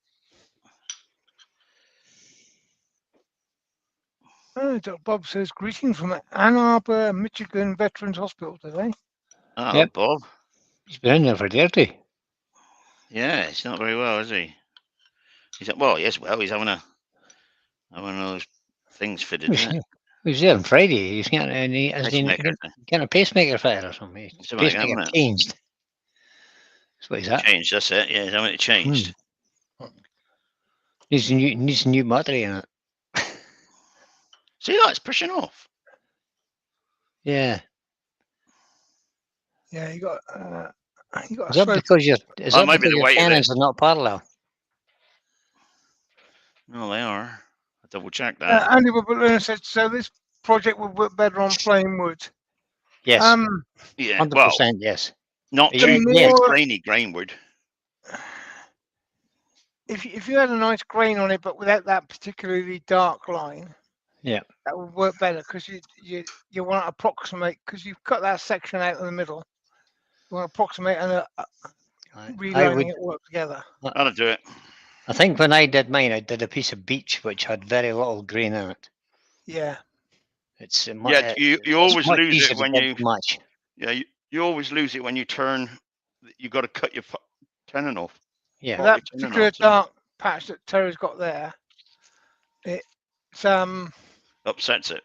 Dr. Bob says, greetings from Ann Arbor, Michigan Veterans Hospital today. Oh, Yep. Bob. He's been in there for 30. Yeah, he's not very well, is he? Well, yes, well, he's having one of those things fitted, isn't it? He was there on Friday. He's getting a pacemaker fitted or something. His Something like that, pacemaker wasn't it? changed. That's what he's at. Changed, that's it. Yeah, he's having it changed. Needs a new battery in it. See that? It's pushing off. Yeah, Yeah. you got Is that because your tenons are not parallel? No, they are. I double checked that. Andy Woodburn said, so this project would work better on plain wood. Yes. Yeah, 100%, well, yes. not too grainy wood. If you had a nice grain on it, but without that particularly dark line, yeah, that would work better because you want to approximate, because you've cut that section out in the middle. You want to approximate and relining it work together. That'll do it. I think when I did mine, I did a piece of beech which had very little grain in it. Yeah. It's you always lose it when you match. Yeah, you always lose it when you turn. You got to cut your tenon off. Yeah. What that we turning particular on to? dark patch that Terry's got there, it's Upsets it.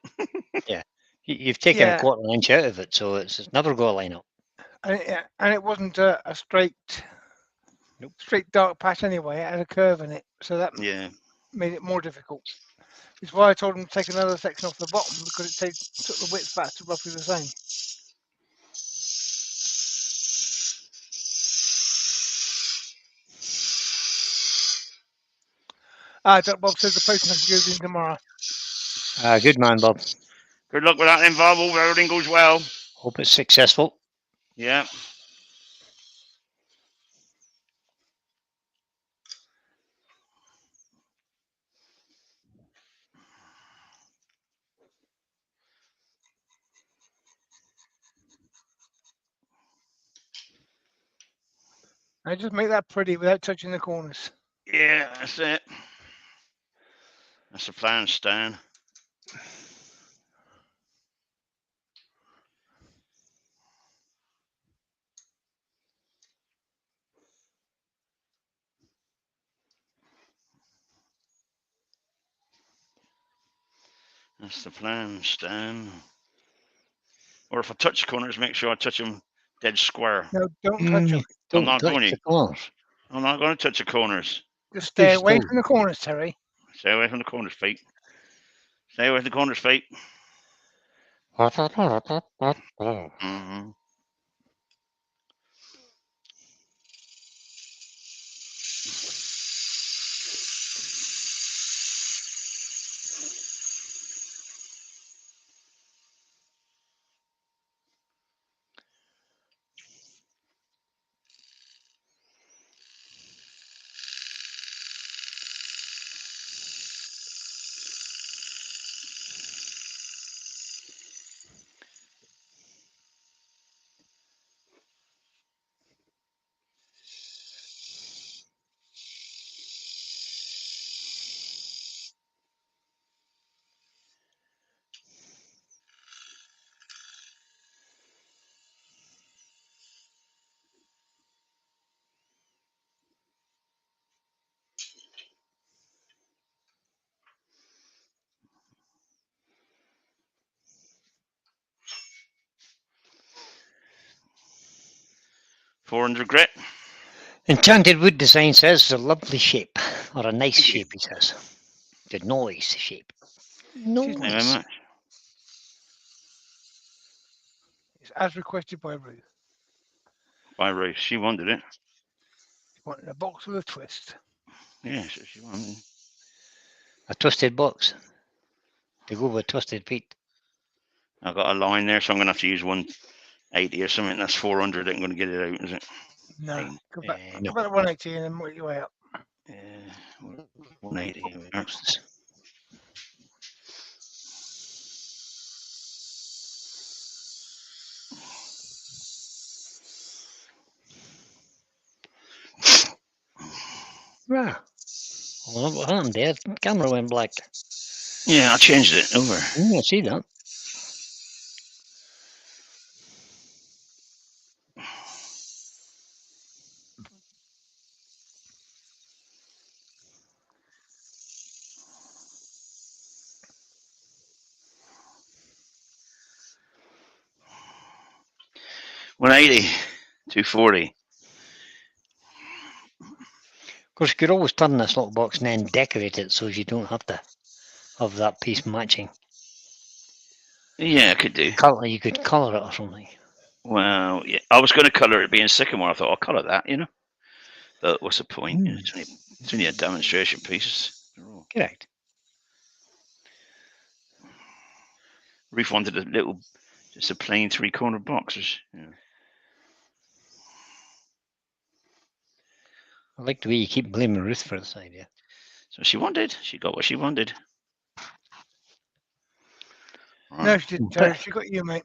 You've taken a yeah, quarter of an inch out of it, so it's never got to line up. and it wasn't a straight Nope. dark patch anyway. It had a curve in it, so that Yeah. made it more difficult. Which is why I told him to take another section off the bottom, because it took the width back to roughly the same. Doc Bob says the postman goes in tomorrow. Good man, Bob. Good luck with that then, Bob. Hope everything goes well. Hope it's successful. Yeah. I just make that pretty without touching the corners. Yeah, that's it. That's the plan, Stan. That's the plan, Stan. Or if I touch corners, make sure I touch them dead square. No, don't touch them. Don't not touch going the to. corners. I'm not going to touch the corners. Just stay Stay away still. from the corners, Terry. Stay away from the corners, feet. Stay away from the corners, feet. Mm-hmm. $400 grit. Enchanted Wood Design says it's a lovely shape, or a nice Thank you. shape, he says. The noise shape. Thank you very Noise. much. It's as requested by Ruth. By Ruth. She wanted it. She wanted a box with a twist. Yeah, she wanted it. A twisted box. To go with twisted feet. I've got a line there, so I'm going to have to use 180 or something. That's 400. I'm going to get it out, is it? No, Pain. go back, No. go back to 180 and then work your way up. Yeah, 180. Boxes. Yeah. Well, what happened there? The camera went black. Yeah, I changed it over. I see that. $180, $240. Of course, you could always turn this little box and then decorate it so you don't have to have that piece matching. Yeah, I could do. Colour, you could colour it or something. Well, yeah, I was going to colour it being sycamore. I thought I'll colour that, But what's the point? It's only a demonstration piece. Correct. Ruth wanted just a plain 3-corner box. Yeah. I like the way you keep blaming Ruth for this idea. So she wanted. She got what she wanted. No, she didn't, Terry. She got you, mate.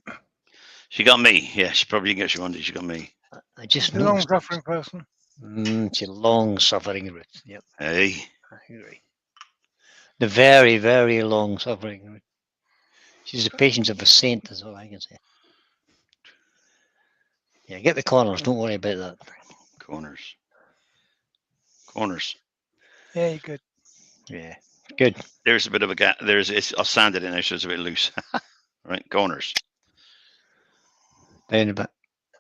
She got me. Yeah, she probably didn't get what she wanted. She got me. I just The long-suffering person. She's a long-suffering Ruth. Yep, Hey. I agree. The very, very long-suffering Ruth. She's the patience of a saint, is all I can say. Yeah, get the corners. Don't worry about that. Corners. Corners. Yeah, you're good. Yeah, good. There's a bit of a gap. I'll sand it in there so it's a bit loose. Right, corners. Down a bit.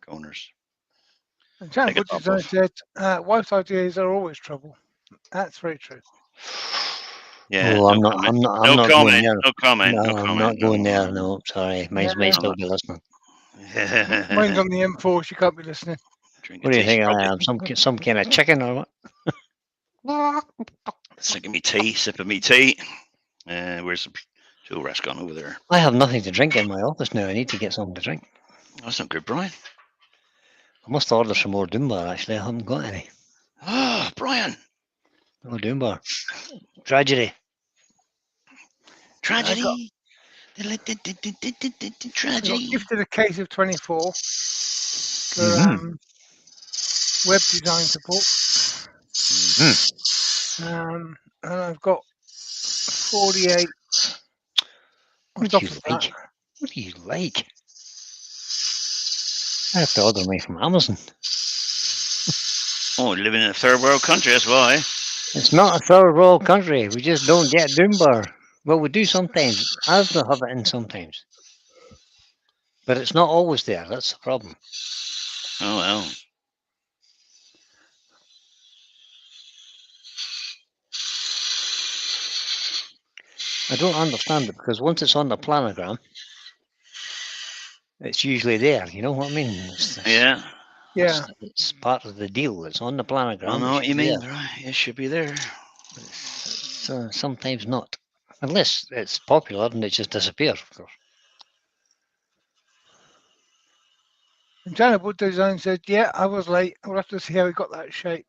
Corners. And Jan Take a Butcher's top off. said, wife's ideas are always trouble. That's very true. Yeah. Oh, No I'm not. comment. I'm not. I'm No not going comment. there. No comment. No, No I'm comment. not going there. No, sorry. Mine's Yeah. might I'm still not. be listening. Mine's on the M4, she can't be listening. Drinking What do you tea. think I Probably am? Some kind of chicken or what? sipping me tea. Sipping me tea. Where's the tool rest gone over there? I have nothing to drink in my office now. I need to get something to drink. That's not good, Brian. I must order some more Doombar. Actually, I haven't got any. Ah, Brian. No Doombar. Tragedy. Tragedy. I got Tragedy. gifted a case of 24 for Mhm. web design support. Mhm. And I've got 48 on What do top you of like? that. What do you like? I have to order mine from Amazon. Oh, living in a third world country, that's why. It's not a third world country. We just don't get Doombar. Well, we do sometimes. I have to have it in sometimes. But it's not always there. That's the problem. Oh, well. I don't understand it because once it's on the planogram, it's usually there. You know what I mean? Yeah. Yeah. It's part of the deal. It's on the planogram. I know it what should you be mean, there. right? It should be there. But it's sometimes not. Unless it's popular and it just disappears, of course. And Janet Wood Design said, yeah, I was late. We'll have to see how we got that shape.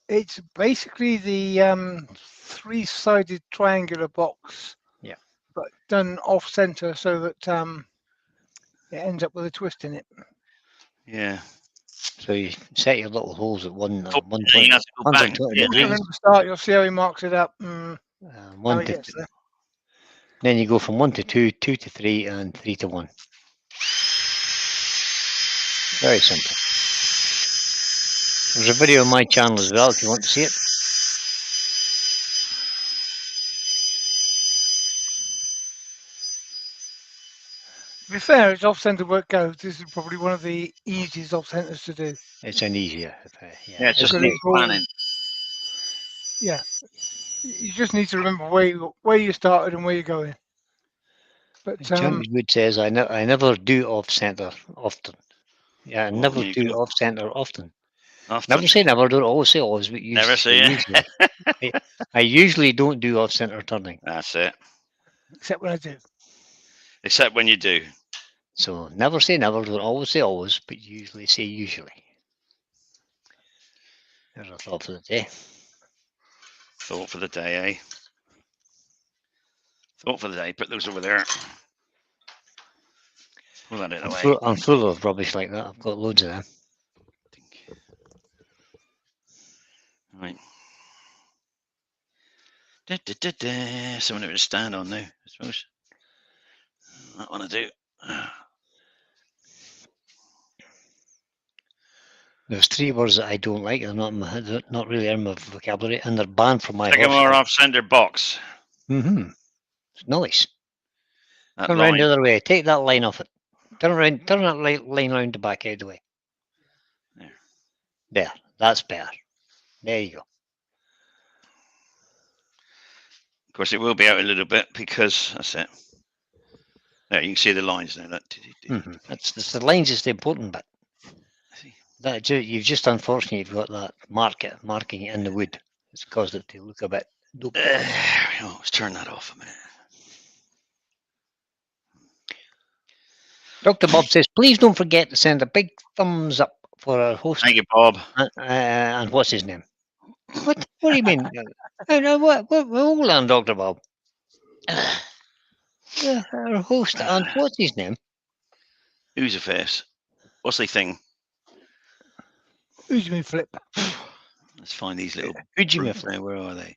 It's basically the three-sided triangular box. Yeah. But done off-center so that it ends up with a twist in it. Yeah. So you set your little holes at You 120, have to go back. 120 Yeah, Look at degrees. him start, you'll see how he marks it up. How One he to gets there. then you go from 1 to 2, 2 to 3, and 3 to 1. Very simple. There's a video on my channel as well if you want to see it. To be fair, as off-center work goes, this is probably one of the easiest off-centers to do. It's an easier. Yeah, it's just Because needs it's all, planning. yeah. You just need to remember where you started and where you're going. But Champion Wood says, I never do off centre often. Yeah, I Well, never there you do go. off centre often. Often. Never say never, don't always say always, but Never say it. usually. I usually don't do off centre turning. That's it. except when I do. Except when you do. So never say never, don't always say always, but usually say usually. There's a thought for the day. Thought for the day, eh? Thought for the day. Put those over there. Pull that out of the way. I'm full of rubbish like that. I've got loads of them. Right. Something to stand on now, I suppose. That one I do. There's 3 words that I don't like. They're not really in my vocabulary, and they're banned from my Take a horse. more off center box. It's nice. That Turn around line. the other way. Take that line off it. Turn that line around the back out of the way. There. That's better. There you go. Of course, it will be out a little bit because that's it. There, you can see the lines now. That's the lines is the important bit. That you've just unfortunately you've got that marking in the wood. It's caused it to look a bit. There we go. Let's turn that off a minute. Dr. Bob says, please don't forget to send a big thumbs up for our host. Thank you, Bob. And what's his name? What do you mean? What, hold on, Dr. Bob. Our host, and what's his name? Who's a face? What's the thing? Who's me flip? Let's find these little. Who'd you brutes miss? now. Where are they?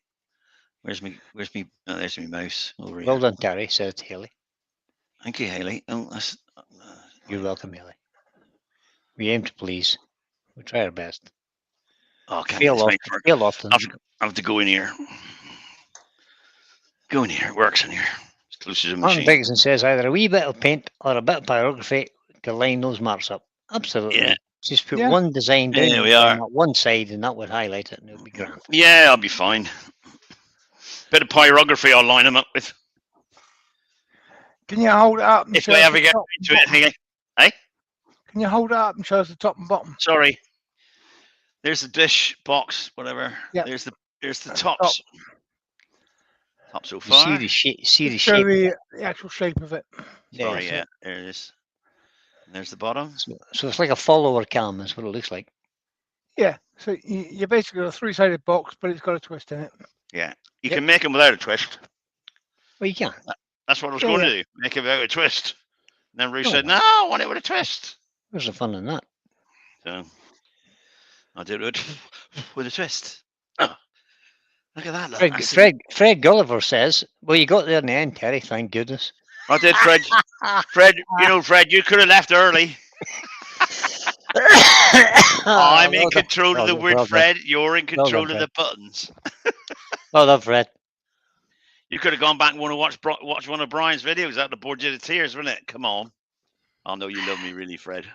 Where's me? Oh, there's my mouse over here. Well done, Terry, says Haley. Thank you, Haley. Oh, that's. You're welcome, Haley. We aim to please. We try our best. Oh, can't Fail this often. make for Fail often. I have to go in here. Go in here. It works in here. It's close to the Martin machine. Dickinson says either a wee bit of paint or a bit of pyrography to line those marks up. Absolutely. Yeah. Just put Yeah. one design down There we on are. that one side, and that would highlight it, and it would be grand. Yeah, I'll be fine. Bit of pyrography I'll line them up with. Can you hold it up and If show I us ever the get top and into it, bottom? hey? Can you hold it up and show us the top and bottom? Sorry. There's the dish box, whatever. Yeah. There's the That's the tops. Top so You far. see the shape. See the Just show shape. the actual shape of it. Sorry, so, yeah. There it is. And there's the bottom. so it's like a follower cam. Is what it looks like. Yeah. So you basically got a three-sided box, but it's got a twist in it. Yeah. You Yep. can make them without a twist. Well, you can. That's what I was Yeah, going yeah. to do. Make it without a twist. And then Ruth Oh, said, well. no, I want it with a twist. Where's the fun in that? So I did it with a twist. Oh, look at that. Look. Fred Gulliver says, "Well, you got there in the end, Terry. Thank goodness." I did, Fred. Fred, Fred, you could have left early. I'm in control of the wood, Fred. You're in control of the buttons. Well done, Fred. You could have gone back and want to watch one of Brian's videos out the Board of Tears, wouldn't it? Come on. I know you love me, really, Fred.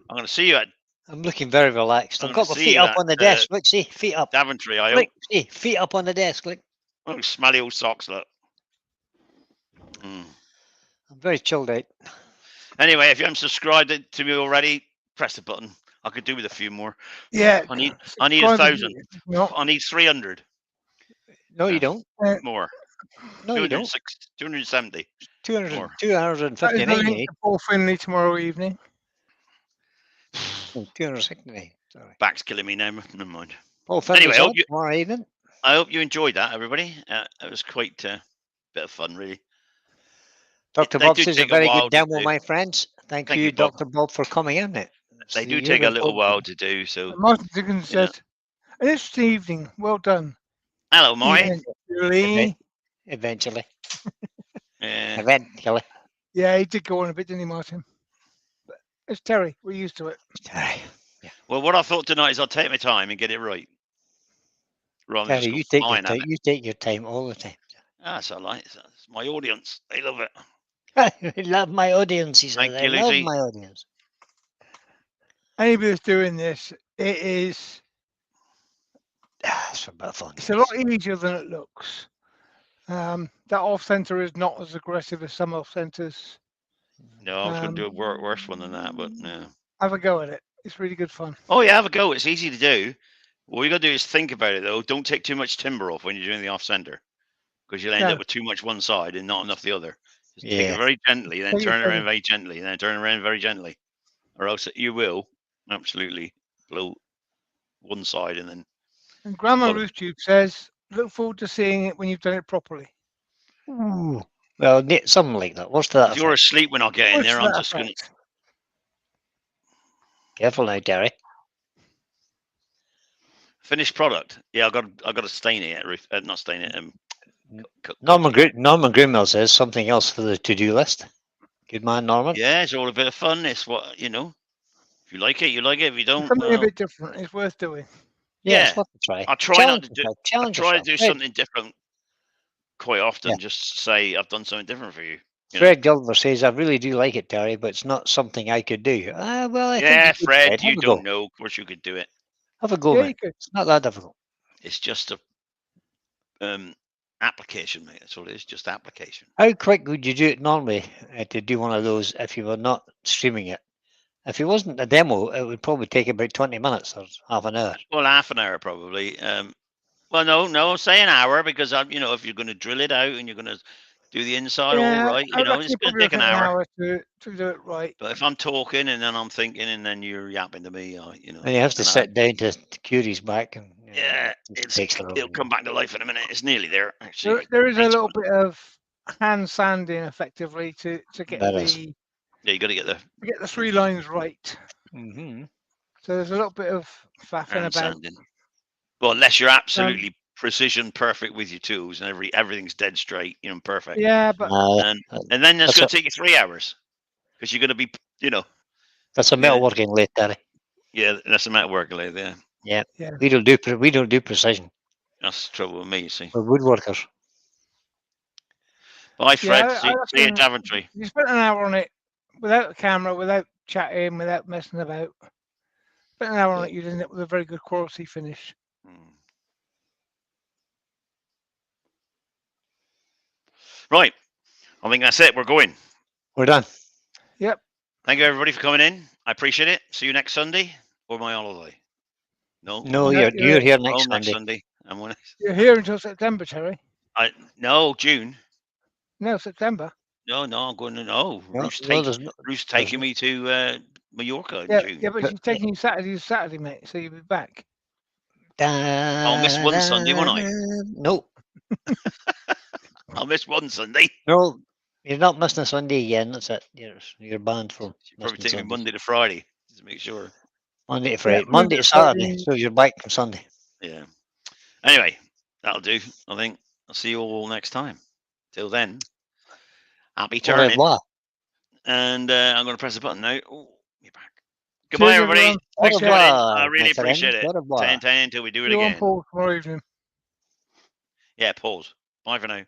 I'm going to see you at I'm looking very relaxed. I've got my feet up on the desk. Look, see, feet up. Daventry, I Look, hope. see, feet up on the desk. Look. Oh, smelly old socks, look. Mm. I'm very chilled out. Anyway, if you haven't subscribed to me already, press the button. I could do with a few more. Yeah. I need subscribe 1,000. No. I need 300 No, you don't. more. No, you don't. 270. 200, more. 259. That is the link to Paul Finley tomorrow evening. 269. Sorry. Back's killing me now. Never mind. Paul Finley's Anyway, on tomorrow evening. I hope you enjoyed that, everybody. It was quite a bit of fun, really. Dr. They Bob do says a take a very while good to demo, do. my friends. Thank Thank you, you, Bob. Dr. Bob, for coming in. They do take a little while to do. So, Martin Dickens you know. said, an interesting evening. Well done. hello, Maury. Eventually. Eventually. Yeah. Eventually. Yeah, he did go on a bit, didn't he, Martin? But it's Terry. We're used to it. Well, what I thought tonight is I'll take my time and get it right. Rather than Terry, just you go take your flying at time. it. You take your time all the time. That's all right. It's my audience. They love it. I love my audience, he says. Thank I you, love Lucy. my audience. Anybody that's doing this, it is. It's a bit of fun. It's a lot easier than it looks. That off center is not as aggressive as some off centers. No, I was going to do a worse one than that, but no. Have a go at it. It's really good fun. Oh, yeah, have a go. It's easy to do. What you got to do is think about it, though. Don't take too much timber off when you're doing the off center, because you'll end up with too much one side and not enough the other. Just take it very gently, then turn around very gently, then turn around very gently, or else you will absolutely blow one side and then. And Grandma Ruth Tube says, look forward to seeing it when you've done it properly. Ooh. Well, something like that. What's that? If you're asleep when I get in there, I'm just going to. Careful now, Terry. Finished product. Yeah, I got to stain it, Ruth. Not stain it. Norman Grimmill says something else for the to-do list. Good man, Norman. Yeah, it's all a bit of fun. It's what, you know. If you like it, you like it. If you don't, something a bit different. It's worth doing. Yeah, it's worth a try. I try not to do. I try to do Fred. something different quite often. Just say I've done something different for you. Fred Gilver says, I really do like it, Terry, but it's not something I could do. Well, I think Fred, you don't know. Of course, you could do it. Have a go, mate. It's not that difficult. It's just a application, mate. That's all it is. Just application. How quick would you do it normally to do one of those if you were not streaming it? If it wasn't a demo, it would probably take about 20 minutes or half an hour. Well, half an hour probably. Well, no, say an hour because if you're going to drill it out and you're going to do the inside all right, it's going to take an hour to do it right. But if I'm talking and then I'm thinking and then you're yapping to me, and you have to sit down to Curie's back and it'll come back to life in a minute. It's nearly there. Actually, there is a little bit of hand sanding effectively to get the. Yeah, you got to get the 3 lines right. Mm-hmm. So there's a little bit of faffing about. Sanding. Well, unless you're absolutely precision perfect with your tools and everything's dead straight, perfect. Yeah, but and then that's going to take you 3 hours because you're going to be, That's a metalworking late, Terry. Yeah, that's the amount of work I lay there. Yeah. Yeah. We don't do precision. That's the trouble with me, you see. We're woodworkers. Bye, Fred. I See you at reckon Daventry. you spent an hour on it without a camera, without chatting, without messing about. Spent an hour on Yeah. it, you'd end up with a very good quality finish. Hmm. Right. I think that's it. We're going. We're done. Yep. Thank you, everybody, for coming in. I appreciate it. See you next Sunday or my holiday. No. No, No, you're here next Oh, Sunday. next Sunday. I'm on. You're here until September, Terry. No, June. No, September. No, I'm going to. No, No, Ruth's taking me to Mallorca in Yeah, June. yeah, but she's taking you Saturday to Saturday, mate. So you'll be back. I'll miss one Sunday, won't I? No, I'll miss one Sunday. no, you're not missing a Sunday again. That's it. You're banned from She'll probably missing take me Sundays. Monday to Friday just to make sure. Monday to Friday, Yeah, Monday to Friday. Saturday. So you're back from Sunday. Yeah. Anyway, that'll do. I think I'll see you all next time. Till then, happy Au turning. revoir. And I'm going to press the button now. Oh, you're back. Goodbye, Cheers, everybody. everyone. Thanks for coming in. I revoir, really my appreciate friends. it. Au revoir. 10 until we do it See you on again. Paul tomorrow evening. Yeah, pause. Bye for now.